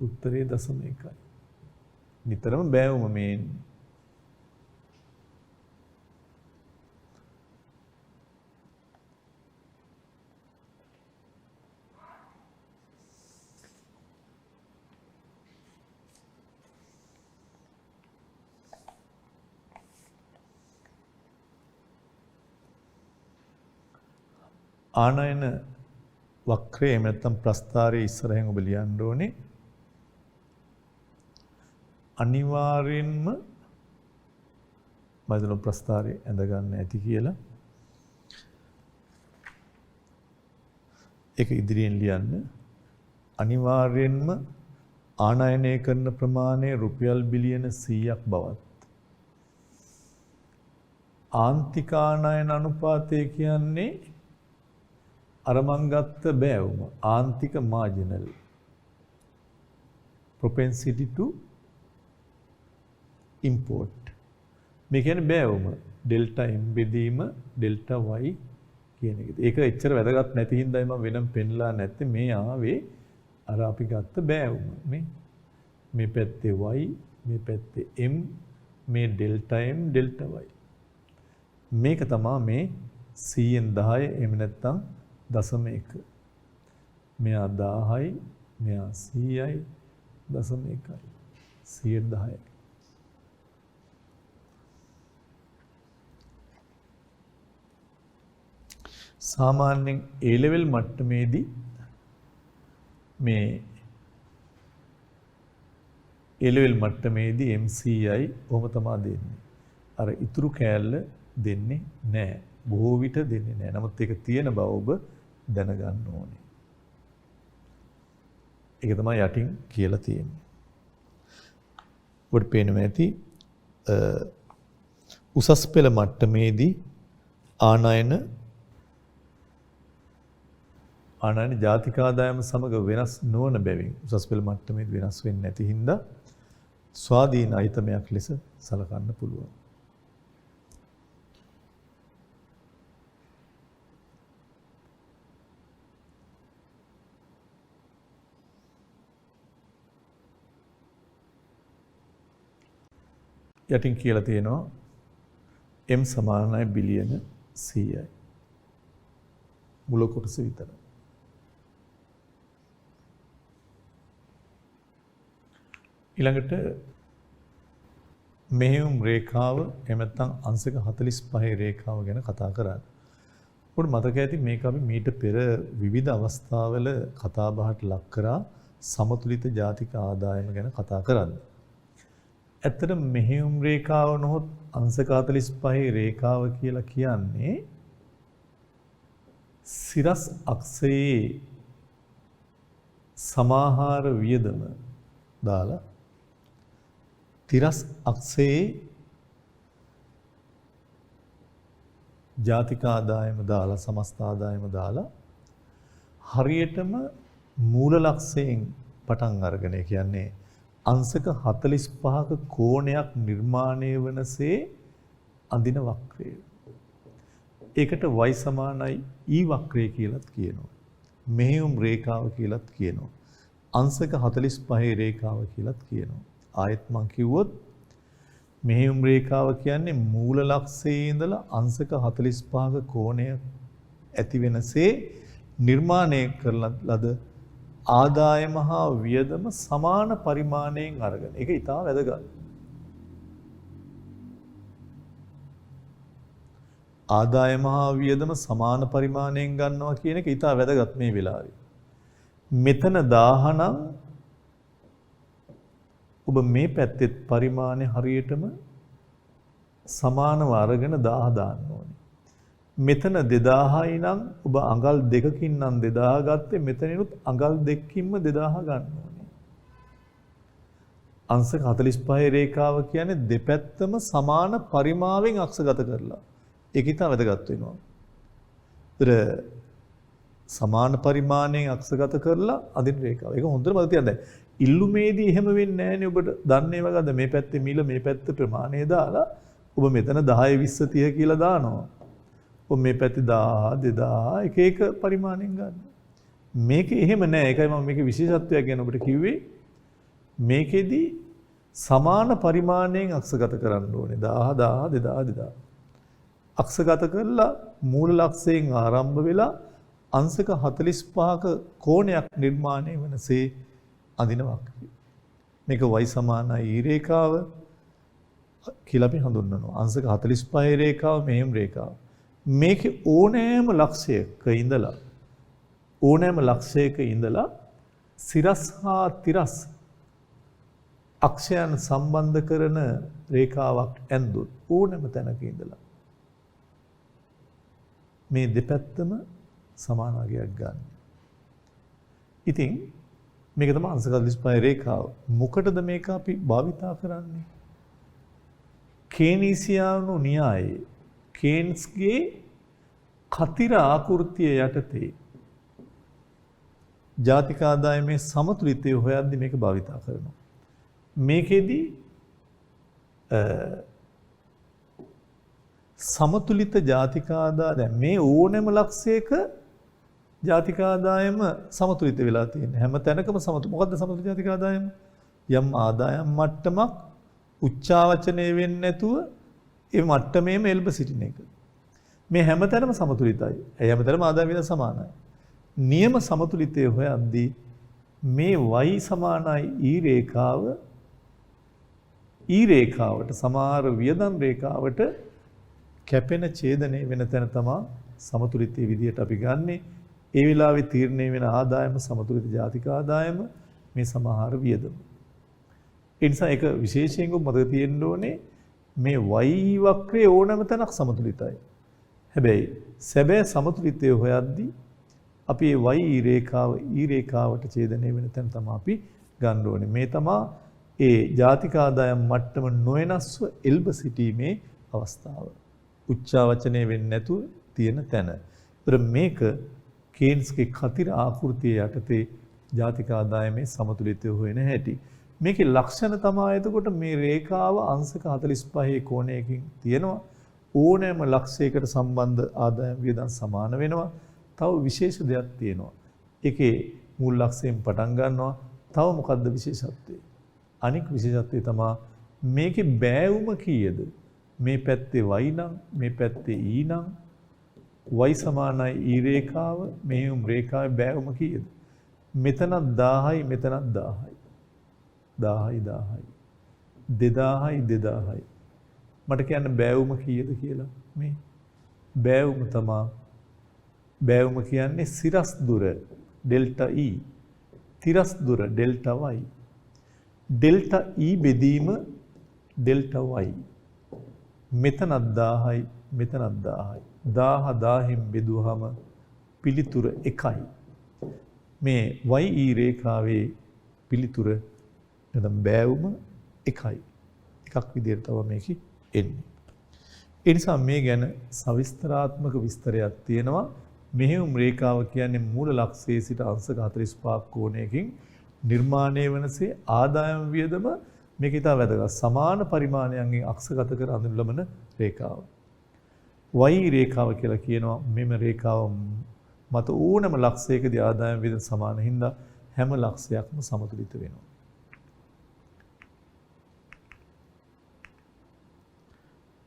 උත්තරේ 0.1යි. නිතරම බෑවුම මේ ආනයන වක්‍රය එහෙම නැත්නම් ප්‍රස්ථාරයේ ඉස්සරහෙන් ඔබ ලියන්න ඕනේ අනිවාර්යෙන්ම මම ප්‍රස්ථාරයේ ඇඳ ගන්න ඇති කියලා. ඒක ඉදිරියෙන් ලියන්න. අනිවාර්යෙන්ම ආනයනය කරන ප්‍රමාණය රුපියල් බිලියන 100ක් බවත්. ආන්තික ආනයන අනුපාතය කියන්නේ අර මං ගත්ත බෑවුම ආන්තික මාජිනල් propensity to import මේ කියන්නේ බෑවුම ඩෙල්ටා m බෙදීම ඩෙල්ටා y කියන එක. ඒක එච්චර වැදගත් නැති හින්දායි මම වෙනම පෙන්ලා නැත්තේ. මේ ආවේ අර අපි ගත්ත බෑවුම මේ පැත්තේ y මේ පැත්තේ m මේ ඩෙල්ටා m ඩෙල්ටා y. මේක තමයි මේ 100න් 10 එහෙම නැත්නම් 0.1. මෙයා 10යි මෙයා 100යි 0.1යි 110යි. සාමාන්‍යයෙන් A level මට්ටමේදී මේ A level මට්ටමේදී MCI ඔහොම තමයි දෙන්නේ. අර ඉතුරු කෑල්ල දෙන්නේ නැහැ. බොහෝ විට දෙන්නේ නැහැ. නමුත් ඒක තියෙන බව ඔබ දැනගන්න ඕනේ. ඒක තමයි යටින් කියලා තියෙන්නේ. ඔබට පේනවා ඇති උසස් පෙළ මට්ටමේදී ආනයන ජාතික ආදායම සමග වෙනස් නොවන බැවින් උසස් පෙළ මට්ටමේදී වෙනස් වෙන්නේ නැති හින්දා ස්වාධීන අයිතමයක් ලෙස සලකන්න පුළුවන්. යටින් කියලා තියෙනවා m සමානයි බිලියන 100යි. මුල කොටස විතරයි. ඊළඟට මෙහෙයුම් රේඛාව එහෙම නැත්නම් අංශක 45 රේඛාව ගැන කතා කරන්නේ. ඔබට මතක ඇති මේක අපි මීට පෙර විවිධ අවස්ථාවල කතා බහට ලක් කරා සමතුලිත ජාතික ආදායම ගැන කතා කරන්නේ. ඇත්තට මෙහෙයුම් රේඛාව නොහොත් අංශක 45 රේඛාව කියලා කියන්නේ සිරස් අක්ෂයේ සමාහාර වියදම දාලා තිරස් අක්ෂයේ ජාතික ආදායම දාලා සමස්ත ආදායම දාලා හරියටම මූල ලක්ෂයෙන් පටන් අරගෙන කියන්නේ අංශක 45ක කෝණයක් නිර්මාණය වනසේ අඳින වක්‍රය. ඒකට y සමානයි e වක්‍රය කියලාත් කියනවා. මෙහෙයුම් රේඛාව කියලාත් කියනවා. අංශක 45 රේඛාව කියලාත් කියනවා. ආයෙත් මම කිව්වොත් මෙහෙයුම් රේඛාව කියන්නේ මූල ලක්ෂයේ ඉඳලා අංශක 45ක කෝණය ඇති වෙනසේ නිර්මාණය කරන ලද ආදායම හා වියදම සමාන පරිමාණයෙන් අරගෙන. ඒක ඉතාම වැදගත්. ආදායම හා වියදම සමාන පරිමාණයෙන් ගන්නවා කියන එක ඉතාම වැදගත් මේ වෙලාවේ. මෙතන 1000 නම් ඔබ මේ පැත්තෙත් පරිමාණය හරියටම සමානව අරගෙන 1000 දාන්න ඕනේ. මෙතන 2000යි නම් ඔබ අඟල් දෙකකින් නම් 2000 ගත්තේ මෙතනිනුත් අඟල් දෙකකින්ම 2000 ගන්න ඕනේ. අංශක 45 රේඛාව කියන්නේ දෙපැත්තම සමාන පරිමාවෙන් අක්ෂගත කරලා. ඒක ඉතාම වැදගත් වෙනවා. ඒතර සමාන පරිමාණයෙන් අක්ෂගත කරලා අදින රේඛාව. ඒක හොඳට මතක තියාගන්න. ඉල්ලුමේදී එහෙම වෙන්නේ නැහැනේ. ඔබට දන්නේ වගේද මේ පැත්තේ මිල මේ පැත්ත ප්‍රමාණය දාලා ඔබ මෙතන 10 20 30 කියලා දානවා. ඔබ මේ පැත්තේ 1000 2000 එක එක පරිමාණයෙන් ගන්න. මේකේ එහෙම නැහැ. ඒකයි මම මේකේ විශේෂත්වයක් ගැන ඔබට කිව්වේ. මේකෙදි සමාන පරිමාණයෙන් අක්ෂගත කරන්න ඕනේ. 1000 1000 2000 2000. අක්ෂගත කරලා මූල ලක්ෂයෙන් ආරම්භ වෙලා අංශක 45ක කෝණයක් නිර්මාණය වෙනසේ අඳින වක්‍රය. මේක y සමානයි e රේඛාව කියලා අපි හඳුන්වනවා. අංශක 45 රේඛාව මෙහෙම රේඛාව. මේකේ ඕනෑම ලක්ෂයක ඉඳලා සිරස් හා තිරස් අක්ෂයන් සම්බන්ධ කරන රේඛාවක් ඇන්දොත් ඕනෑම තැනක ඉඳලා මේ දෙපැත්තම සමාන අගයක් ගන්න. ඉතින් මේක තමයි අංශක 45 රේඛාව. මොකටද මේක අපි භාවිතා කරන්නේ? කේනීසියානු න්‍යායයේ කේන්ස්ගේ කතිර ආකෘතිය යටතේ ජාතික ආදායමේ සමතුලිතය හොයද්දී මේක භාවිතා කරනවා. මේකෙදි සමතුලිත ජාතික ආදායම මේ ඕනෑම ලක්ෂයක ජාතික ආදායම සමතුලිත වෙලා තියෙනවා. හැම තැනකම මොකද්ද සමතුලිත ජාතික ආදායම? යම් ආදායම් මට්ටමක් උච්චාවචනය වෙන්නේ නැතුව ඒ මට්ටමේම එල්බ සිටින එක. මේ හැමතැනම සමතුලිතයි. ඒ හැමතැනම ආදායම විද සමානයි. නියම සමතුලිතය හොයද්දී මේ y සමානයි e රේඛාවට සමාන වියදම් රේඛාවට කැපෙන ඡේදනය වෙන තැන තමයි සමතුලිතයේ විදියට අපි ගන්නෙ. ඒ වෙලාවේ තීරණය වෙන ආදායම සමතුලිත ජාතික ආදායම මේ සමහර වියදම. ඒ නිසා ඒක විශේෂයෙන් මතක තියෙන්න ඕනේ මේ y වක්‍රයේ ඕනෑම තැනක් සමතුලිතයි. හැබැයි සැබෑ සමතුලිතය හොයද්දී අපි මේ y රේඛාවට ඡේදනය වෙන තැන තමයි අපි ගන්න ඕනේ. මේ තමයි ඒ ජාතික ආදායම් මට්ටම නොවෙනස්ව එල්බ සිටීමේ අවස්ථාව. උච්චාවචනය වෙන්නේ නැතුව තියෙන තැන. ඒතර මේක කේන්ස්ගේ කතිර ආකෘතිය යටතේ ජාතික ආදායමේ සමතුලිතය හොයන හැටි. මේකේ ලක්ෂණ තමයි එතකොට මේ රේඛාව අංශක 45 කෝණයකින් තියෙනවා. ඕනෑම ලක්ෂයකට සම්බන්ධ ආදායම් වියදම් සමාන වෙනවා. තව විශේෂ දෙයක් තියෙනවා. ඒකේ මූල ලක්ෂයෙන් පටන් ගන්නවා. තව මොකද්ද විශේෂත්වය? අනික් විශේෂත්වය තමයි මේකේ බෑවුම කීයද? මේ පැත්තේ y නම් මේ පැත්තේ e නම් y සමානයි e රේඛාව මෙහෙයුම් රේඛාවේ බෑවුම කීයද? මෙතනත් 1000යි මෙතනත් 1000යි. 1000යි 1000යි 2000යි. මට කියන්න බෑවුම කීයද කියලා මේ බෑවුම තමයි බෑවුම කියන්නේ සිරස් දුර ඩෙල්ටා E තිරස් දුර ඩෙල්ටා y ඩෙල්ටා E බෙදීම ඩෙල්ටා y මෙතනත් 1000යි මෙතනත් 1000යි 1000 1000න් බෙදුවහම පිළිතුර 1යි මේ y e රේඛාවේ පිළිතුර නැත්නම් බෑවුම 1යි එකක් විදිහට තමයි මේක එන්නේ ඒ නිසා මේ ගැන සවිස්තරාත්මක විස්තරයක් තියෙනවා මෙහෙයුම් රේඛාව කියන්නේ මූල ලක්ෂයේ සිට අංශක 45ක් කෝණයකින් නිර්මාණය වනසේ ආදායම් වියදම මේක ඉතා වැදගත් සමාන පරිමාණයන්ගෙන් අක්ෂගත කර අඳුන ලබන රේඛාව. y රේඛාව කියලා කියනවා මෙම රේඛාව මත ඕනම ලක්ෂයකදී ආදායම් වියදම සමාන හින්දා හැම ලක්ෂයක්ම සමතුලිත වෙනවා.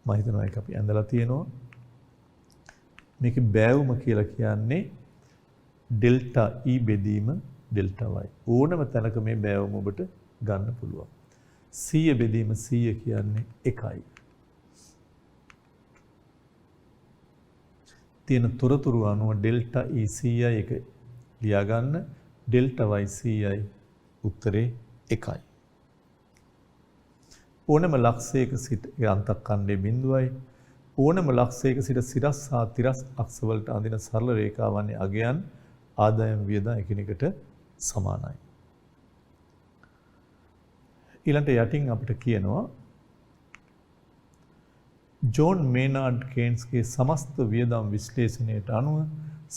මම හිතනවා ඒක අපි ඇඳලා තියෙනවා. මේක බෑවුම කියලා කියන්නේ ඩෙල්ටා E බෙදීම ඩෙල්ටා y. ඕනම තැනක මේ බෑවුම ඔබට ගන්න පුළුවන්. 100 බෙදීම 100 කියන්නේ 1යි. තියෙන තොරතුරු අනුව ඩෙල්ටා E 100යි එක ලියා ගන්න ඩෙල්ටා y 100යි උත්තරේ 1යි. ඕනම ලක්ෂයක සිට අන්තක්ඛණ්ඩයේ බිඳුවයි ඕනම ලක්ෂයක සිට සිරස් හා තිරස් අක්ෂ වලට අඳින සරල රේඛාවන්ගේ අගයන් ආදායම් වියදම් එකිනෙකට සමානයි. ඊළඟට යටින් අපිට කියනවා ජෝන් මේනාඩ් කේන්ස්ගේ සමස්ත වියදම් විශ්ලේෂණයට අනුව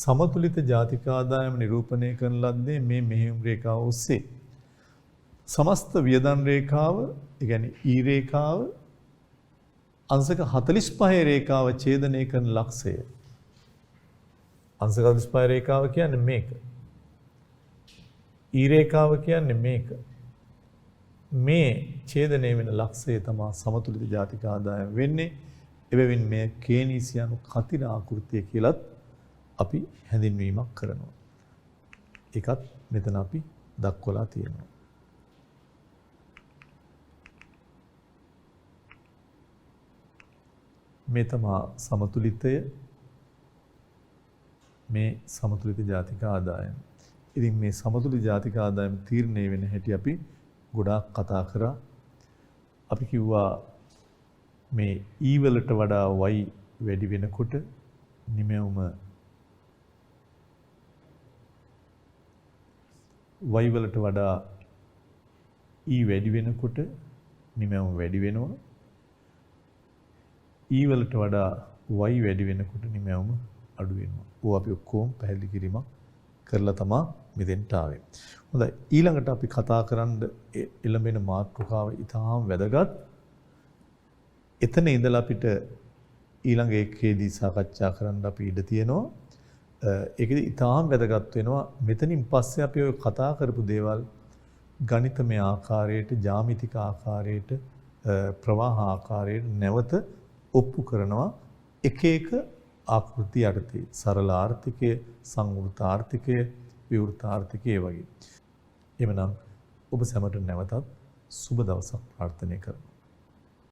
සමතුලිත ජාතික ආදායම නිරූපණය කරන ලද්දේ මේ මෙහෙයුම් රේඛාව ඔස්සේ. සමස්ත වියදම් රේඛාව, ඒ කියන්නේ E රේඛාව අංශක 45 රේඛාව ඡේදනය කරන ලක්ෂය. අංශක 45 රේඛාව කියන්නේ මේක. E රේඛාව කියන්නේ මේක. මේ ඡේදනය වෙන ලක්ෂය තමයි සමතුලිත ජාතික ආදායම වෙන්නේ. එබැවින් මේ කේනීසියානු කතින ආකෘතිය කියලත් අපි හැඳින්වීමක් කරනවා. ඒකත් මෙතන අපි දක්වලා තියෙනවා. මේ තමා සමතුලිතය මේ සමතුලිත ජාතික ආදායම. ඉතින් මේ සමතුලිත ජාතික ආදායම තීරණය වෙන හැටි අපි ගොඩාක් කතා කරා. අපි කිව්වා මේ E වලට වඩා y වැඩි වෙනකොට නිමෙවුම y වලට වඩා E වැඩි වෙනකොට නිමෙවුම වැඩි වෙනවා. E වලට වඩා y වැඩි වෙනකොට නිමැවුම අඩු වෙනවා. ඕවා අපි ඔක්කොම පැහැදිලි කිරීමක් කරලා තමයි මෙතෙන්ට ආවේ. හොඳයි ඊළඟට අපි කතා කරන්න එළඹෙන මාතෘකාව ඉතාම වැදගත්. එතන ඉඳලා අපිට ඊළඟ එකේදී සාකච්ඡා කරන්න අපි ඉඩ තියෙනවා. ඒකෙදි ඉතාම වැදගත් වෙනවා. මෙතනින් පස්සේ අපි ඔය කතා කරපු දේවල් ගණිතමය ආකාරයට, ජ්‍යාමිතික ආකාරයට, ප්‍රවාහ ආකාරයට නැවත ඔප්පු කරනවා එක එක ආකෘති යටතේ. සරල ආර්ථිකය, සංවෘත ආර්ථිකය, විවෘත ආර්ථිකය වගේ. එමනම් ඔබ සැමට නැවතත් සුබ දවසක් ප්‍රාර්ථනා කරමි.